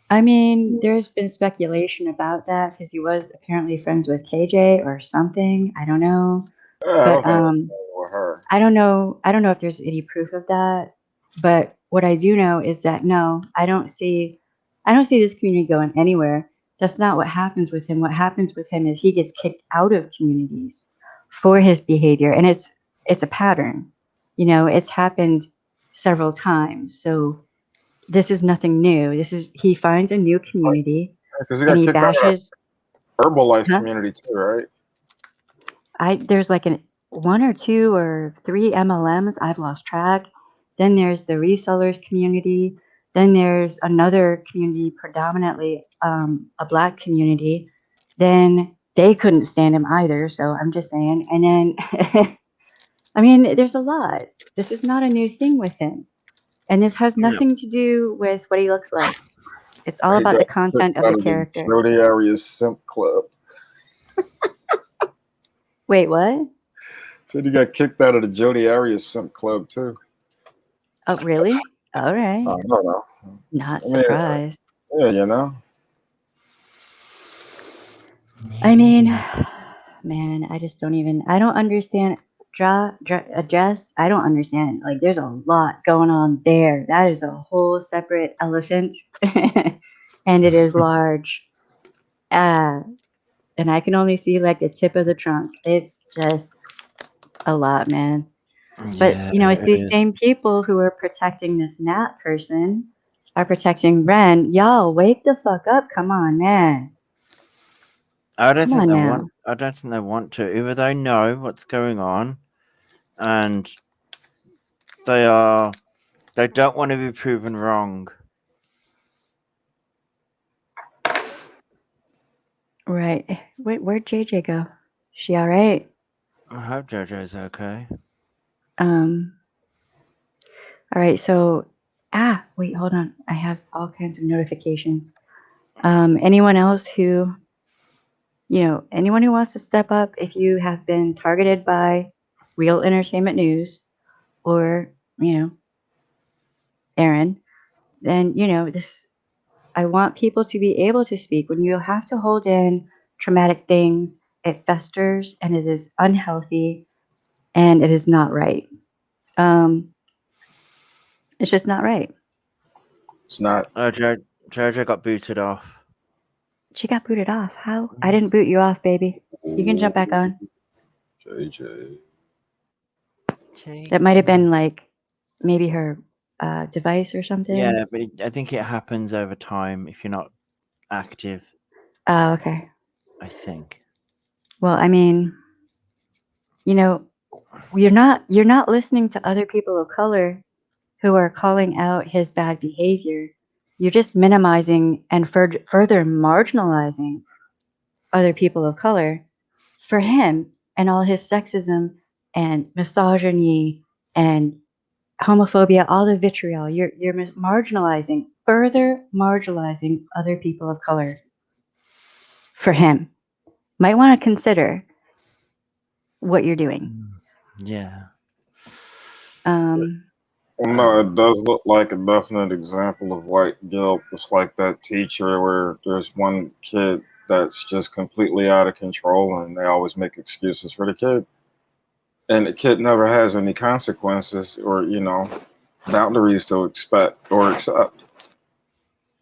Speaker 1: I mean, there's been speculation about that because he was apparently friends with KJ or something. I don't know,
Speaker 3: Yeah, I
Speaker 1: but
Speaker 3: don't think it's with her.
Speaker 1: I don't know. I don't know if there's any proof of that. But what I do know is that no, I don't see this community going anywhere. That's not what happens with him. What happens with him is he gets kicked out of communities for his behavior, and it's a pattern. It's happened several times. So this is nothing new. This is he finds a new community
Speaker 3: Because he
Speaker 1: and
Speaker 3: got
Speaker 1: he
Speaker 3: kicked out of
Speaker 1: bashes.
Speaker 3: Herbalife
Speaker 1: Huh?
Speaker 3: community too, right?
Speaker 1: There's like an one or two or three MLMs. I've lost track. Then there's the resellers community. Then there's another community, predominantly a black community. Then they couldn't stand him either. So I'm just saying. And then, I mean, there's a lot. This is not a new thing with him. And this has
Speaker 5: No.
Speaker 1: nothing to do with what he looks like. It's all
Speaker 3: He
Speaker 1: about
Speaker 3: got
Speaker 1: the
Speaker 3: kicked
Speaker 1: content of
Speaker 3: out
Speaker 1: the
Speaker 3: of the
Speaker 1: character.
Speaker 3: Jody Arias Simp Club.
Speaker 1: Wait, what?
Speaker 3: Said he got kicked out of the Jody Arias Simp Club too.
Speaker 1: Oh, really? All right.
Speaker 3: I don't know.
Speaker 1: Not
Speaker 3: I mean,
Speaker 1: surprised.
Speaker 3: yeah, you know.
Speaker 1: I mean, man, I just don't even. I don't understand. Jess, I don't understand. Like, there's a lot going on there. That is a whole separate elephant, and it is large. Uh, and I can only see like the tip of the trunk. It's just a lot, man. But
Speaker 5: Yeah,
Speaker 1: it's
Speaker 5: it
Speaker 1: these
Speaker 5: is.
Speaker 1: same people who are protecting this Nat person are protecting Ren. Y'all, wake the fuck up! Come on, man.
Speaker 5: I don't
Speaker 1: Come
Speaker 5: think
Speaker 1: on
Speaker 5: they
Speaker 1: now.
Speaker 5: want. I don't think they want to. Either they know what's going on, and they don't want to be proven wrong.
Speaker 1: Right. Wait, where'd JJ go? She all right?
Speaker 5: I hope JoJo's okay.
Speaker 1: Um. All right. So, wait, hold on. I have all kinds of notifications. Anyone else who, anyone who wants to step up, if you have been targeted by Real Entertainment News or, Aaron, then this. I want people to be able to speak. When you have to hold in traumatic things, it festers and it is unhealthy and it is not right. Um, it's just not right.
Speaker 3: It's not
Speaker 5: JoJo got booted off.
Speaker 1: She got booted off. How? I didn't boot you off, baby. You can jump back on.
Speaker 3: JJ.
Speaker 1: That might have been like maybe her device or something.
Speaker 5: Yeah, but I think it happens over time if you're not active.
Speaker 1: Oh, okay.
Speaker 5: I think.
Speaker 1: Well, I mean, you're not listening to other people of color who are calling out his bad behavior. You're just minimizing and further marginalizing other people of color for him and all his sexism and misogyny and homophobia, all the vitriol. You're further marginalizing other people of color for him. Might want to consider what you're doing.
Speaker 5: Yeah.
Speaker 1: Um,
Speaker 3: Well, no, it does look like a definite example of white guilt. It's like that teacher where there's one kid that's just completely out of control and they always make excuses for the kid. And the kid never has any consequences or, boundaries to expect or accept.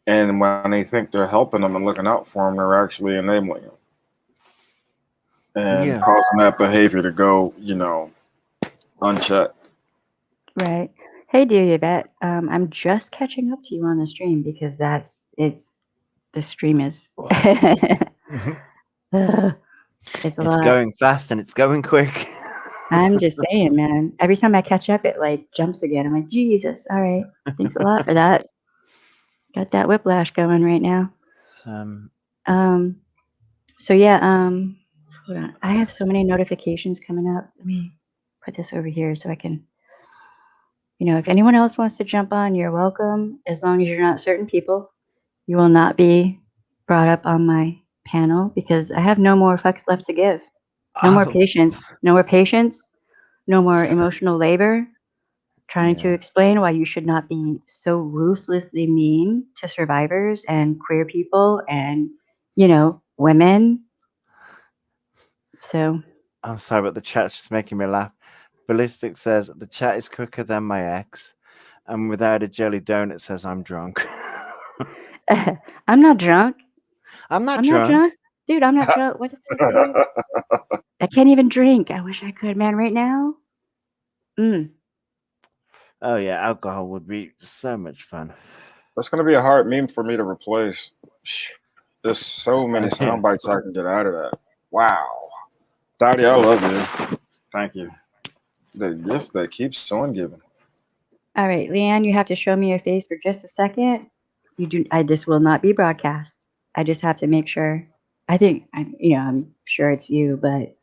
Speaker 3: And when they think they're helping them and looking out for them, they're actually enabling them and causing that behavior to go, unchecked.
Speaker 1: Right. Hey, dear Yvette. I'm just catching up to you on the stream because the stream is it's a
Speaker 5: It's
Speaker 1: lot.
Speaker 5: going fast and it's going quick.
Speaker 1: I'm just saying, man. Every time I catch up, it like jumps again. I'm like, Jesus. All right. Thanks a lot for that. Got that whiplash going right now. So yeah, hold on. I have so many notifications coming up. Let me put this over here so I can, if anyone else wants to jump on, you're welcome. As long as you're not certain people, you will not be brought up on my panel because I have no more fucks left to give. No more patience. No more patience. No more emotional labor. Trying to explain why you should not be so ruthlessly mean to survivors and queer people and, women. So
Speaker 5: I'm sorry, but the chat's just making me laugh. Ballistic says the chat is quicker than my ex, and without a jelly donut says I'm drunk.
Speaker 1: I'm not drunk.
Speaker 5: I'm not
Speaker 1: I'm
Speaker 5: drunk.
Speaker 1: not drunk. Dude, I'm not drunk. What the fuck, dude? I can't even drink. I wish I could, man, right now.
Speaker 5: Oh yeah, alcohol would be so much fun.
Speaker 3: That's going to be a hard meme for me to replace. There's so many sound bites I can get out of that. Wow. Daddy, I love you. Thank you. The gift that keeps on giving.
Speaker 1: All right, Leanne, you have to show me your face for just a second. This will not be broadcast. I just have to make sure. I'm sure it's you, but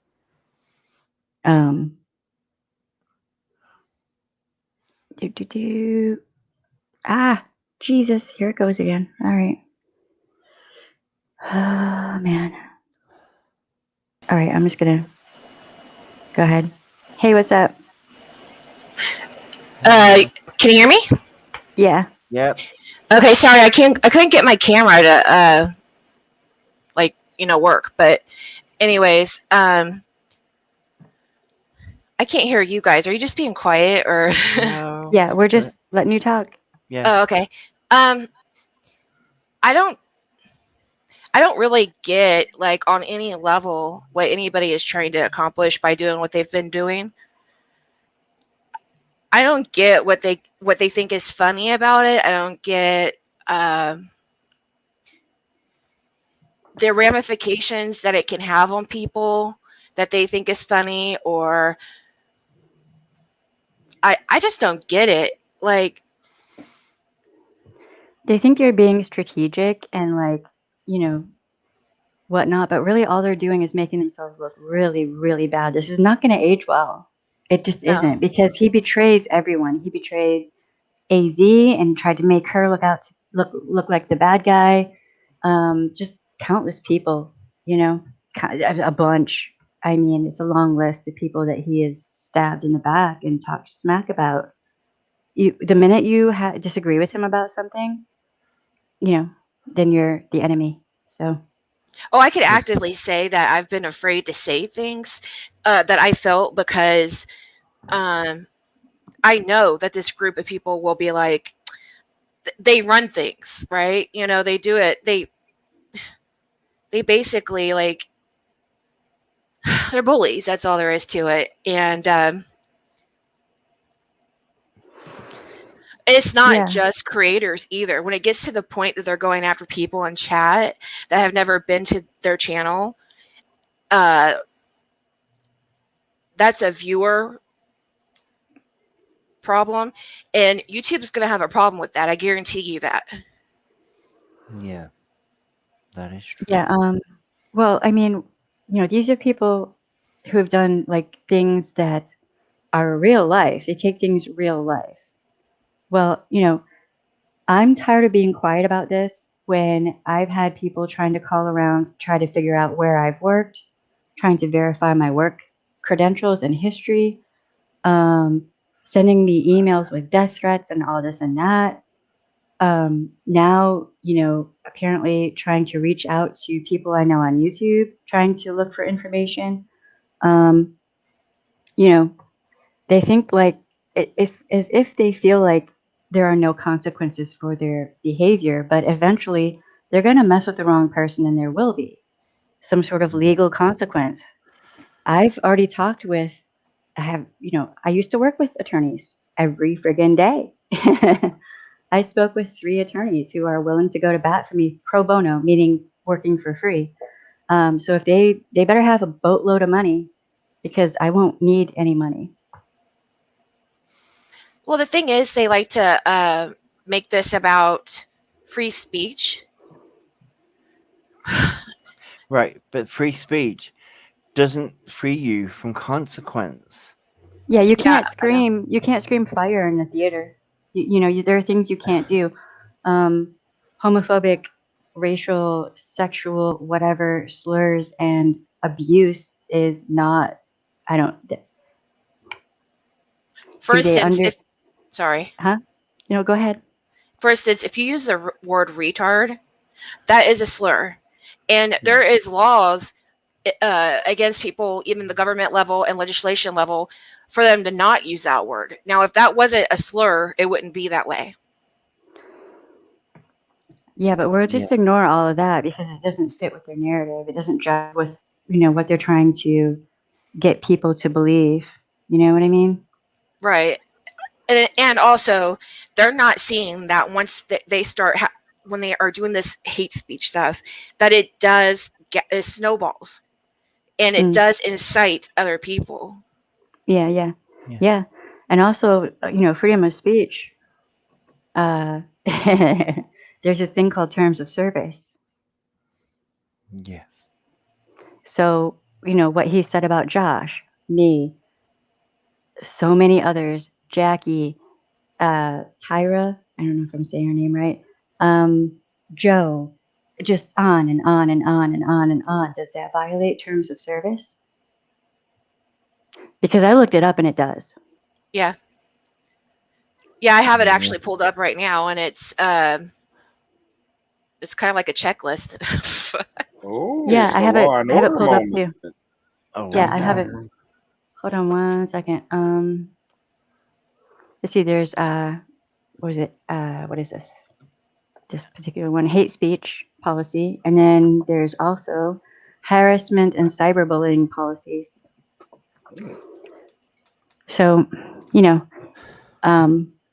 Speaker 1: Jesus, here it goes again. All right. Oh man. All right, I'm just gonna go ahead. Hey, what's up?
Speaker 9: Can you hear me?
Speaker 1: Yeah.
Speaker 5: Yep.
Speaker 9: Okay, sorry, I couldn't get my camera to work. But anyways, I can't hear you guys. Are you just being quiet or?
Speaker 5: No.
Speaker 1: Yeah, we're just letting you talk.
Speaker 5: Yeah.
Speaker 9: Oh, okay. I don't really get like on any level what anybody is trying to accomplish by doing what they've been doing. I don't get what they think is funny about it. I don't get the ramifications that it can have on people that they think is funny, or I just don't get it. Like,
Speaker 1: they think you're being strategic and whatnot, but really all they're doing is making themselves look really, really bad. This is not going to age well. It just isn't, because he betrays everyone. He betrayed AZ and tried to make her look like the bad guy. Just countless people, a bunch. I mean, it's a long list of people that he has stabbed in the back and talked smack about. The minute you disagree with him about something, then you're the enemy. So.
Speaker 9: I could actively say that I've been afraid to say things that I felt because I know that this group of people will be like, they run things, right? They do it. They basically they're bullies. That's all there is to it. And it's not just creators either. When it gets to the point that they're going after people in chat that have never been to their channel, that's a viewer problem, and YouTube's going to have a problem with that. I guarantee you that.
Speaker 5: Yeah, that is true.
Speaker 1: Yeah. Well, I mean, these are people who have done things that are real life. They take things real life. Well, I'm tired of being quiet about this when I've had people trying to call around, try to figure out where I've worked, trying to verify my work credentials and history. sending me emails with death threats and all this and that. Now, apparently trying to reach out to people I know on YouTube, trying to look for information. Um, they think like it's as if they feel like there are no consequences for their behavior, but eventually they're going to mess with the wrong person and there will be some sort of legal consequence. I've already talked with, I used to work with attorneys every friggin' day. I spoke with 3 attorneys who are willing to go to bat for me pro bono, meaning working for free. So if they better have a boatload of money because I won't need any money.
Speaker 9: Well, the thing is, they like to make this about free speech.
Speaker 5: Right, but free speech doesn't free you from consequence.
Speaker 1: Yeah, you
Speaker 9: Yeah,
Speaker 1: can't scream. You can't scream fire in the theater. There are things you can't do. Homophobic, racial, sexual, whatever slurs and abuse is not. I don't.
Speaker 9: For
Speaker 1: Do they
Speaker 9: instance, sorry.
Speaker 1: Huh? Go ahead.
Speaker 9: For instance, if you use the word retard, that is a slur. And there is laws against people, even the government level and legislation level, for them to not use that word. Now, if that wasn't a slur, it wouldn't be that way.
Speaker 1: Yeah, but we'll just ignore all of that because it doesn't fit with their narrative. It doesn't jive with, what they're trying to get people to believe. You know what I mean?
Speaker 9: Right. And also, they're not seeing that once they start, when they are doing this hate speech stuff, that it does it snowballs. And it does incite other people.
Speaker 1: Yeah. And also, freedom of speech. There's this thing called terms of service.
Speaker 5: Yes.
Speaker 1: So, what he said about Josh, me, so many others, Jackie, Tyra, I don't know if I'm saying her name right, Joe, just on and on and on and on and on. Does that violate terms of service? Because I looked it up and it does.
Speaker 9: Yeah. Yeah, I have it actually pulled up right now, and it's kind of like a checklist.
Speaker 1: Yeah, I have it pulled up too.
Speaker 5: Oh,
Speaker 1: yeah, I have it. Hold on one second. Let's see. There's what is it? What is this? This particular one, hate speech policy, and then there's also harassment and cyberbullying policies. So,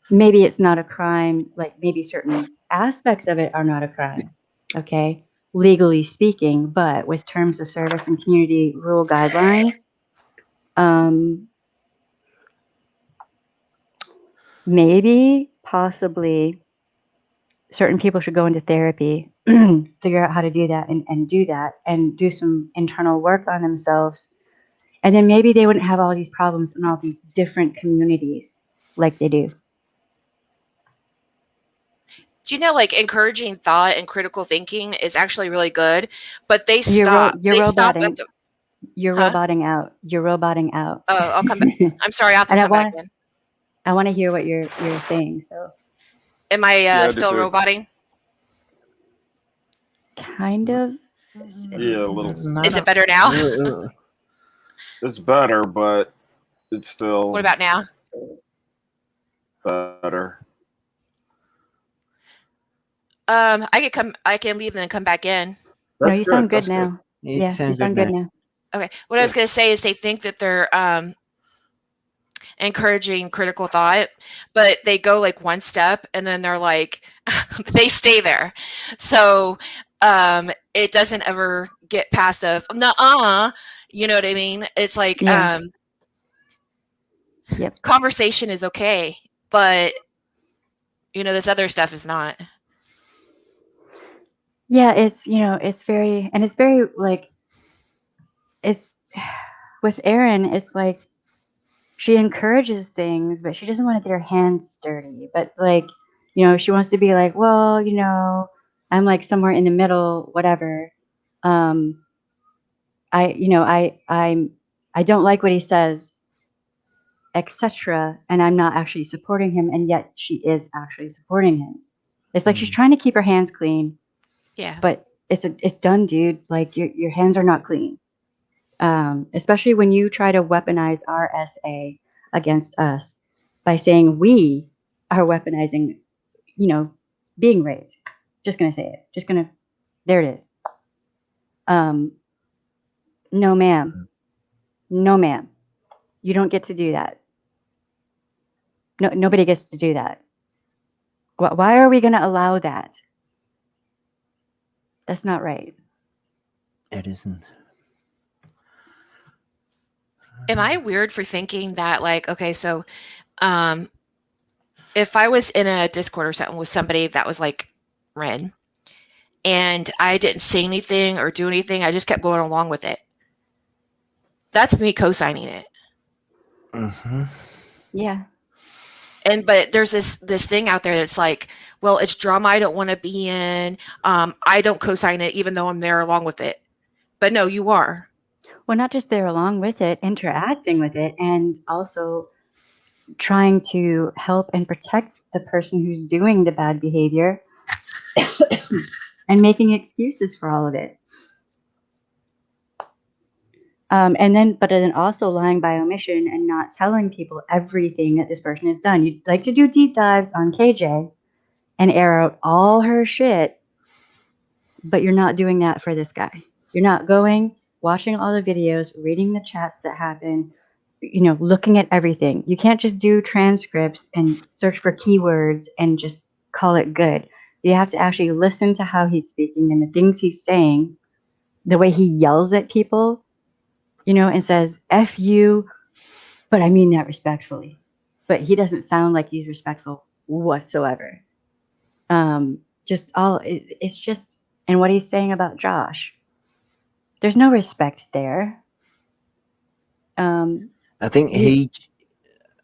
Speaker 1: maybe it's not a crime. Like maybe certain aspects of it are not a crime. Okay, legally speaking, but with terms of service and community rule guidelines, maybe possibly certain people should go into therapy, figure out how to do that and do that and do some internal work on themselves. And then maybe they wouldn't have all these problems in all these different communities like they do.
Speaker 9: Do you know, like, encouraging thought and critical thinking is actually really good, but they stop.
Speaker 1: You're
Speaker 9: stop
Speaker 1: roboting.
Speaker 9: at the.
Speaker 1: You're
Speaker 9: Huh?
Speaker 1: roboting out. You're roboting out.
Speaker 9: Oh, I'll come back. I'm sorry, I'll have to
Speaker 1: And
Speaker 9: come back in.
Speaker 1: I want to hear what you're saying. So,
Speaker 9: am I still roboting?
Speaker 1: Kind of.
Speaker 3: Yeah, a little.
Speaker 9: Is it better now?
Speaker 3: It's better, but it's still.
Speaker 9: What about now?
Speaker 3: Better.
Speaker 9: I can leave and then come back in.
Speaker 1: No, you sound good now. Yeah, you sound good now.
Speaker 9: Okay. What I was going to say is they think that they're encouraging critical thought, but they go like one step and then they're like, they stay there. So it doesn't ever get past of, nuh-uh, you know what I mean? It's like, conversation is okay, but this other stuff is not.
Speaker 1: Yeah, it's very like, it's with Erin, it's like she encourages things, but she doesn't want to get her hands dirty. But like, she wants to be like, well, I'm like somewhere in the middle, whatever. I don't like what he says. etc. And I'm not actually supporting him, and yet she is actually supporting him. It's like she's trying to keep her hands clean,
Speaker 9: Yeah.
Speaker 1: but it's done, dude. Like your hands are not clean. Especially when you try to weaponize RSA against us by saying we are weaponizing, being raped. Just gonna say it. Just gonna. There it is. No, ma'am. No, ma'am. You don't get to do that. No, nobody gets to do that. Why are we gonna allow that? That's not right.
Speaker 5: It isn't.
Speaker 9: Am I weird for thinking that, like, okay, so if I was in a Discord or something with somebody that was like Ren, and I didn't say anything or do anything, I just kept going along with it. That's me co-signing it.
Speaker 5: Mm-hmm.
Speaker 1: Yeah.
Speaker 9: But there's this thing out there that's like, well, it's drama I don't want to be in. I don't co-sign it even though I'm there along with it. But no, you are.
Speaker 1: Well, not just there along with it, interacting with it, and also trying to help and protect the person who's doing the bad behavior and making excuses for all of it. But then also lying by omission and not telling people everything that this person has done. You'd like to do deep dives on KJ and air out all her shit, but you're not doing that for this guy. You're not going, watching all the videos, reading the chats that happen, looking at everything. You can't just do transcripts and search for keywords and just call it good. You have to actually listen to how he's speaking and the things he's saying, the way he yells at people, and says, F you, but I mean that respectfully. But he doesn't sound like he's respectful whatsoever. It's just, and what he's saying about Josh, there's no respect there.
Speaker 5: I think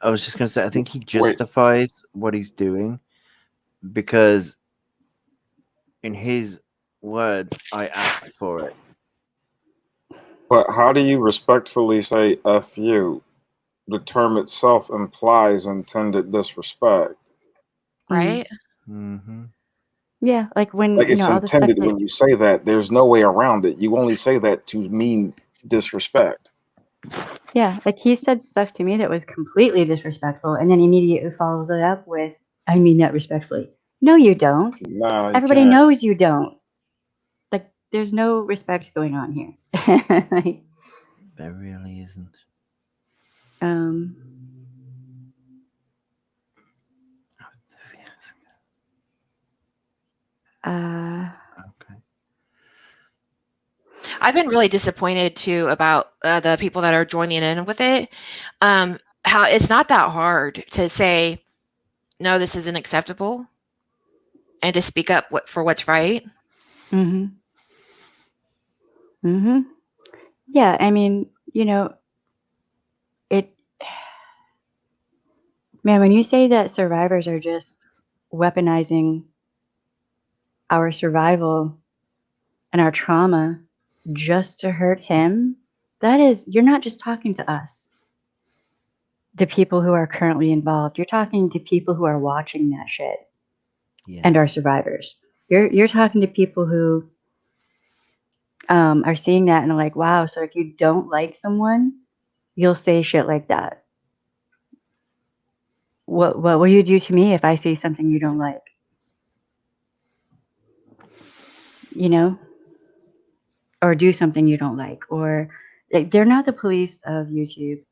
Speaker 5: I was just going to say, I think he justifies what he's doing because in his word, I asked for it.
Speaker 3: But how do you respectfully say F you? The term itself implies intended disrespect.
Speaker 9: Right?
Speaker 5: Mm-hmm.
Speaker 1: Yeah, like when
Speaker 3: Like it's
Speaker 1: all the stuff
Speaker 3: intended
Speaker 1: that,
Speaker 3: when you say that. There's no way around it. You only say that to mean disrespect.
Speaker 1: yeah, like he said stuff to me that was completely disrespectful, and then immediately follows it up with, "I mean that respectfully." No, you don't.
Speaker 3: No, you
Speaker 1: Everybody
Speaker 3: can't.
Speaker 1: knows you don't. Like, there's no respect going on here. Like,
Speaker 5: There really isn't. Okay.
Speaker 9: I've been really disappointed too about the people that are joining in with it. How it's not that hard to say, no, this isn't acceptable, and to speak up for what's right.
Speaker 1: Mm-hmm. Mm-hmm. Yeah, I mean, it. Man, when you say that survivors are just weaponizing our survival and our trauma just to hurt him, you're not just talking to us, the people who are currently involved. You're talking to people who are watching that shit and are survivors. You're talking to people who are seeing that and are like, wow, so if you don't like someone, you'll say shit like that. What will you do to me if I say something you don't like? Or do something you don't like, or like, they're not the police of YouTube.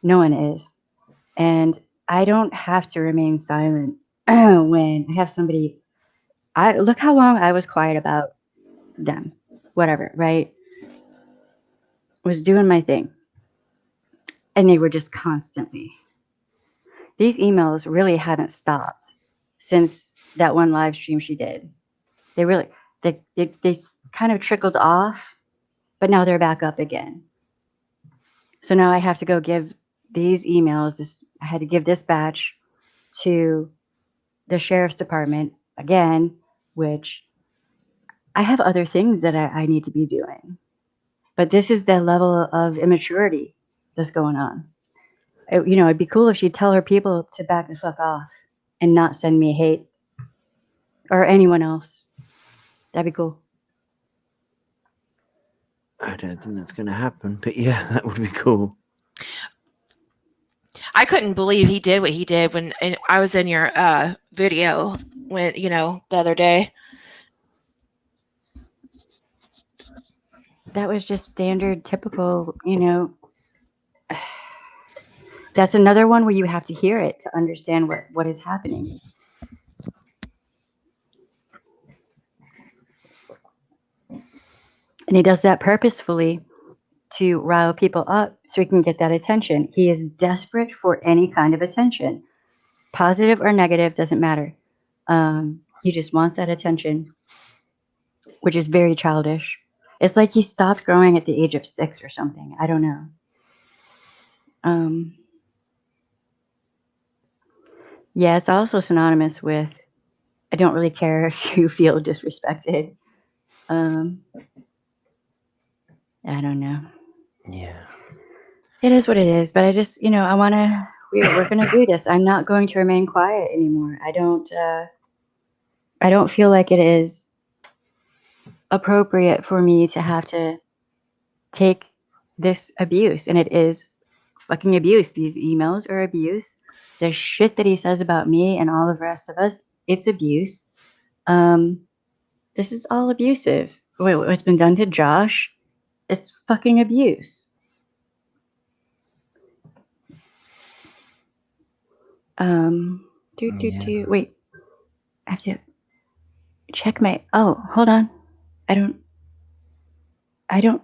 Speaker 1: No one is. And I don't have to remain silent when I have somebody. Look how long I was quiet about them. Whatever, right? Was doing my thing. And they were just constantly. These emails really hadn't stopped since that one live stream she did. They really, they kind of trickled off, but now they're back up again. So now I have to go give these emails. I had to give this batch to the sheriff's department again, which I have other things that I need to be doing. But this is the level of immaturity that's going on. it'd be cool if she'd tell her people to back the fuck off and not send me hate or anyone else. That'd be cool.
Speaker 5: I don't think that's going to happen, but yeah, that would be cool.
Speaker 9: I couldn't believe he did what he did when I was in your video when the other day.
Speaker 1: That was just standard, typical, That's another one where you have to hear it to understand what is happening. And he does that purposefully to rile people up so he can get that attention. He is desperate for any kind of attention. Positive or negative, doesn't matter. He just wants that attention, which is very childish. It's like he stopped growing at the age of 6 or something. I don't know. Yeah, it's also synonymous with I don't really care if you feel disrespected. I don't know.
Speaker 5: Yeah.
Speaker 1: It is what it is, but I just, I want to, we're going to do this. I'm not going to remain quiet anymore. I don't feel like it is appropriate for me to have to take this abuse, and it is fucking abuse. These emails are abuse. The shit that he says about me and all of the rest of us, it's abuse. This is all abusive. What's been done to Josh, it's fucking abuse. Wait, I have to check my. Oh, hold on. I don't.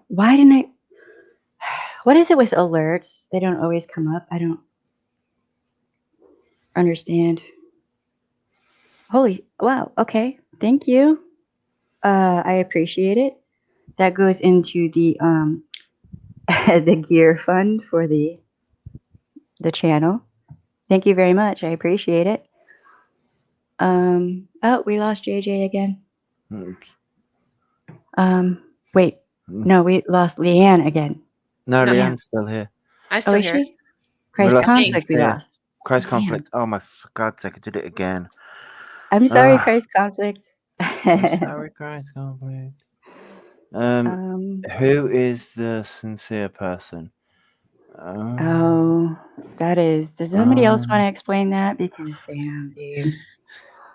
Speaker 1: Why didn't I? What is it with alerts? They don't always come up. I don't understand. Holy wow. Okay, thank you. I appreciate it. That goes into the the gear fund for the channel. Thank you very much. I appreciate it. Oh, we lost JJ again. Wait. No, we lost Leanne again.
Speaker 5: No,
Speaker 9: No.
Speaker 5: Leanne's still here.
Speaker 9: I'm still
Speaker 1: is
Speaker 9: here.
Speaker 1: she? Christ conflict we lost.
Speaker 5: Christ
Speaker 1: Damn.
Speaker 5: conflict. Oh my, for God's sake, I did it again.
Speaker 1: I'm sorry, Christ conflict.
Speaker 5: I'm sorry, Christ conflict. Who is the sincere person?
Speaker 1: Oh, that is. Does somebody else want to explain that? Because damn, dude.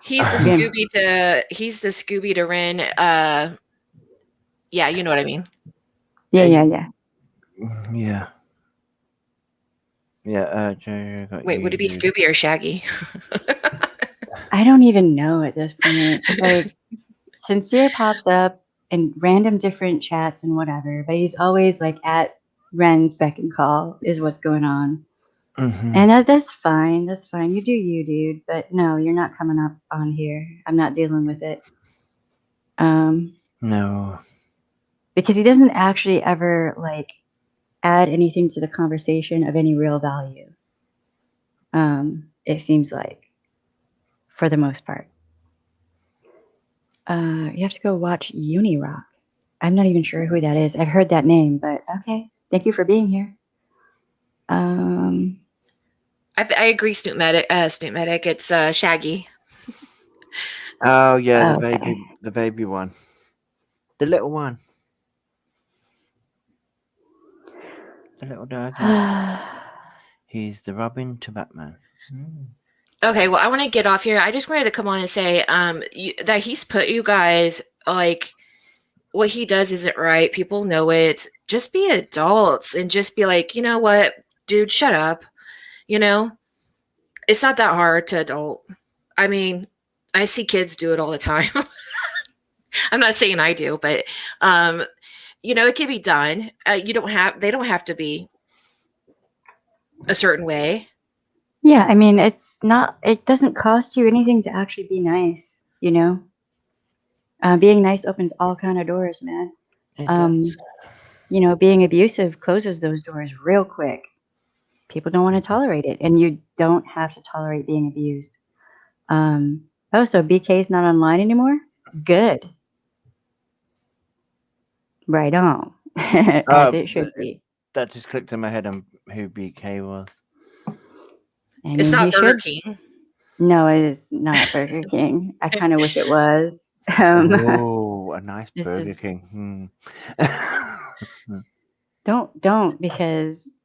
Speaker 9: He's the Scooby to. He's the Scooby to Ren. Yeah, you know what I mean.
Speaker 1: Yeah.
Speaker 5: Yeah.
Speaker 9: Wait, would it be Scooby or Shaggy?
Speaker 1: I don't even know at this point. Like, Sincere pops up in random different chats and whatever, but he's always like at Ren's beck and call is what's going on.
Speaker 5: Mm-hmm.
Speaker 1: And that's fine. That's fine. You do you, dude. But no, you're not coming up on here. I'm not dealing with it.
Speaker 5: No.
Speaker 1: Because he doesn't actually ever like add anything to the conversation of any real value. It seems like, for the most part. You have to go watch Unirock. I'm not even sure who that is. I've heard that name, but okay. Thank you for being here.
Speaker 9: I agree, Snoop Medic. It's Shaggy.
Speaker 5: Oh yeah,
Speaker 1: okay.
Speaker 5: the baby one, the little one, the little doggy. He's the Robin to Batman.
Speaker 9: Okay, well, I want to get off here. I just wanted to come on and say that he's put you guys, like, what he does isn't right. People know it. Just be adults and just be like, you know what, dude, shut up. It's not that hard to adult. I mean, I see kids do it all the time. I'm not saying I do, but, it can be done. They don't have to be a certain way.
Speaker 1: Yeah, I mean, it doesn't cost you anything to actually be nice, Being nice opens all kind of doors, man.
Speaker 5: It does.
Speaker 1: Being abusive closes those doors real quick. People don't want to tolerate it, and you don't have to tolerate being abused. So BK's not online anymore? Good. Right on. As it should be.
Speaker 5: That just clicked in my head on who BK was.
Speaker 1: I
Speaker 9: It's
Speaker 1: mean,
Speaker 9: not
Speaker 1: he
Speaker 9: Burger
Speaker 1: should.
Speaker 9: King.
Speaker 1: No, it is not Burger King. I kind of wish it was.
Speaker 5: Oh, a nice
Speaker 1: This
Speaker 5: Burger
Speaker 1: is
Speaker 5: King.
Speaker 1: don't because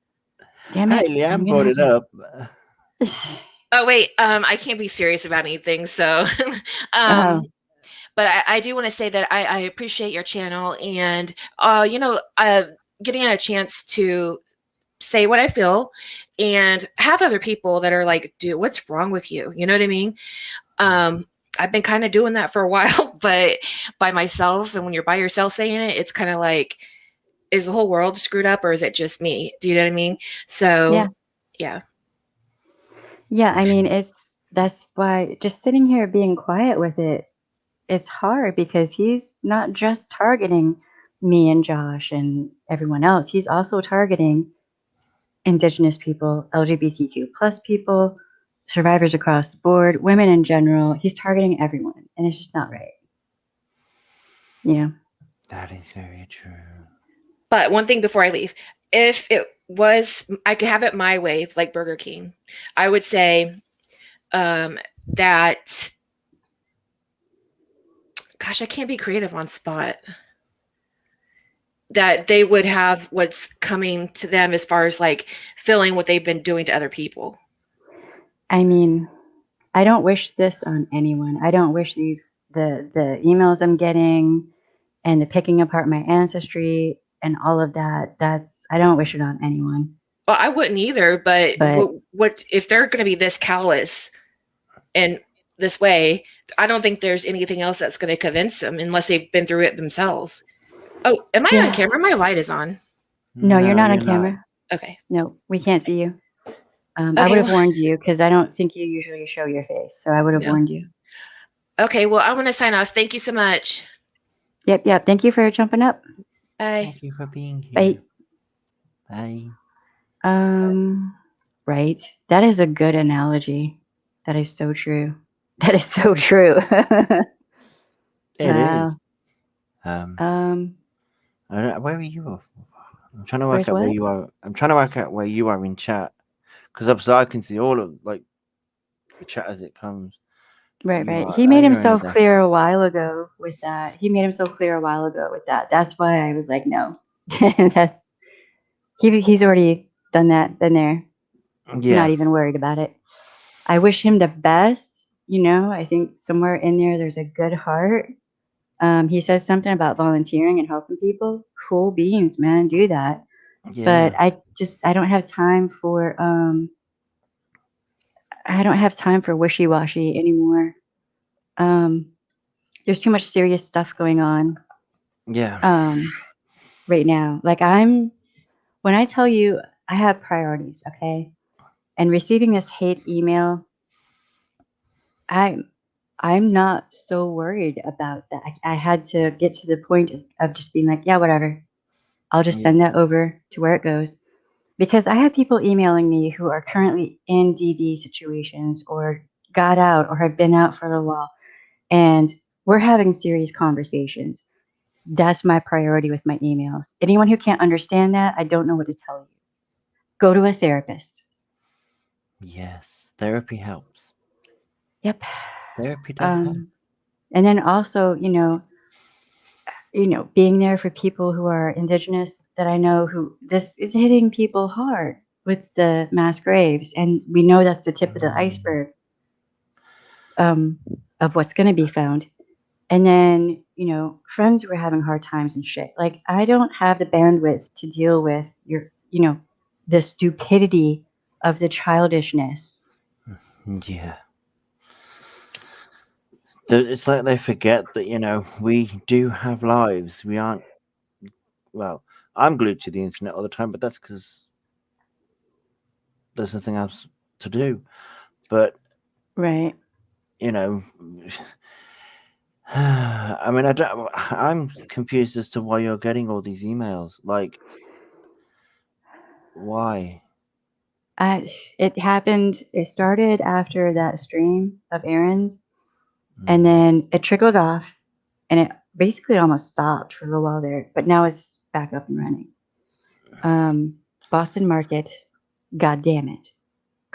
Speaker 1: damn
Speaker 5: Hey,
Speaker 1: it, I'm
Speaker 5: Leanne
Speaker 1: gonna
Speaker 5: brought
Speaker 1: have
Speaker 5: it up.
Speaker 1: to.
Speaker 9: Oh wait, I can't be serious about anything. So,
Speaker 1: Oh,
Speaker 9: but I do want to say that I appreciate your channel and getting a chance to say what I feel and have other people that are like, dude, what's wrong with you? You know what I mean? I've been kind of doing that for a while, but by myself. And when you're by yourself saying it, it's kind of like, is the whole world screwed up or is it just me? Do you know what I mean?
Speaker 1: yeah.
Speaker 9: So, yeah.
Speaker 1: Yeah, I mean, that's why just sitting here being quiet with it, it's hard because he's not just targeting me and Josh and everyone else. He's also targeting Indigenous people, LGBTQ plus people, survivors across the board, women in general. He's targeting everyone, and it's just not right. Yeah.
Speaker 5: That is very true.
Speaker 9: But one thing before I leave, if it was, I could have it my way, like Burger King, I would say that, gosh, I can't be creative on spot. That they would have what's coming to them as far as like feeling what they've been doing to other people.
Speaker 1: I mean, I don't wish this on anyone. I don't wish the emails I'm getting and the picking apart my ancestry and all of that. I don't wish it on anyone.
Speaker 9: Well, I wouldn't either, but
Speaker 1: But
Speaker 9: what if they're going to be this callous and this way? I don't think there's anything else that's going to convince them unless they've been through it themselves. Oh, am I on
Speaker 1: yeah.
Speaker 9: camera? My light is on.
Speaker 1: No, you're not on
Speaker 5: you're
Speaker 1: camera.
Speaker 9: Okay.
Speaker 1: No, we can't see you. I
Speaker 9: Okay.
Speaker 1: would have
Speaker 9: Well,
Speaker 1: warned you because I don't think you usually show your face. So I would have
Speaker 9: Yeah.
Speaker 1: warned you.
Speaker 9: okay. Well, I want to sign off. Thank you so much.
Speaker 1: Yep. Thank you for jumping up.
Speaker 9: Bye.
Speaker 5: Thank you for being here.
Speaker 1: Bye.
Speaker 5: Bye.
Speaker 1: Right. That is a good analogy. That is so true. That is so true.
Speaker 5: It
Speaker 1: Wow.
Speaker 5: is. I don't know, where are you? I'm trying to work
Speaker 1: Where's
Speaker 5: out where
Speaker 1: what?
Speaker 5: you are. I'm trying to work out where you are in chat because obviously I can see all of like the chat as it comes.
Speaker 1: Right.
Speaker 5: You are.
Speaker 1: He made
Speaker 5: You're only
Speaker 1: himself
Speaker 5: there.
Speaker 1: clear a while ago with that. That's why I was like, no. That's he's already done that. Been there.
Speaker 5: Yeah.
Speaker 1: Not even worried about it. I wish him the best. I think somewhere in there's a good heart. He says something about volunteering and helping people. Cool beans, man. Do that.
Speaker 5: Yeah.
Speaker 1: But I don't have time for wishy-washy anymore. There's too much serious stuff going on
Speaker 5: Yeah.
Speaker 1: right now. Like when I tell you I have priorities, okay? And receiving this hate email, I'm not so worried about that. I had to get to the point of just being like, yeah, whatever. I'll just
Speaker 5: Yeah.
Speaker 1: send that over to where it goes. Because I have people emailing me who are currently in DV situations or got out or have been out for a while. And we're having serious conversations. That's my priority with my emails. Anyone who can't understand that, I don't know what to tell you. Go to a therapist.
Speaker 5: Yes. Therapy helps.
Speaker 1: Yep.
Speaker 5: Therapy does help.
Speaker 1: And then also, being there for people who are Indigenous that I know who this is hitting people hard with the mass graves. And we know that's the tip of the iceberg of what's going to be found. And then, friends who are having hard times and shit. Like, I don't have the bandwidth to deal with the stupidity of the childishness.
Speaker 5: Yeah. It's like they forget that, we do have lives. We aren't, well, I'm glued to the internet all the time, but that's because there's nothing else to do. But,
Speaker 1: Right.
Speaker 5: I mean, I'm confused as to why you're getting all these emails. Like, why?
Speaker 1: It started after that stream of Aaron's, and then it trickled off, and it basically almost stopped for a little while there, but now it's back up and running. Boston Market, God damn it.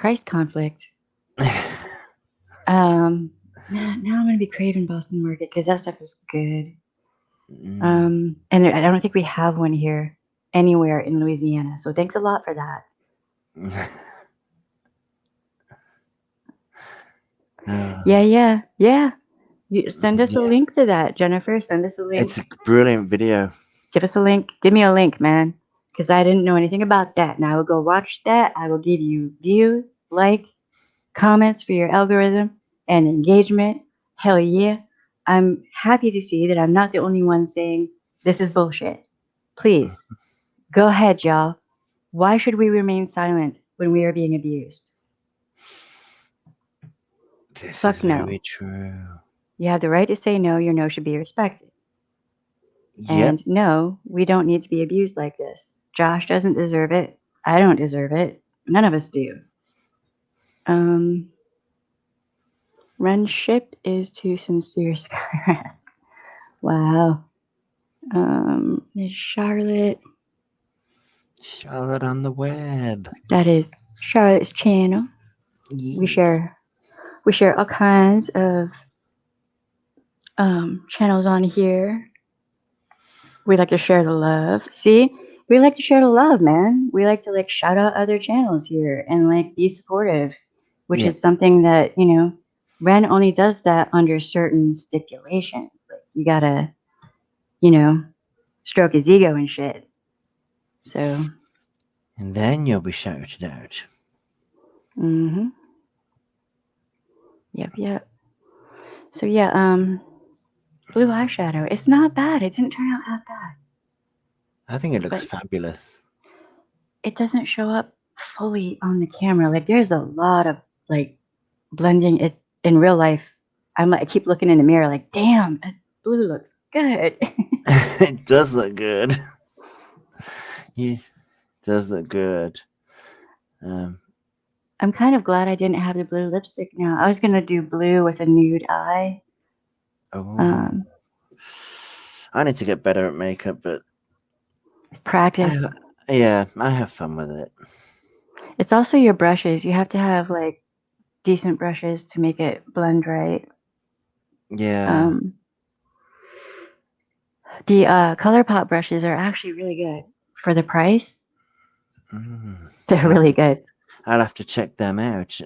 Speaker 1: Christ conflict. Now I'm gonna be craving Boston Market because that stuff is good. And I don't think we have one here anywhere in Louisiana. So thanks a lot for that. Yeah. You send us a link to that, Jennifer. Send us a link.
Speaker 5: It's a brilliant video.
Speaker 1: Give us a link. Give me a link, man. Because I didn't know anything about that. And I will go watch that. I will give you view, like, comments for your algorithm and engagement. Hell yeah. I'm happy to see that I'm not the only one saying this is bullshit. Please, go ahead, y'all. Why should we remain silent when we are being abused?
Speaker 5: This
Speaker 1: Fuck
Speaker 5: is
Speaker 1: no.
Speaker 5: very true.
Speaker 1: You have the right to say no. Your no should be respected.
Speaker 5: Yep.
Speaker 1: And no, we don't need to be abused like this. Josh doesn't deserve it. I don't deserve it. None of us do. Friendship is too sincere, Skyras. Wow. There's Charlotte.
Speaker 5: Charlotte on the web.
Speaker 1: That is Charlotte's channel.
Speaker 5: Yes.
Speaker 1: We share all kinds of channels on here. We like to share the love. See, we like to share the love, man. We like to shout out other channels here and be supportive, which is something that Ren only does that under certain stipulations. You gotta, stroke his ego and shit. So.
Speaker 5: And then you'll be shouted out.
Speaker 1: Mm-hmm. Yep. So yeah, blue eyeshadow. It's not bad. It didn't turn out that bad.
Speaker 5: I think it looks fabulous.
Speaker 1: It doesn't show up fully on the camera. There's a lot of blending it in real life. I keep looking in the mirror damn, blue looks good.
Speaker 5: It does look good. Yeah, it does look good.
Speaker 1: I'm kind of glad I didn't have the blue lipstick now. I was going to do blue with a nude eye.
Speaker 5: Oh. I need to get better at makeup, but
Speaker 1: it's practice.
Speaker 5: I have fun with it.
Speaker 1: It's also your brushes. You have to have decent brushes to make it blend right.
Speaker 5: Yeah.
Speaker 1: The ColourPop brushes are actually really good for the price. They're really good.
Speaker 5: I'll have to check them out.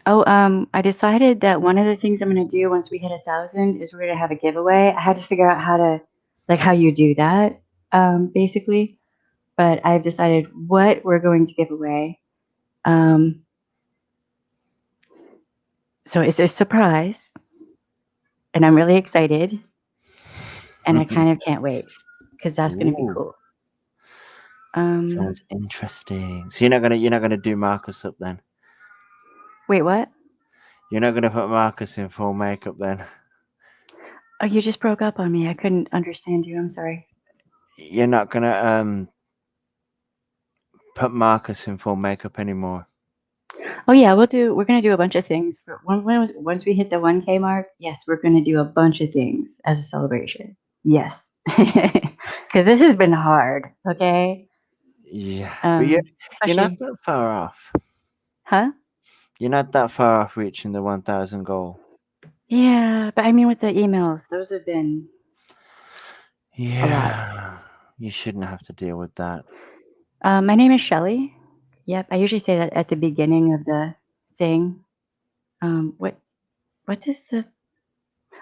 Speaker 1: I decided that one of the things I'm going to do once we hit 1,000 is we're going to have a giveaway. I had to figure out how you do that, basically. But I've decided what we're going to give away. So it's a surprise. And I'm really excited. And I kind of can't wait because that's going to be cool.
Speaker 5: Sounds interesting. So you're not gonna do Marcus up then?
Speaker 1: Wait, what?
Speaker 5: You're not gonna put Marcus in full makeup then?
Speaker 1: Oh, you just broke up on me. I couldn't understand you. I'm sorry.
Speaker 5: You're not gonna put Marcus in full makeup anymore?
Speaker 1: Oh yeah, we're gonna do a bunch of things for once we hit the 1K mark. Yes, we're gonna do a bunch of things as a celebration. Yes, because this has been hard. Okay.
Speaker 5: Yeah, but you're not that far off.
Speaker 1: Huh?
Speaker 5: You're not that far off reaching the 1,000 goal.
Speaker 1: Yeah, but I mean with the emails, those have been a lot.
Speaker 5: You shouldn't have to deal with that.
Speaker 1: My name is Shelly. Yep, I usually say that at the beginning of the thing. What is the?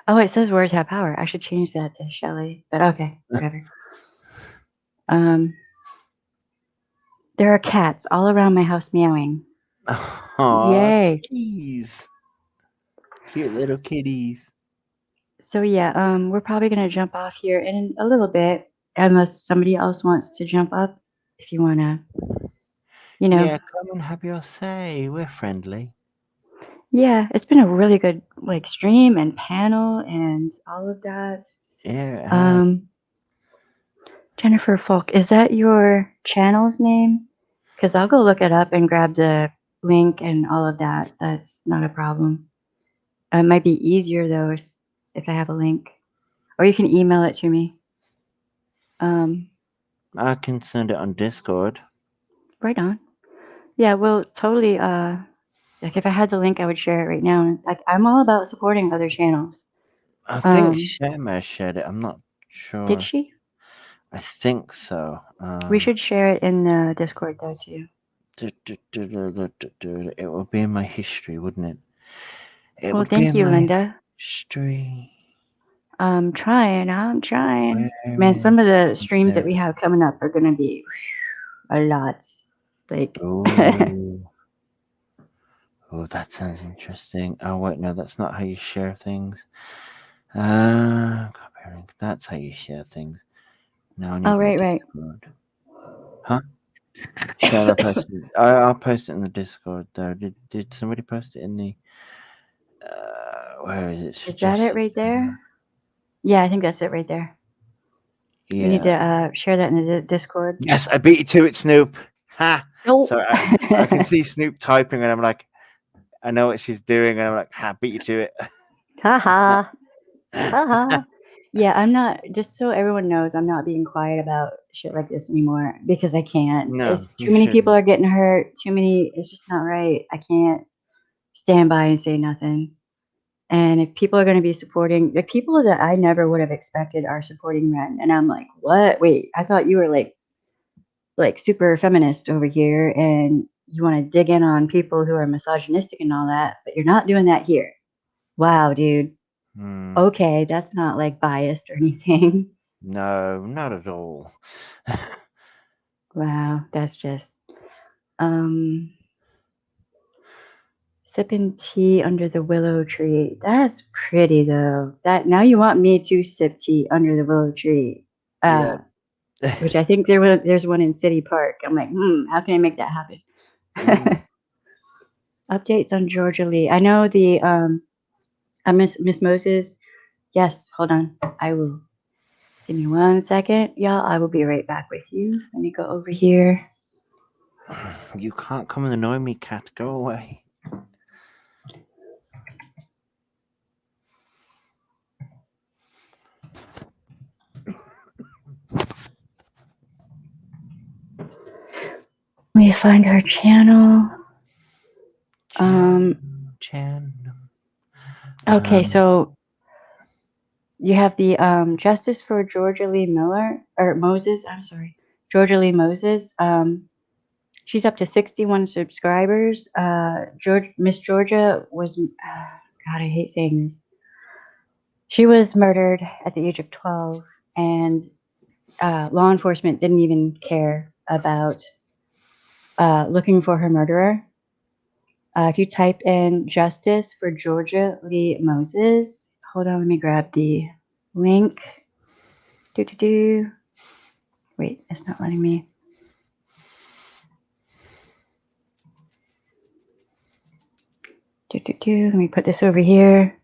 Speaker 1: Oh, it says words have power. I should change that to Shelly, but okay, whatever. There are cats all around my house meowing.
Speaker 5: Oh,
Speaker 1: yay!
Speaker 5: Kitties. Cute little kitties.
Speaker 1: So yeah, we're probably gonna jump off here in a little bit, unless somebody else wants to jump up. If you wanna,
Speaker 5: Yeah, come and have your say. We're friendly.
Speaker 1: Yeah, it's been a really good stream and panel and all of that.
Speaker 5: Yeah, it has.
Speaker 1: Jennifer Folk, is that your channel's name? Because I'll go look it up and grab the link and all of that. That's not a problem. It might be easier though if I have a link, or you can email it to me.
Speaker 5: I can send it on Discord.
Speaker 1: Right on. Yeah, well, totally. Like if I had the link, I would share it right now. Like I'm all about supporting other channels.
Speaker 5: I think
Speaker 1: Um,
Speaker 5: Shema shared it. I'm not
Speaker 1: did
Speaker 5: sure.
Speaker 1: she?
Speaker 5: I think so.
Speaker 1: We should share it in the Discord though too.
Speaker 5: It would be in my history, wouldn't it? It
Speaker 1: Well,
Speaker 5: would be
Speaker 1: thank
Speaker 5: in
Speaker 1: you,
Speaker 5: my
Speaker 1: Linda.
Speaker 5: history.
Speaker 1: I'm trying.
Speaker 5: Where
Speaker 1: Man, some of the
Speaker 5: is
Speaker 1: streams that
Speaker 5: it?
Speaker 1: we have coming up are gonna be a lot. Like,
Speaker 5: Oh, that sounds interesting. Oh wait, no, that's not how you share things. Copy link. That's how you share things. Now I need
Speaker 1: oh
Speaker 5: my
Speaker 1: right.
Speaker 5: Discord. Huh? Shall I post it? I'll post it in the Discord though. Did somebody post it in the? Where is it?
Speaker 1: Is that it right there? Yeah, I think that's it right there.
Speaker 5: Yeah.
Speaker 1: We need to share that in the Discord.
Speaker 5: Yes, I beat you to it, Snoop. Ha!
Speaker 1: Oh.
Speaker 5: So I can see Snoop typing, and I'm like, I know what she's doing, and I'm like, ha, beat you to it.
Speaker 1: Haha. Haha. Yeah, I'm not, just so everyone knows, I'm not being quiet about shit like this anymore because I can't.
Speaker 5: No,
Speaker 1: It's
Speaker 5: you
Speaker 1: too many people
Speaker 5: shouldn't.
Speaker 1: are getting hurt. It's just not right. I can't stand by and say nothing. And if people are going to be supporting, the people that I never would have expected are supporting Ren, and I'm like, what? Wait, I thought you were like super feminist over here, and you want to dig in on people who are misogynistic and all that, but you're not doing that here. Wow, dude. Okay, that's not like biased or anything.
Speaker 5: No, not at all.
Speaker 1: Wow, that's just sipping tea under the willow tree. That's pretty though. That now you want me to sip tea under the willow tree.
Speaker 5: Yeah.
Speaker 1: Which I think there's one in City Park. I'm like, how can I make that happen? Updates on Georgia Lee. I know the Miss Moses. Yes, hold on. I will. Give me 1 second, y'all. I will be right back with you. Let me go over here.
Speaker 5: You can't come and annoy me, cat. Go away.
Speaker 1: Let me find her channel. Okay, so you have the Justice for Georgia Lee Moses. I'm sorry, Georgia Lee Moses. She's up to 61 subscribers. Miss Georgia was, God, I hate saying this. She was murdered at the age of 12, and law enforcement didn't even care about looking for her murderer. If you type in Justice for Georgia Lee Moses, hold on, let me grab the link. Wait, it's not letting me. Let me put this over here.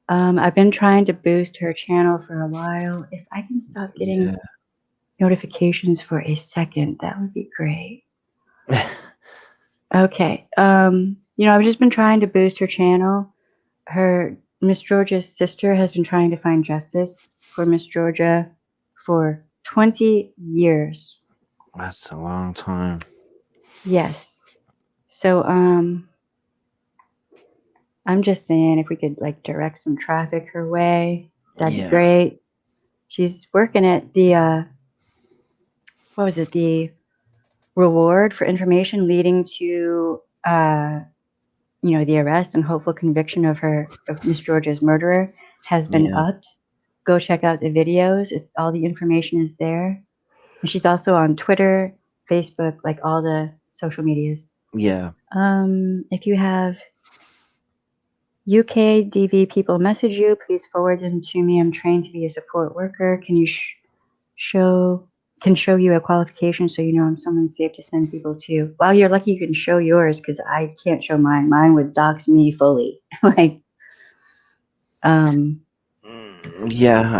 Speaker 1: I've been trying to boost her channel for a while. If I can stop getting notifications for a second, that would be great. Okay. I've just been trying to boost her channel. Her Miss Georgia's sister has been trying to find justice for Miss Georgia for 20 years.
Speaker 5: That's a long time.
Speaker 1: Yes. So I'm just saying if we could like direct some traffic her way, that'd be great. She's working at the what was it? The reward for information leading to the arrest and hopeful conviction of Miss Georgia's murderer has been upped. Go check out the videos. All the information is there. And she's also on Twitter, Facebook, like all the social medias.
Speaker 5: Yeah.
Speaker 1: If you have UK DV people message you, please forward them to me. I'm trained to be a support worker. Can you show you a qualification so you know I'm someone safe to send people to? Well, you're lucky you can show yours because I can't show mine. Mine would dox me fully. Like,
Speaker 5: yeah,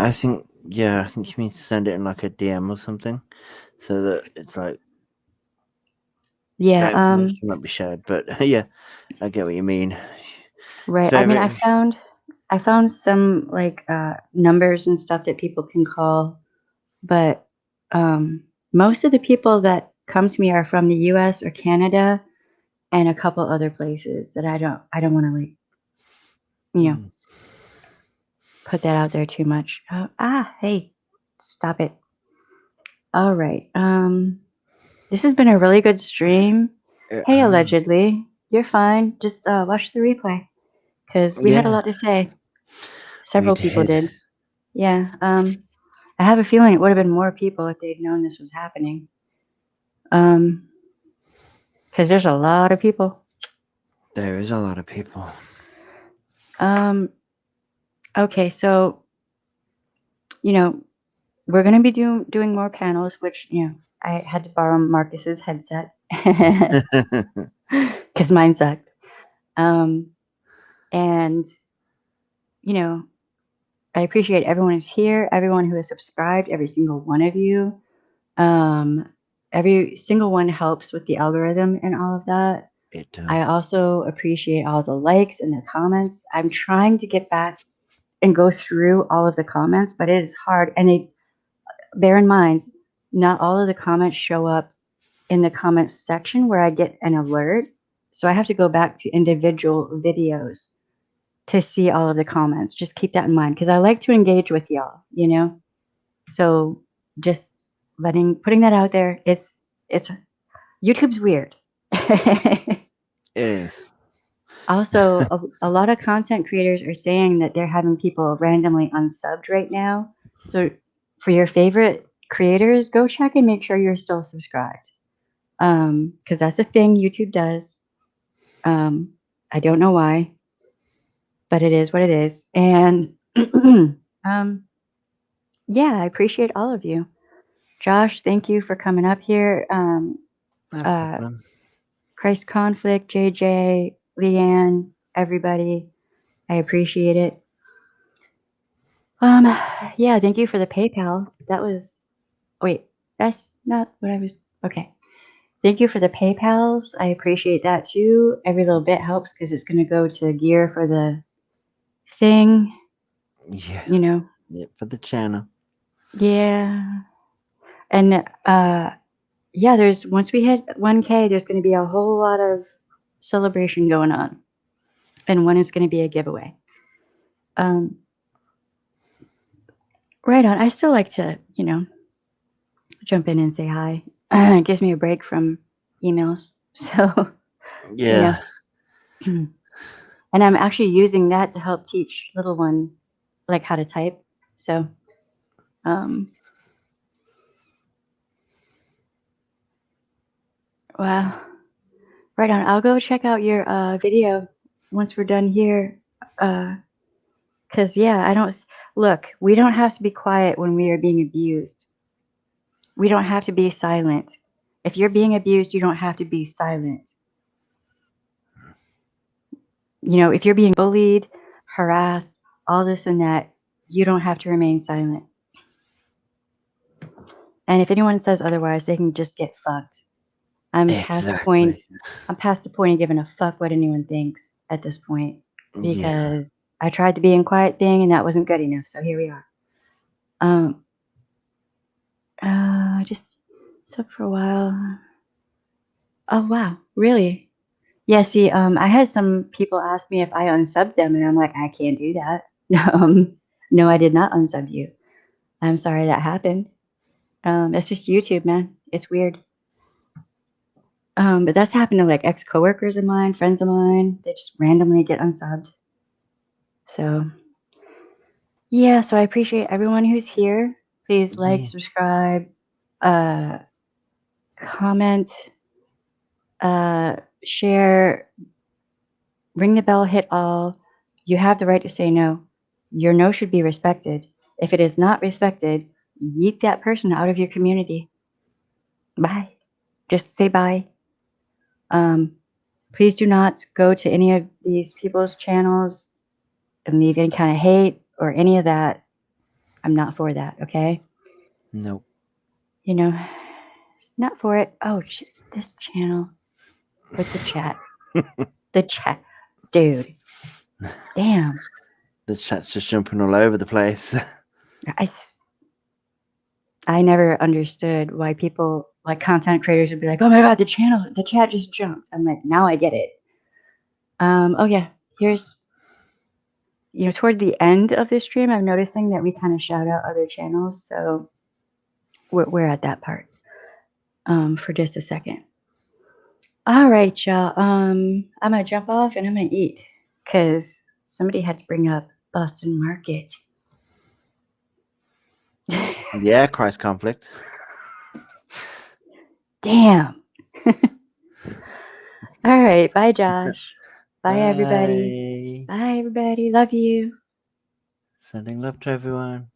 Speaker 5: I think you mean to send it in like a DM or something, so that it's like
Speaker 1: yeah,
Speaker 5: that information might be shared. But yeah, I get what you mean.
Speaker 1: Right. I mean, I found some like numbers and stuff that people can call, but most of the people that come to me are from the US or Canada and a couple other places that I don't want to like, you know, put that out there too much. Hey, stop it. All right. This has been a really good stream. Hey, allegedly, you're fine. Just watch the replay because we had a lot to say. Several people did. Yeah. I have a feeling it would have been more people if they'd known this was happening. Because there's a lot of people.
Speaker 5: There is a lot of people.
Speaker 1: Okay, so you know, we're gonna be doing more panels, which I had to borrow Marcus's headset because mine sucked. And I appreciate everyone who's here, everyone who has subscribed, every single one of you. Every single one helps with the algorithm and all of that.
Speaker 5: It does.
Speaker 1: I also appreciate all the likes and the comments. I'm trying to get back and go through all of the comments, but it is hard. And bear in mind, not all of the comments show up in the comments section where I get an alert. So I have to go back to individual videos to see all of the comments. Just keep that in mind because I like to engage with y'all, So just putting that out there. It's YouTube's weird.
Speaker 5: It is.
Speaker 1: Also, a lot of content creators are saying that they're having people randomly unsubbed right now. So for your favorite creators, go check and make sure you're still subscribed. Because that's a thing YouTube does. I don't know why, but it is what it is. And yeah, I appreciate all of you. Josh, thank you for coming up here.
Speaker 5: No problem.
Speaker 1: Christ Conflict, JJ, Leanne, everybody. I appreciate it. Yeah, thank you for the PayPal. That's not what I was. Okay. Thank you for the PayPals. I appreciate that too. Every little bit helps because it's going to go to gear for the thing.
Speaker 5: Yeah.
Speaker 1: Yeah,
Speaker 5: for the channel.
Speaker 1: Yeah. And yeah, once we hit 1K, there's going to be a whole lot of celebration going on. And one is going to be a giveaway. Right on. I still like to, jump in and say hi. It gives me a break from emails. So,
Speaker 5: Yeah.
Speaker 1: And I'm actually using that to help teach little one like how to type. So, wow. Right on. I'll go check out your video once we're done here. Because, we don't have to be quiet when we are being abused. We don't have to be silent. If you're being abused, you don't have to be silent. If you're being bullied, harassed, all this and that, you don't have to remain silent. And if anyone says otherwise, they can just get fucked. I'm past the point of giving a fuck what anyone thinks at this point because I tried the being quiet thing and that wasn't good enough. So here we are. Just subbed for a while. Oh wow, really? Yeah. See, I had some people ask me if I unsubbed them, and I'm like, I can't do that. No, I did not unsub you. I'm sorry that happened. It's just YouTube, man. It's weird. But that's happened to like ex-coworkers of mine, friends of mine. They just randomly get unsubbed. So yeah, so I appreciate everyone who's here. Please like, subscribe, comment, share, ring the bell, hit all. You have the right to say no. Your no should be respected. If it is not respected, yeet that person out of your community. Bye. Just say bye. Please do not go to any of these people's channels and leave any kind of hate or any of that. I'm not for that, okay?
Speaker 5: Nope.
Speaker 1: Not for it. Oh, this channel with the chat. The chat. Dude. Damn.
Speaker 5: The chat's just jumping all over the place.
Speaker 1: I never understood why people like content creators would be like, "Oh my god, the chat just jumped." I'm like, now I get it. Oh yeah, here's toward the end of the stream, I'm noticing that we kind of shout out other channels, so we're at that part for just a second. All right, y'all. I'm gonna jump off and I'm gonna eat because somebody had to bring up Boston Market.
Speaker 5: Yeah, Christ conflict.
Speaker 1: Damn. All right, bye, Josh. Bye, everybody.
Speaker 5: Bye.
Speaker 1: Bye, everybody. Love you.
Speaker 5: Sending love to everyone.